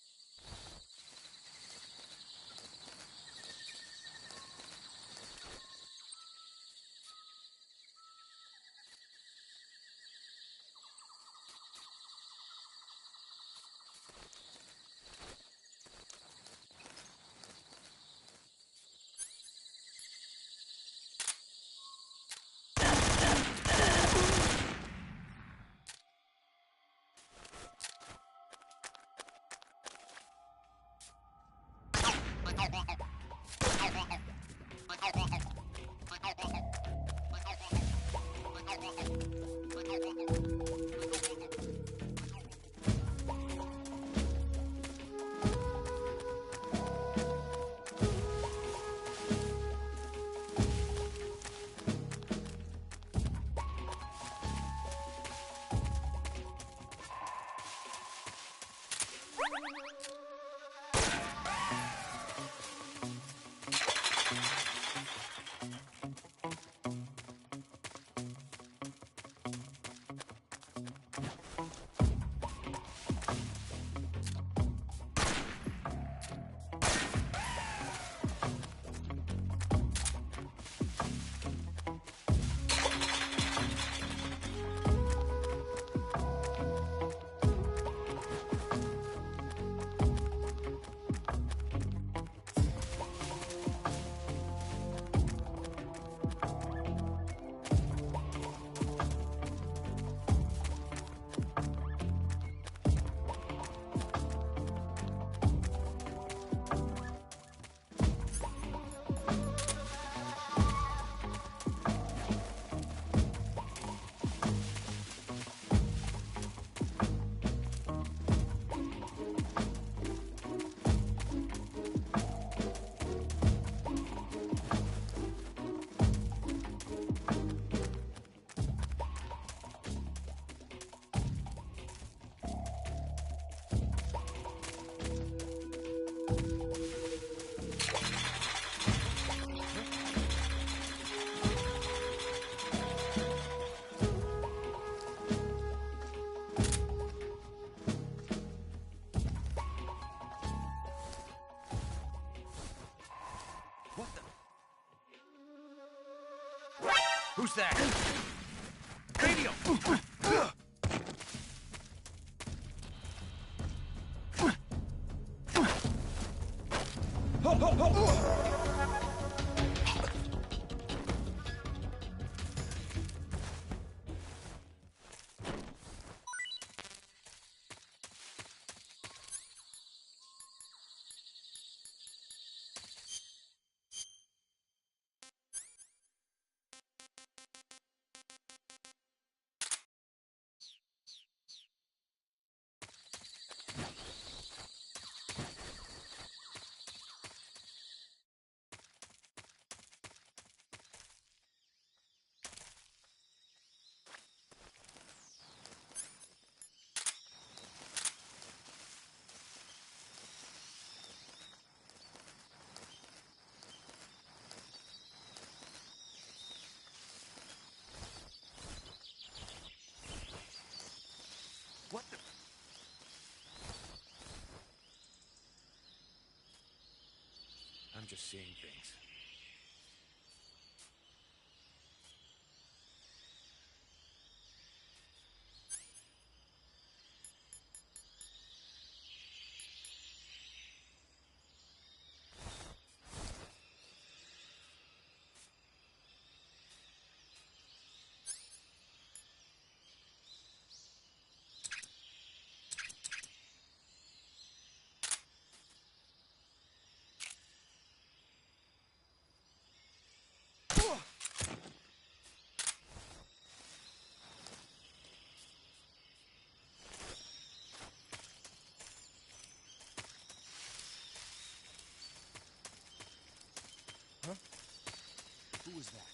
Who's that? Radio! Ho, ho, ho! I'm just seeing things. Huh? Who was that?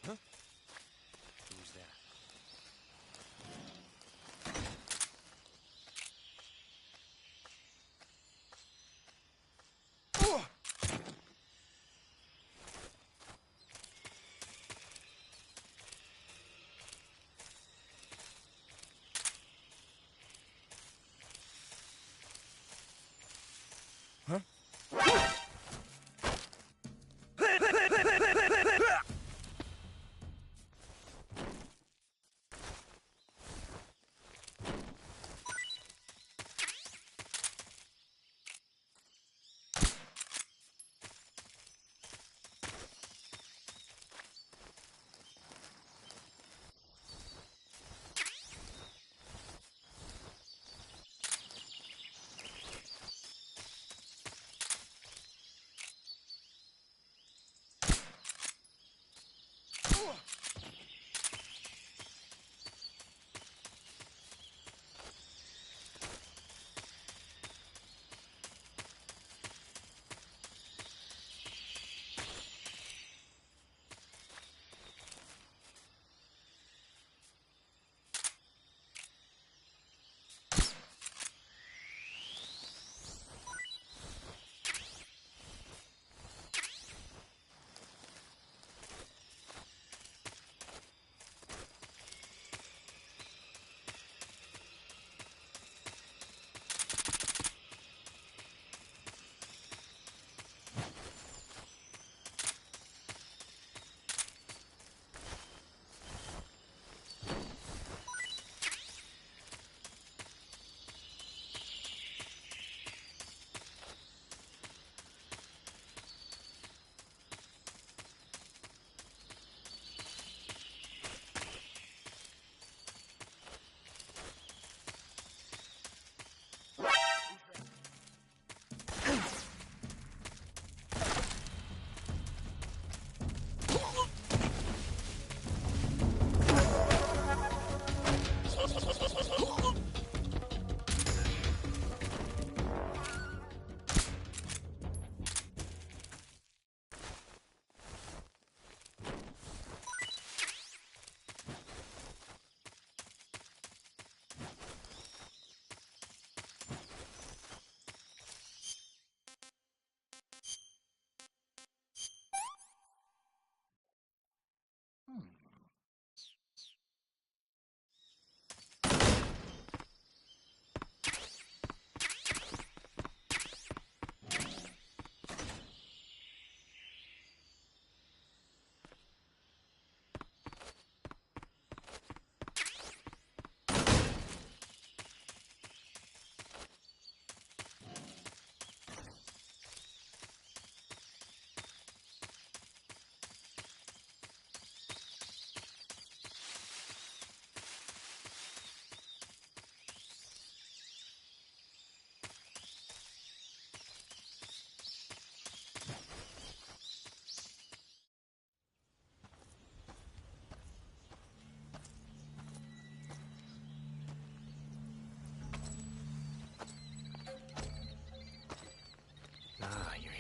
Huh? Who's that?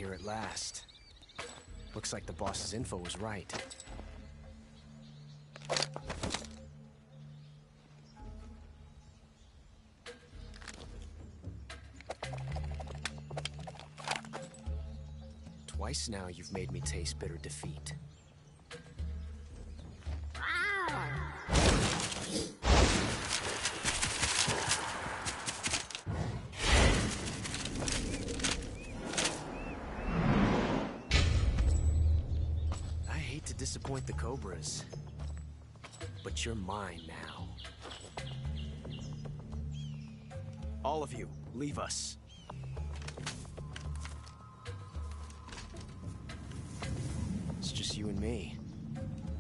here at last. Looks like the boss's info was right. Twice now you've made me taste bitter defeat. I hate to disappoint the Cobras, but you're mine now. All of you, leave us. It's just you and me.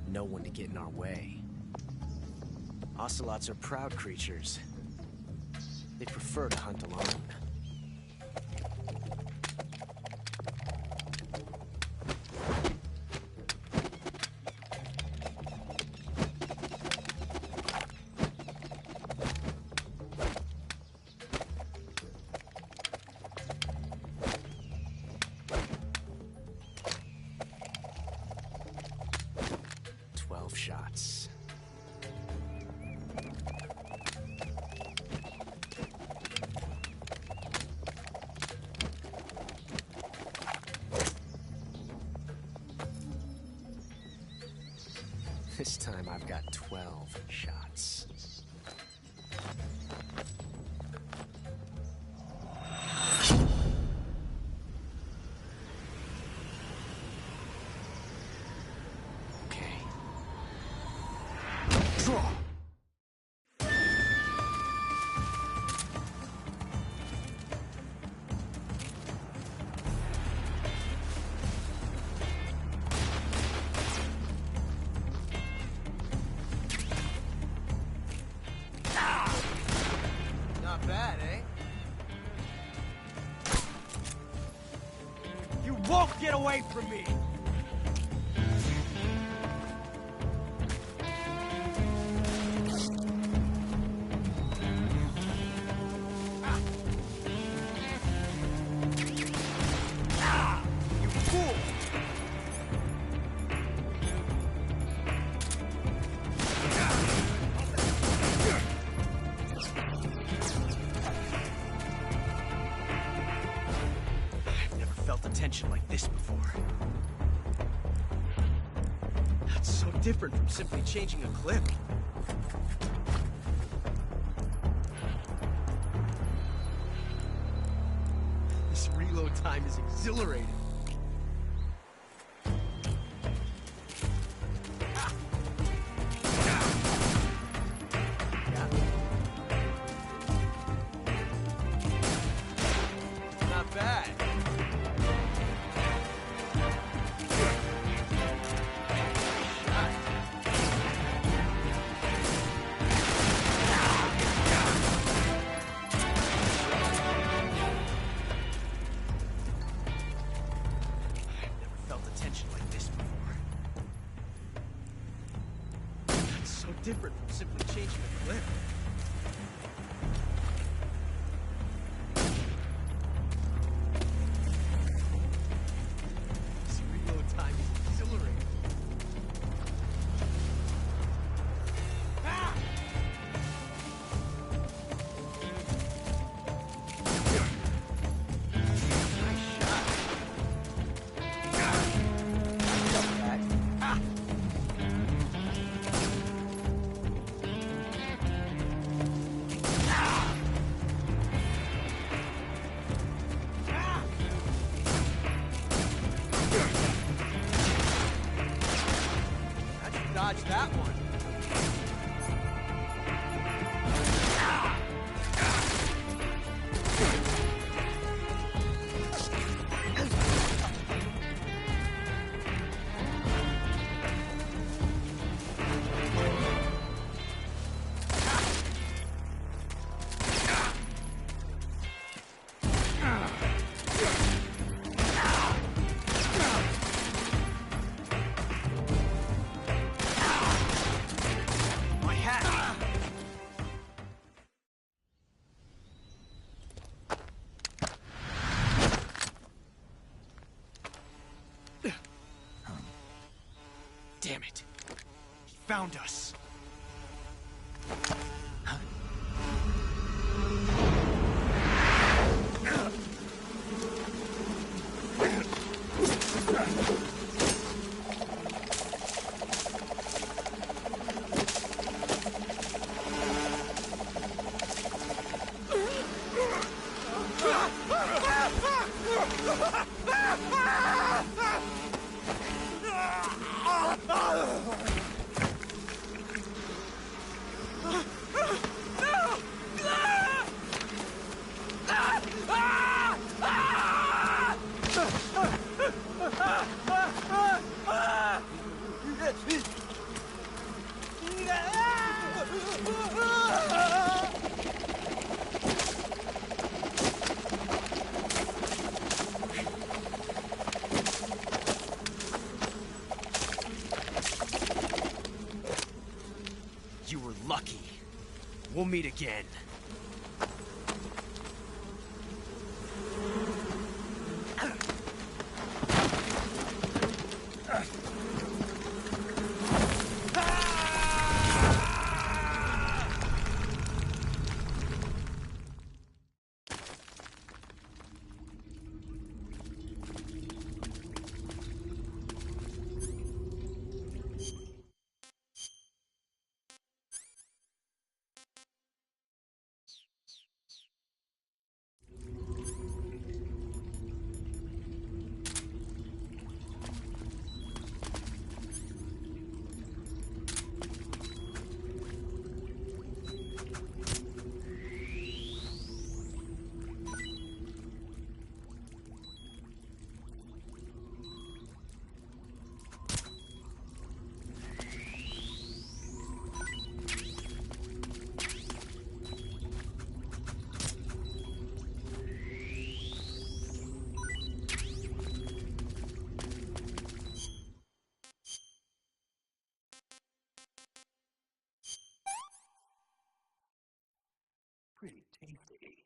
No one to get in our way. Ocelots are proud creatures. They prefer to hunt alone. Shots. This time I've got 12 shots. Not bad, eh? You won't get away from me! You fool! Felt a tension like this before. That's so different from simply changing a clip. This reload time is exhilarating. Not bad. Different from simply changing a clip. This reload time is exhilarating. Ah! Nice shot. Love that. Ah! Damn it. He found us. You were lucky. We'll meet again. Pretty tasty.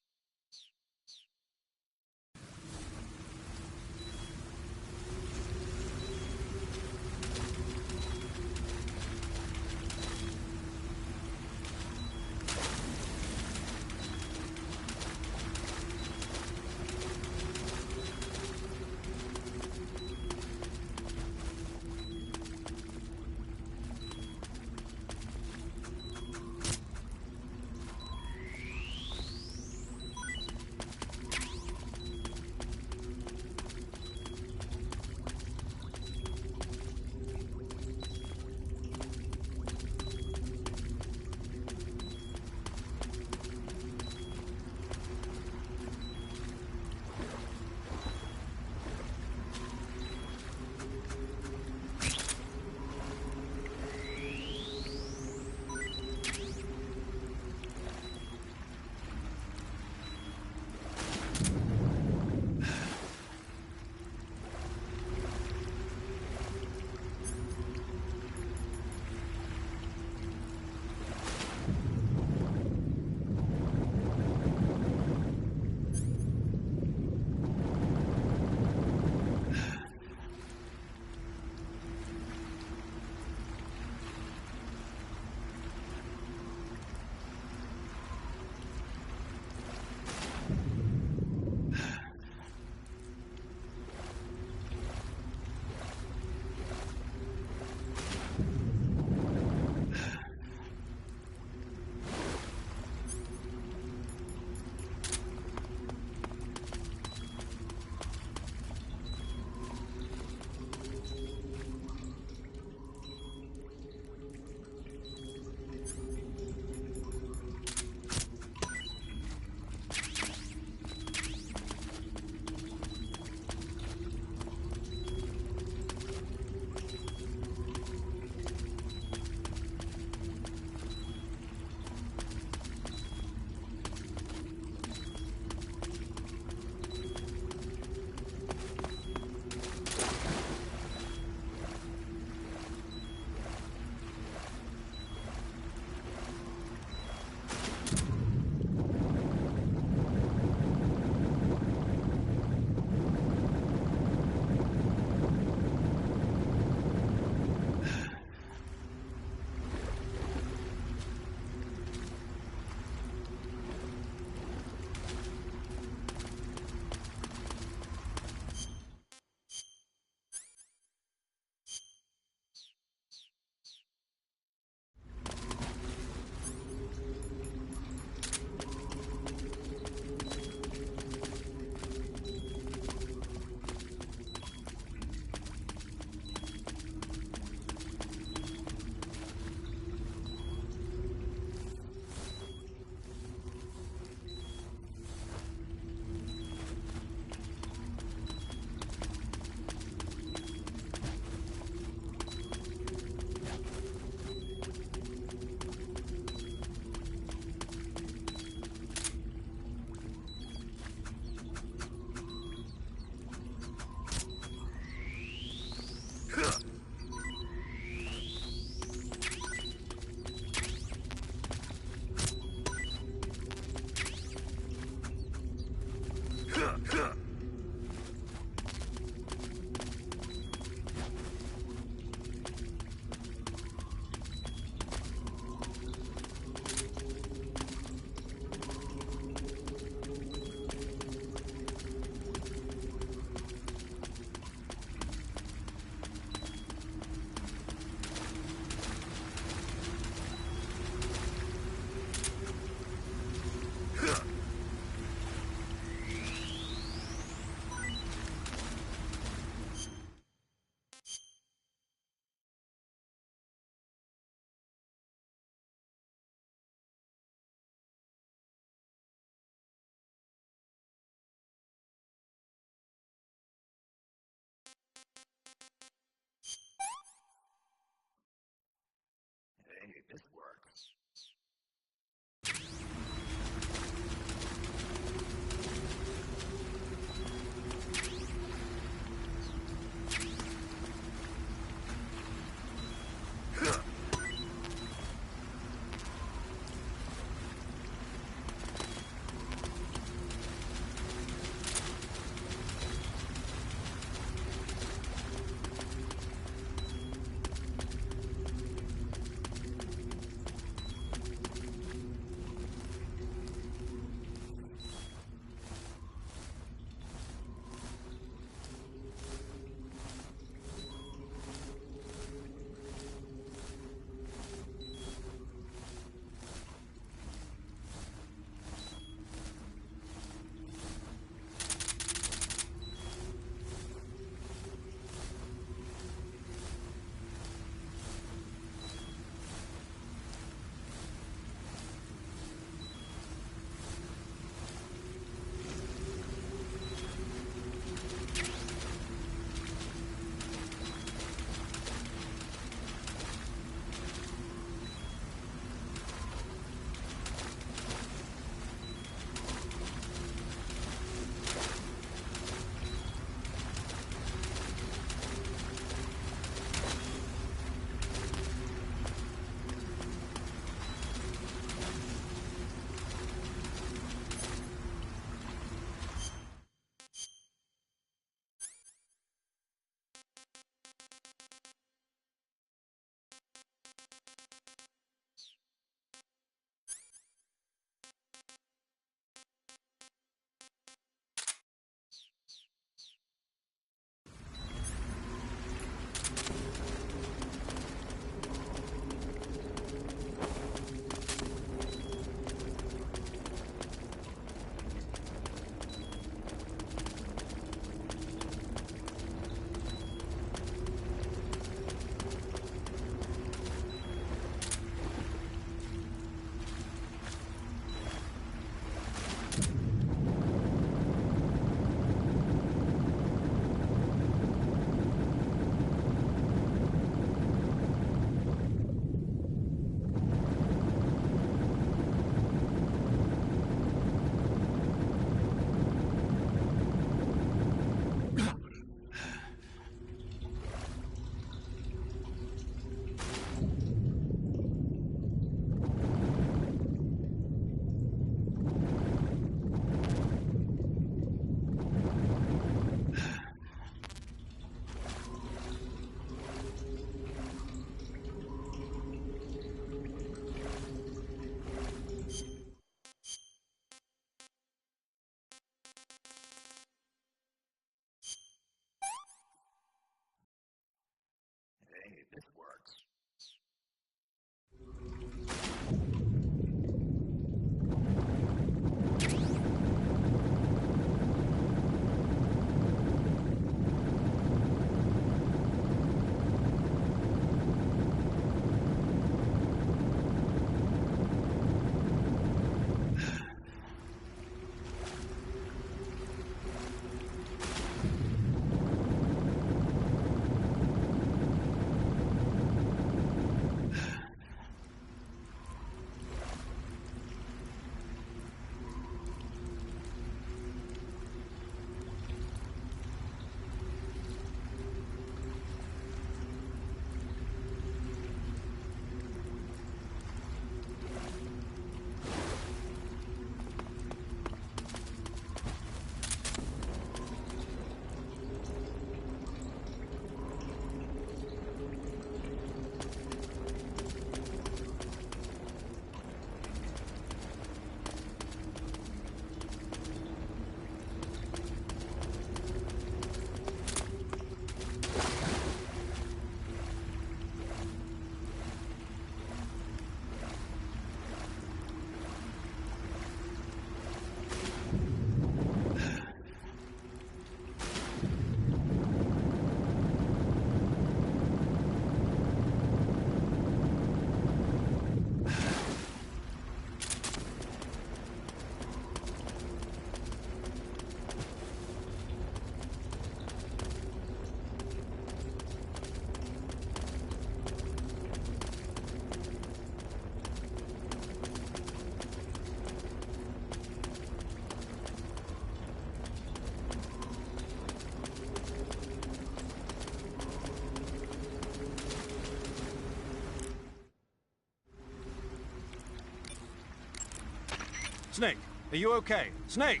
Snake, are you okay? Snake!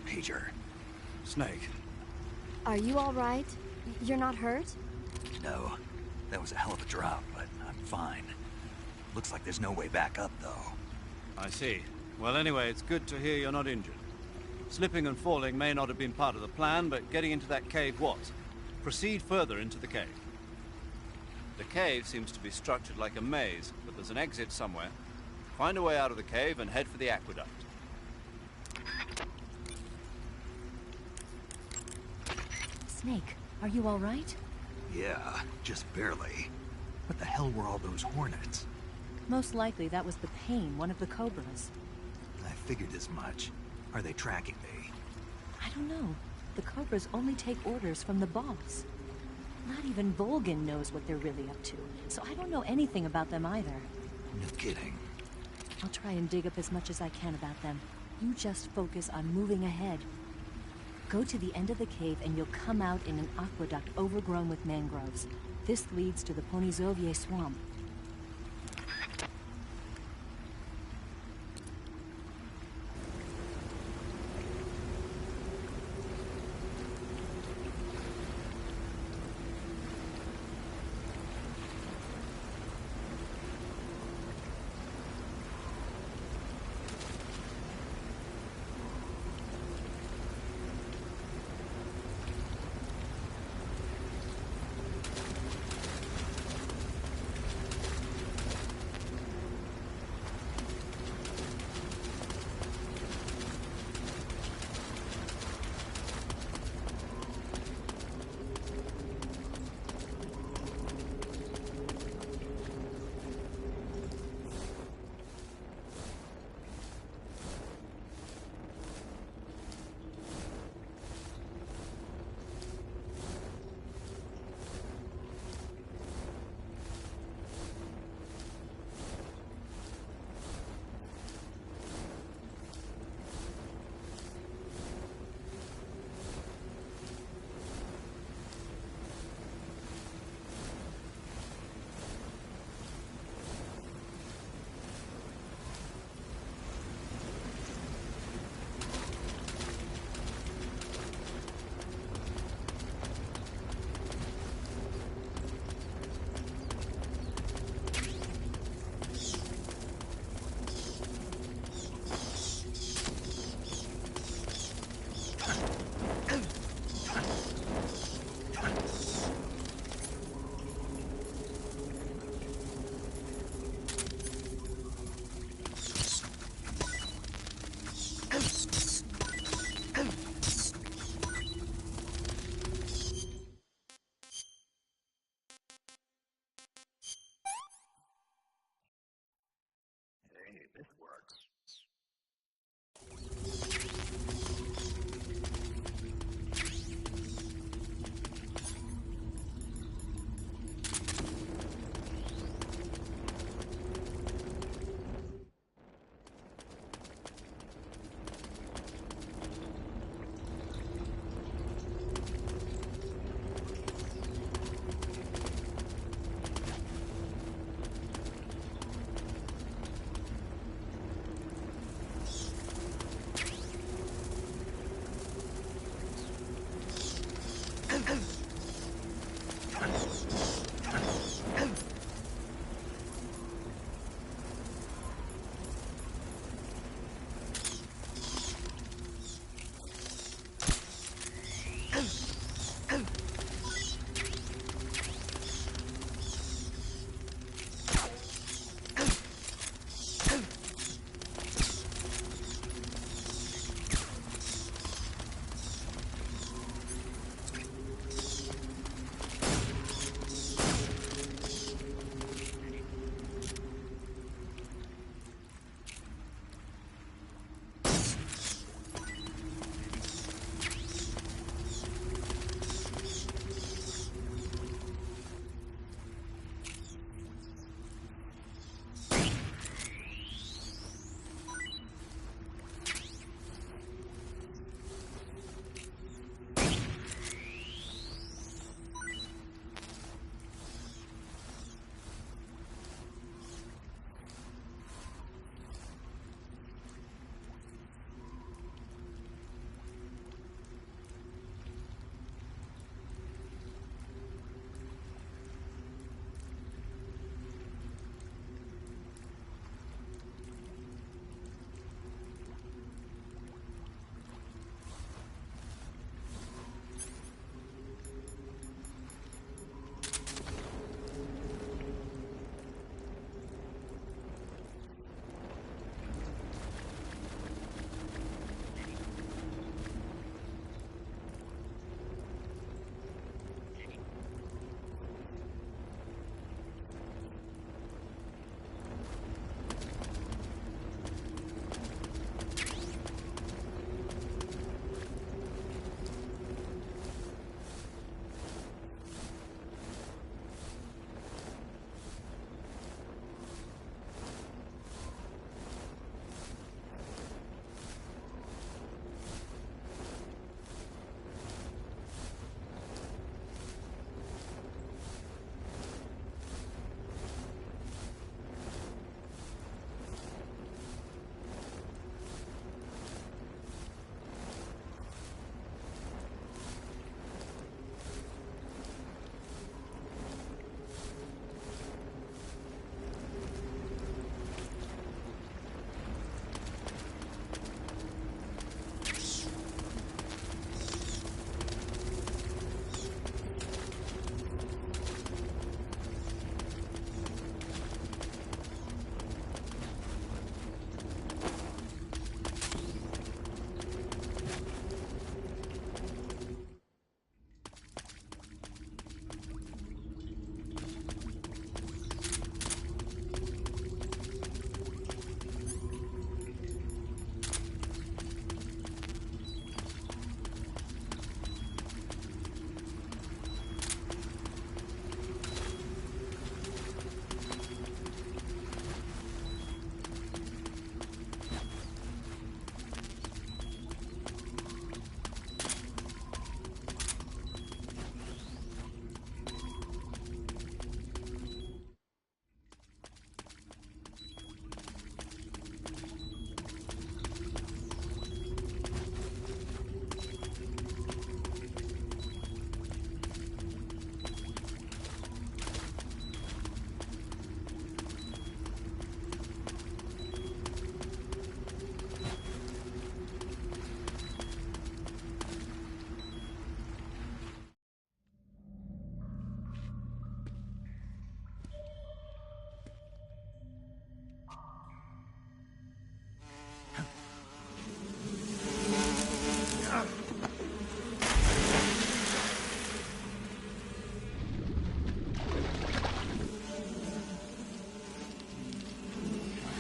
Major. Snake. Are you all right? You're not hurt? No. That was a hell of a drop, but I'm fine. Looks like there's no way back up, though. I see. Well, anyway, it's good to hear you're not injured. Slipping and falling may not have been part of the plan, but getting into that cave was. Proceed further into the cave. The cave seems to be structured like a maze, but there's an exit somewhere. Find a way out of the cave and head for the aqueduct. Snake, are you all right? Yeah, just barely. What the hell were all those hornets? Most likely that was the pain, one of the cobras. I figured as much. Are they tracking me? I don't know. The cobras only take orders from the boss. Not even Volgin knows what they're really up to, so I don't know anything about them either. No kidding. I'll try and dig up as much as I can about them. You just focus on moving ahead. Go to the end of the cave and you'll come out in an aqueduct overgrown with mangroves. This leads to the Ponizovye swamp.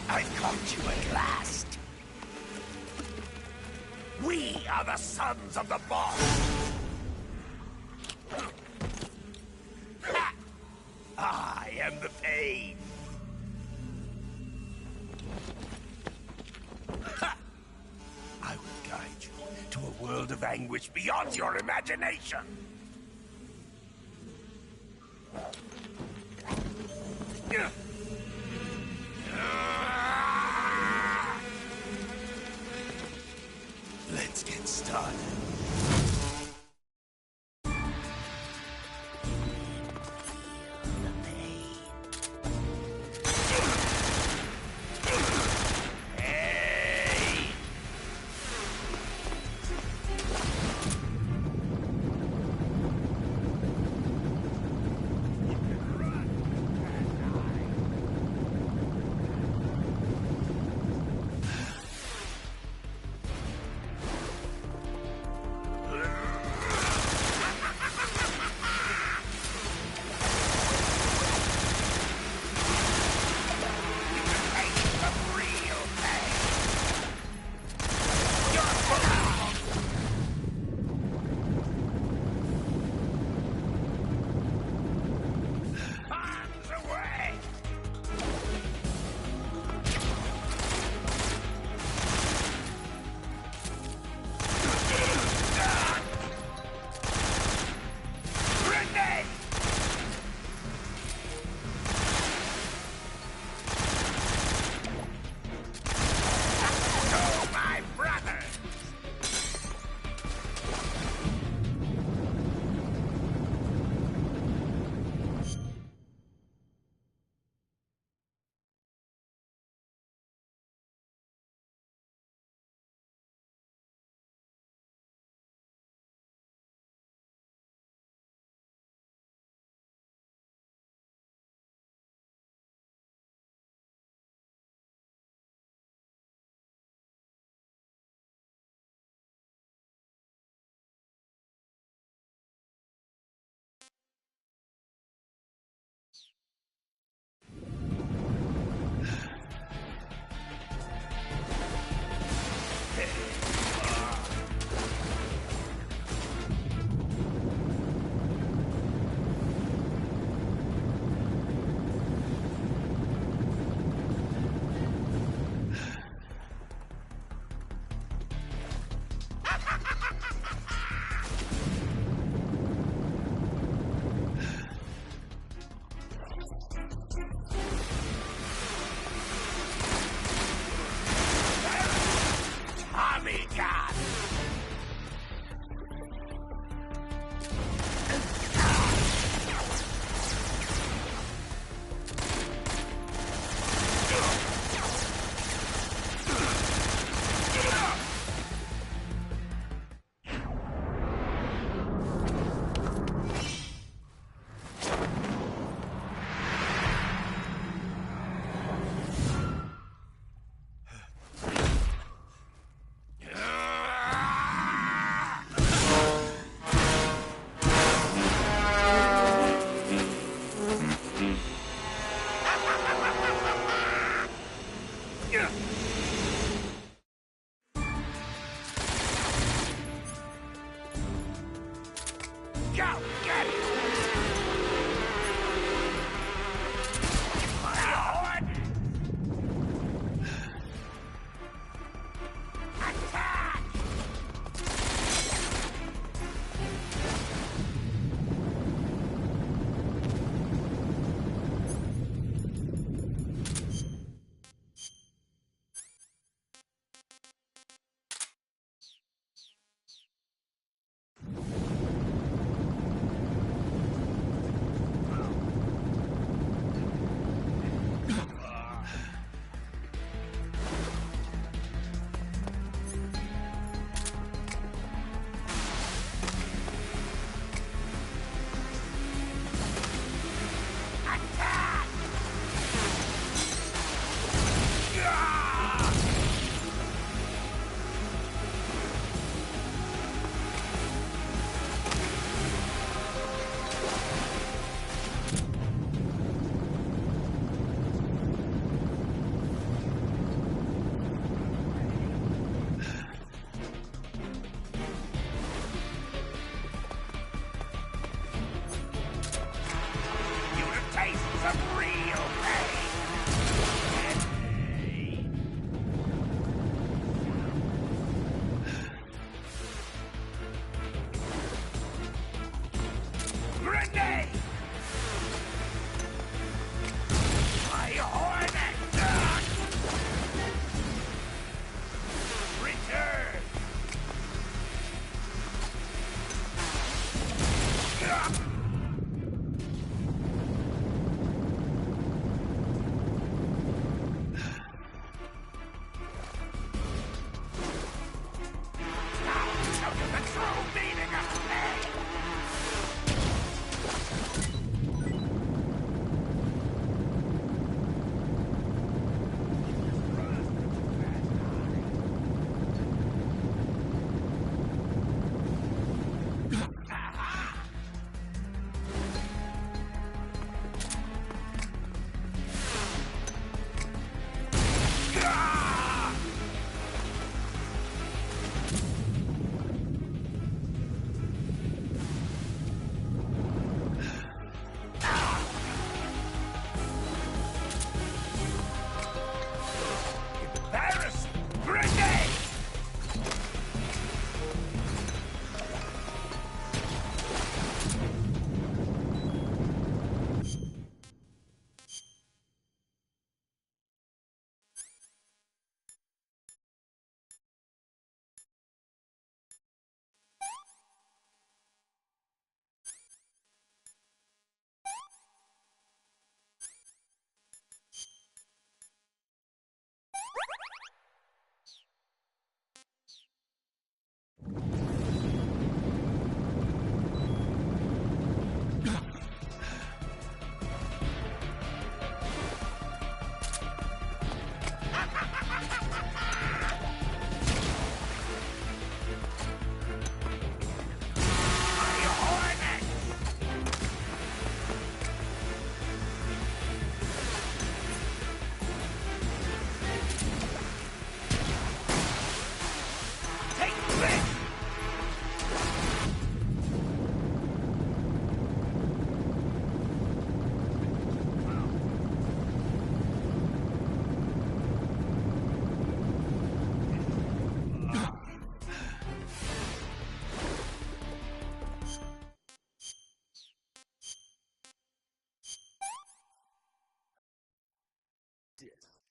I caught you at last. We are the sons of the boss. Ha! I am the pain. Ha! I will guide you to a world of anguish beyond your imagination. Let's get started.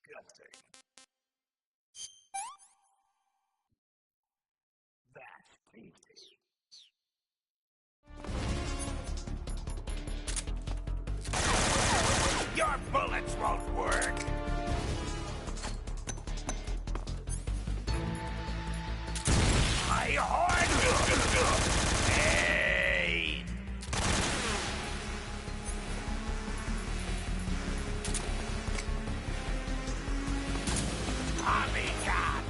disgusting. That's tasty. Your bullets won't work! I hoard pain! Polygon!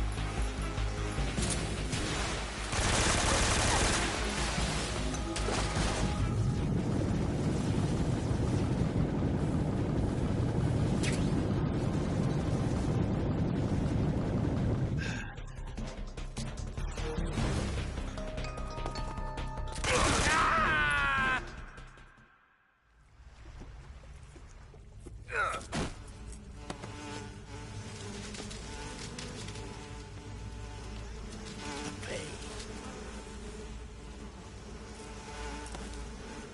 The pain!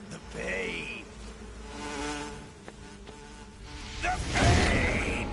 The pain! The pain!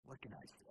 What can I say?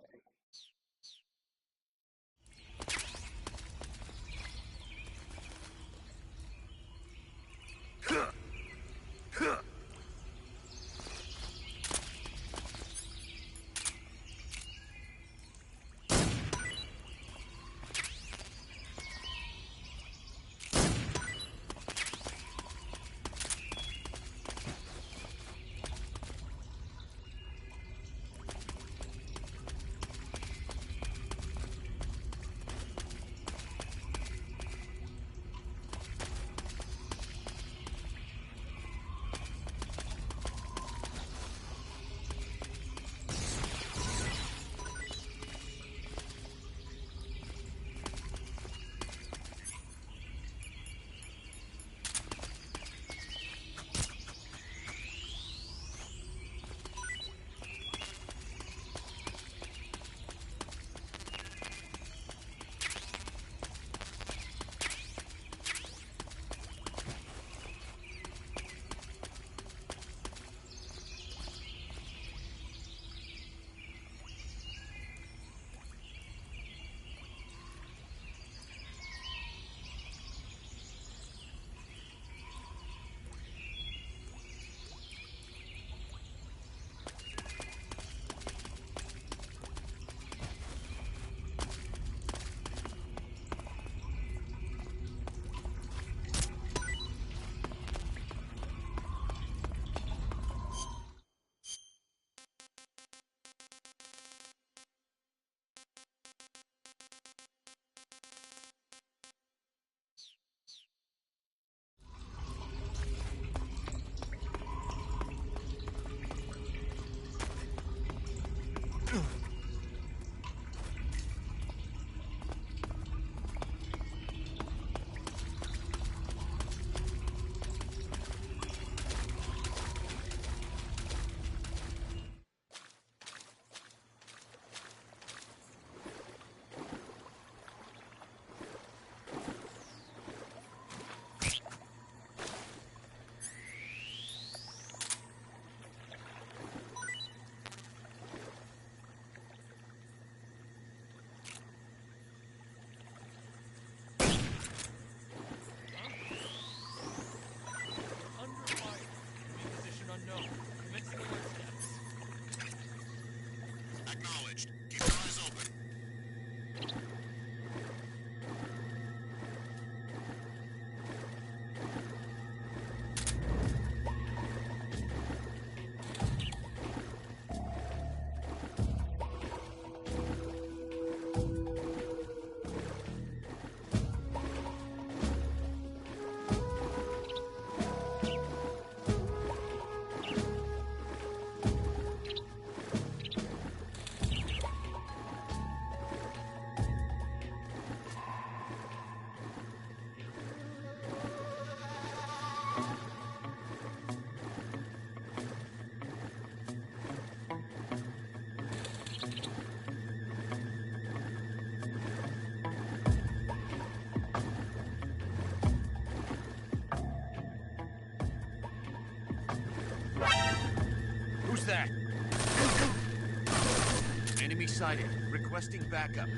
sighted. Requesting backup.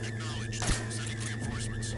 Acknowledged. Sending reinforcements.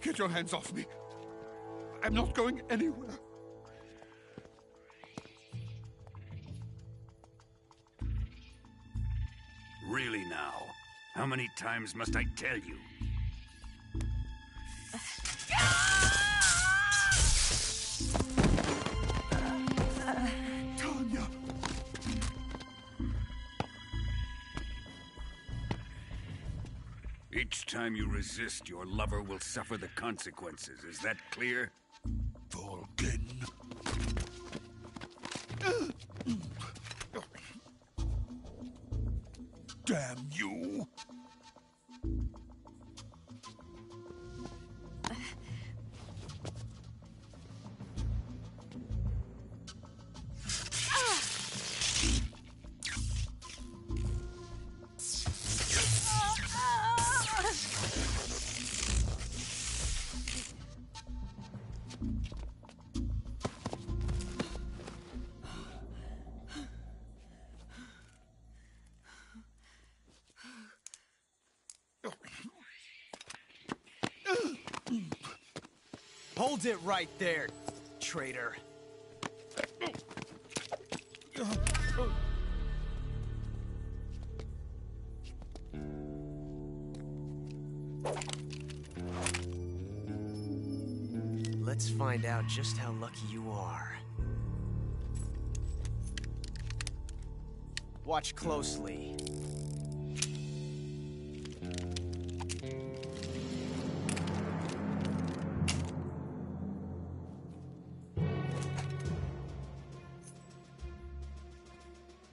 Get your hands off me. I'm not going anywhere. Really now? How many times must I tell you? Tanya! Each time you resist, your lover will suffer the consequences. Is that clear? Vulcan. Damn you! Hold it right there, traitor. Let's find out just how lucky you are. Watch closely.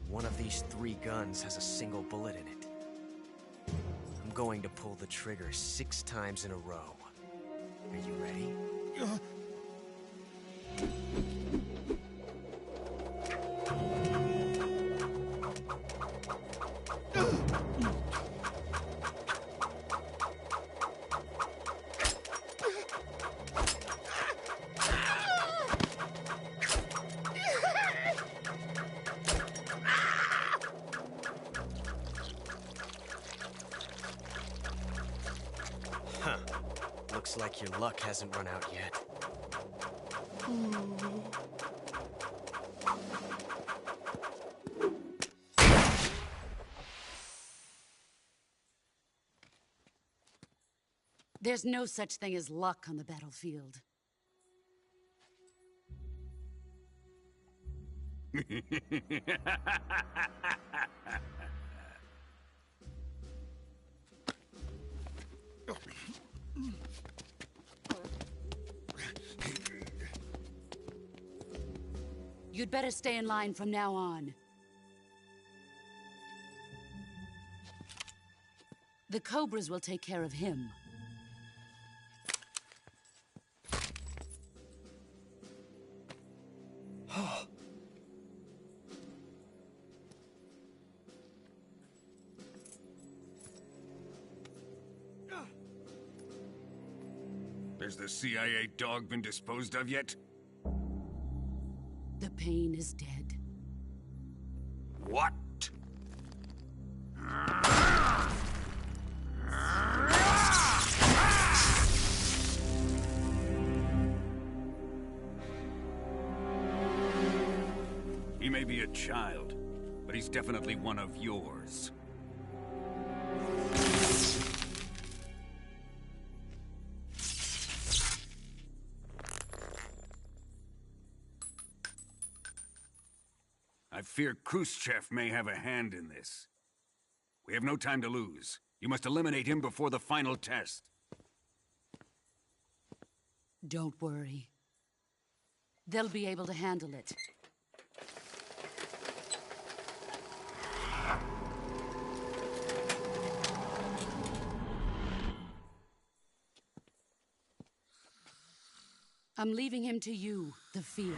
One of these 3 guns has a single bullet in it. I'm going to pull the trigger 6 times in a row. Are you ready? Huh. Looks like your luck hasn't run out yet. There's no such thing as luck on the battlefield. You'd better stay in line from now on. The Cobras will take care of him. Has the CIA dog been disposed of yet? The pain is dead. What? He may be a child, but he's definitely one of yours. I fear Khrushchev may have a hand in this. We have no time to lose. You must eliminate him before the final test. Don't worry. They'll be able to handle it. I'm leaving him to you, the field.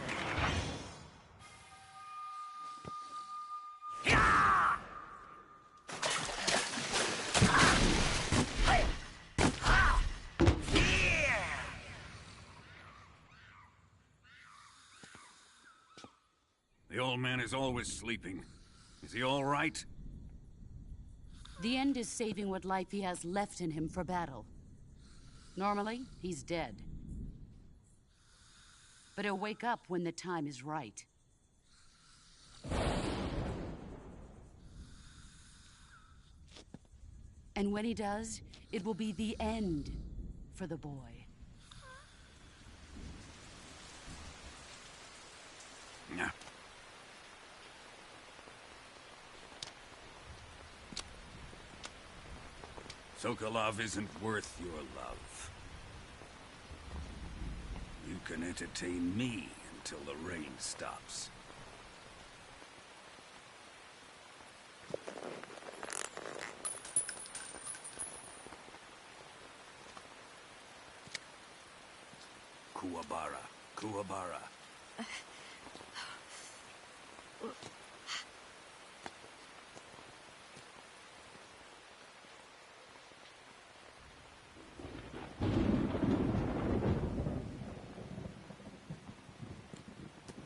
The old man is always sleeping. Is he all right? The end is saving what life he has left in him for battle. Normally, he's dead. But he'll wake up when the time is right. And when he does, it will be the end for the boy. Yeah. Sokolov isn't worth your love. You can entertain me until the rain stops. Kuwabara. Kuwabara.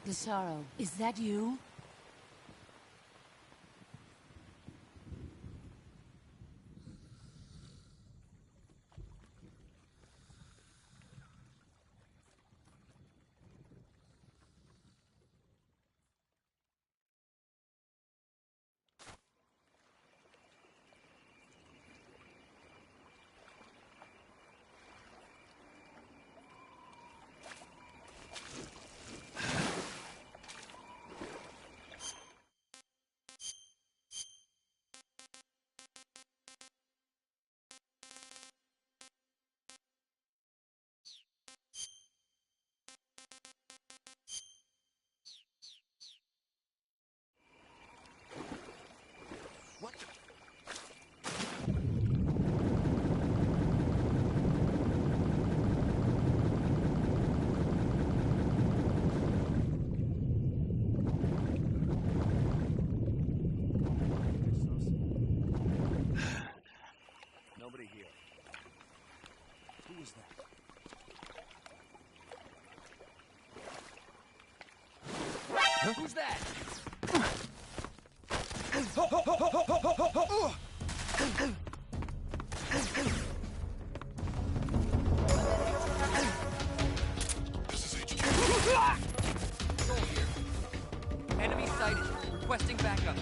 Lazaro, is that you? Nobody here. Who was that? Huh? Who's that? Control here. Enemy sighted. Requesting backup.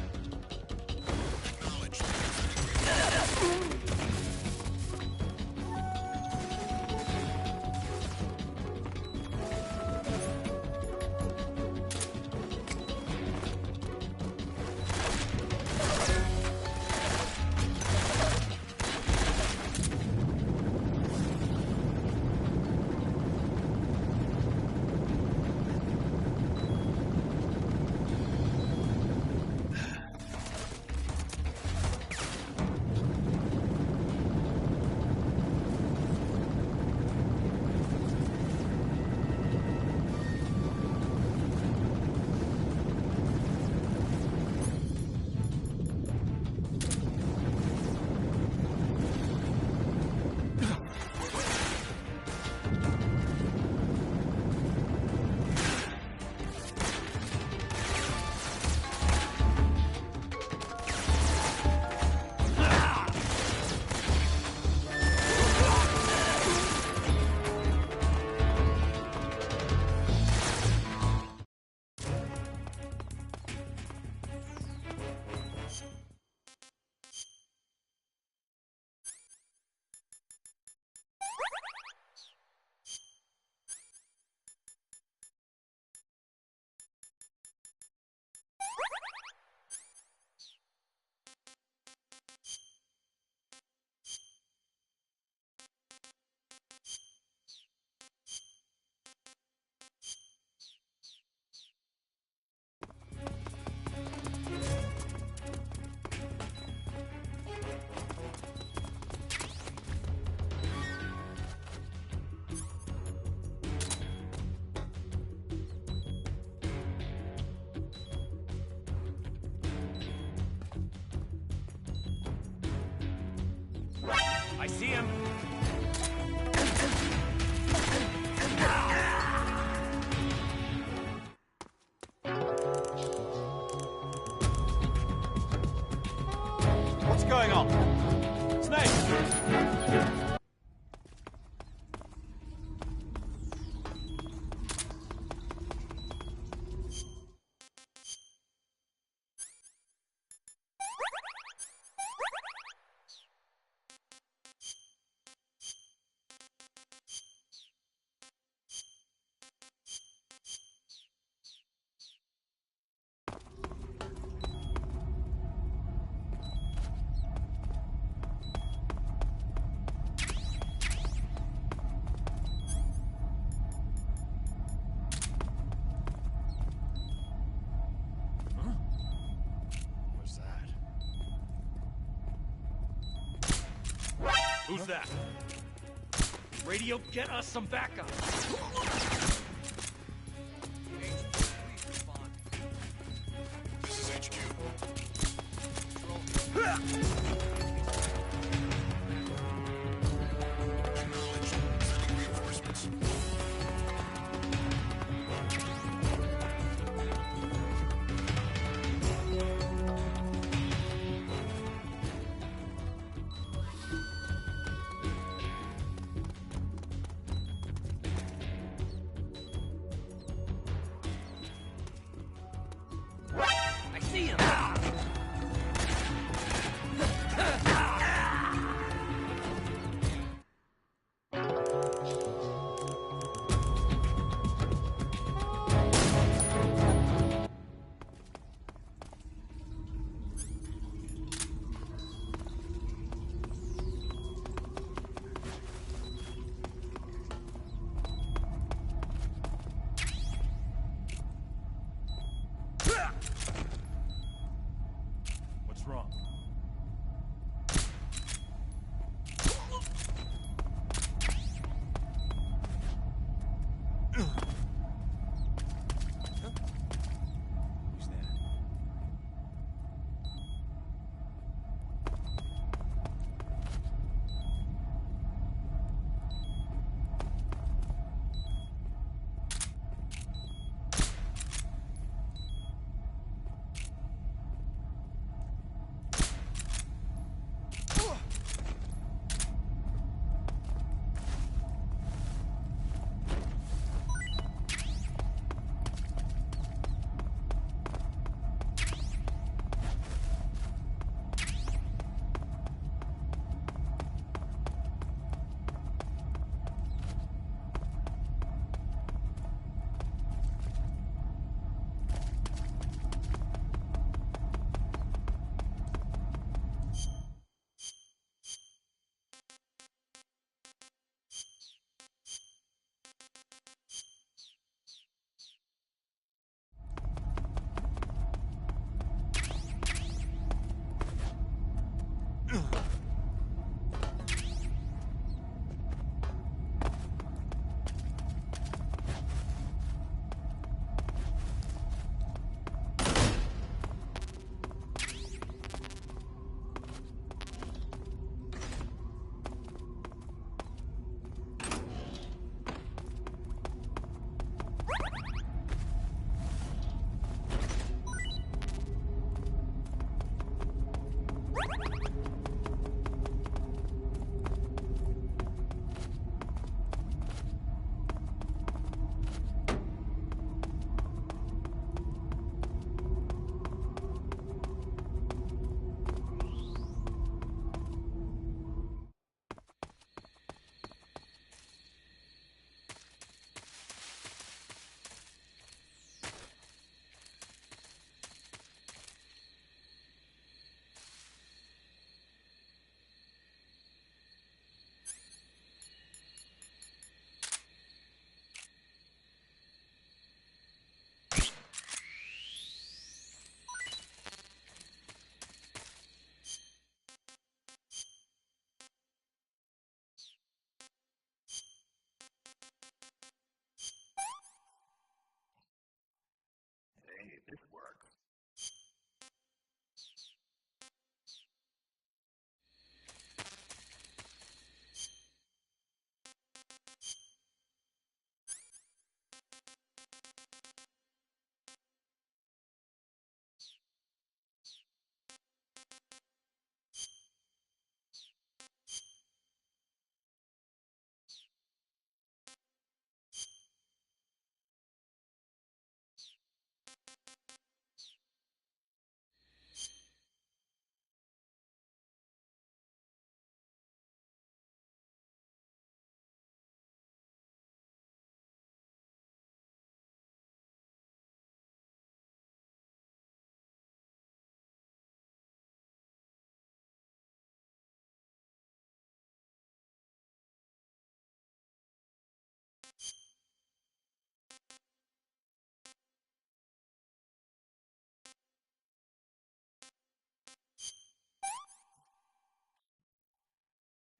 I see him. What's going on? Snake! Who's that? Radio, get us some backup. This is HQ. Acknowledged. Sending reinforcements. I see him.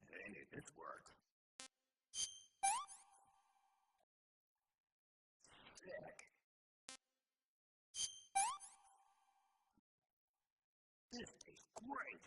Hey, this worked. Sick. This tastes great.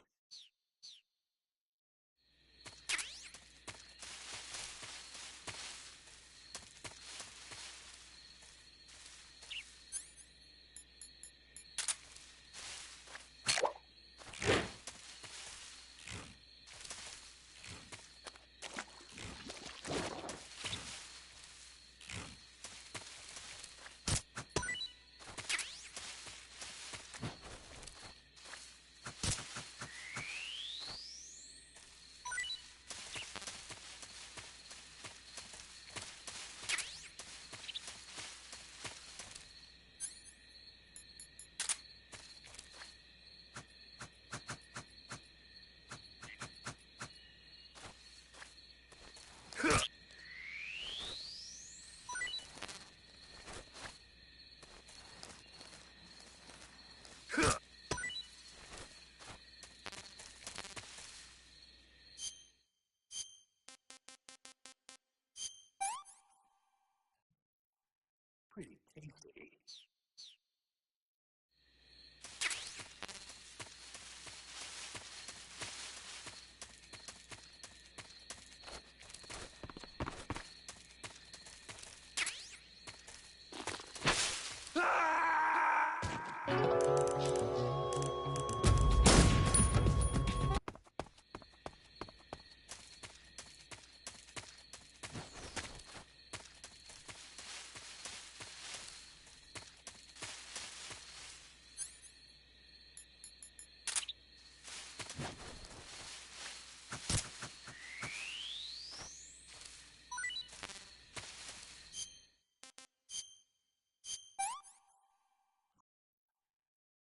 Pretty tasty.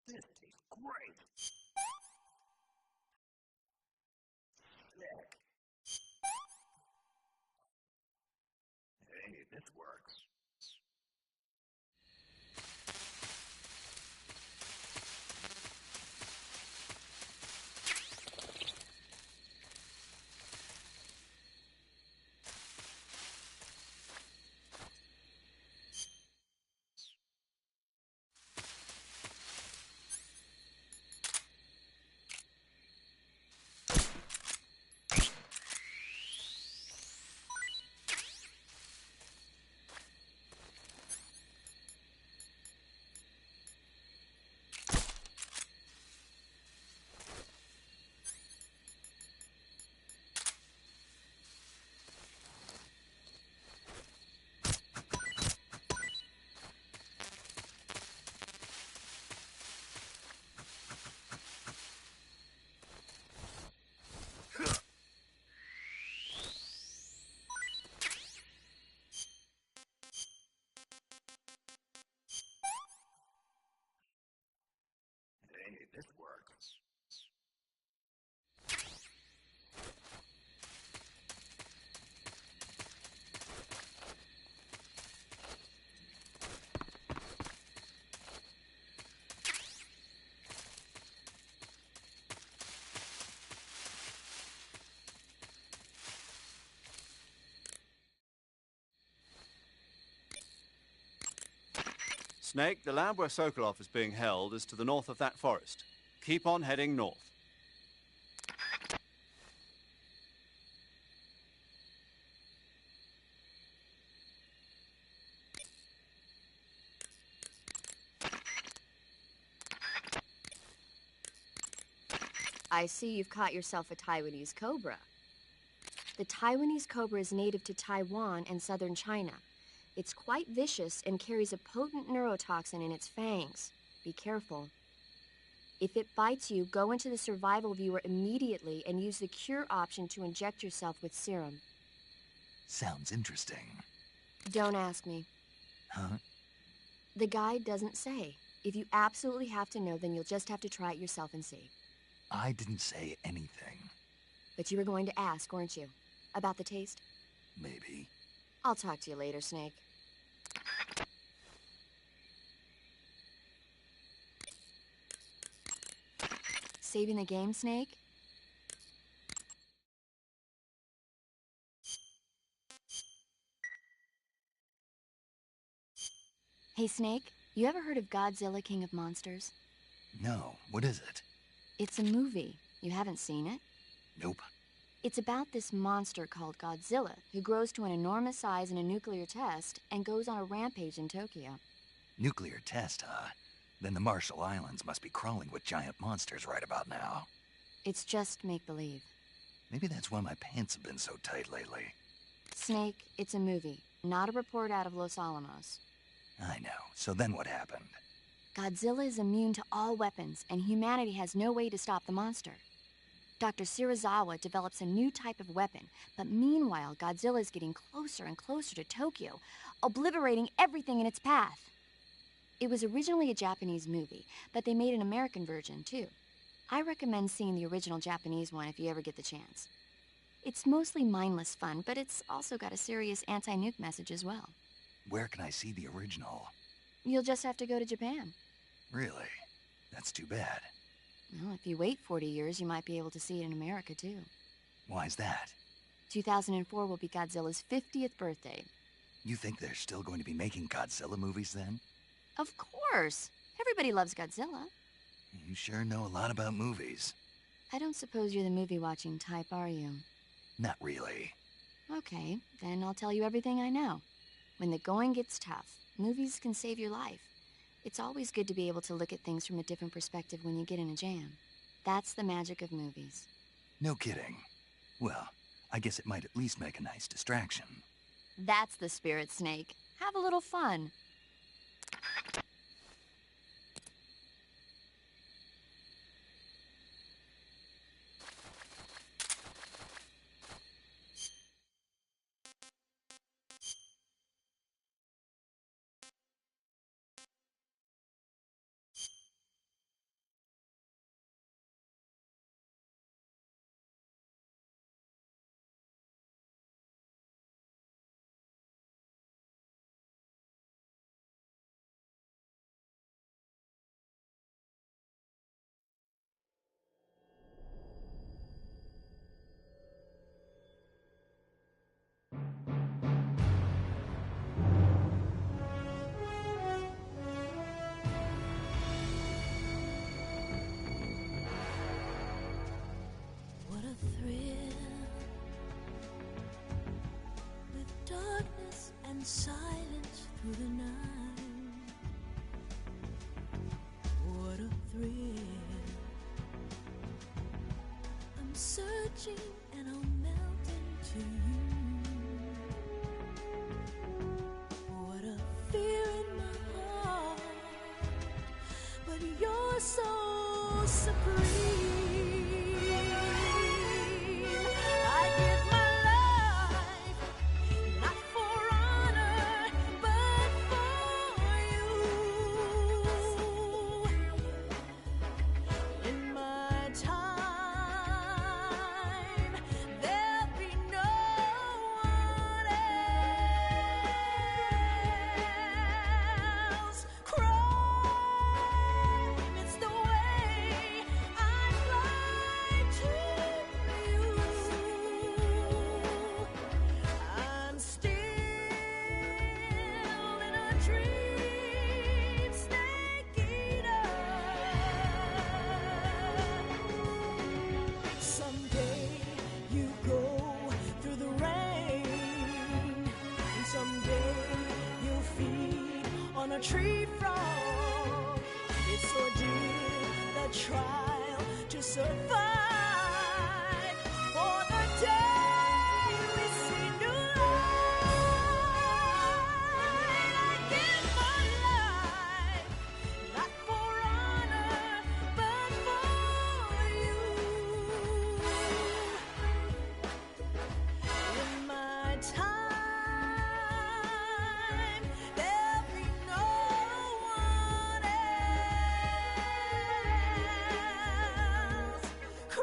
This tastes great. Sick. Hey, this works. Hey, this works. Snake, the lab where Sokolov is being held is to the north of that forest. Keep on heading north. I see you've caught yourself a Taiwanese cobra. The Taiwanese cobra is native to Taiwan and southern China. It's quite vicious and carries a potent neurotoxin in its fangs. Be careful. If it bites you, go into the survival viewer immediately and use the cure option to inject yourself with serum. Sounds interesting. Don't ask me. Huh? The guide doesn't say. If you absolutely have to know, then you'll just have to try it yourself and see. I didn't say anything. But you were going to ask, weren't you? About the taste? Maybe. I'll talk to you later, Snake. Saving the game, Snake? Hey, Snake, you ever heard of Godzilla, King of Monsters? No, what is it? It's a movie. You haven't seen it? Nope. It's about this monster called Godzilla, who grows to an enormous size in a nuclear test and goes on a rampage in Tokyo. Nuclear test, huh? Then the Marshall Islands must be crawling with giant monsters right about now. It's just make-believe. Maybe that's why my pants have been so tight lately. Snake, it's a movie, not a report out of Los Alamos. I know. So then what happened? Godzilla is immune to all weapons, and humanity has no way to stop the monster. Dr. Shirazawa develops a new type of weapon, but meanwhile, Godzilla is getting closer and closer to Tokyo, obliterating everything in its path. It was originally a Japanese movie, but they made an American version, too. I recommend seeing the original Japanese one if you ever get the chance. It's mostly mindless fun, but it's also got a serious anti-nuke message as well. Where can I see the original? You'll just have to go to Japan. Really? That's too bad. Well, if you wait 40 years, you might be able to see it in America, too. Why's that? 2004 will be Godzilla's 50th birthday. You think they're still going to be making Godzilla movies then? Of course. Everybody loves Godzilla. You sure know a lot about movies. I don't suppose you're the movie-watching type, are you? Not really. Okay, then I'll tell you everything I know. When the going gets tough, movies can save your life. It's always good to be able to look at things from a different perspective when you get in a jam. That's the magic of movies. No kidding. Well, I guess it might at least make a nice distraction. That's the spirit, Snake. Have a little fun. Silence through the night. What a thrill. I'm searching and I'll melt into you. What a fear in my heart, but you're so supreme. I give my a tree frog. It's ordeal, the trial to survive. For the day we see new light, I give my life, not for honor, but for you. In my time, cry.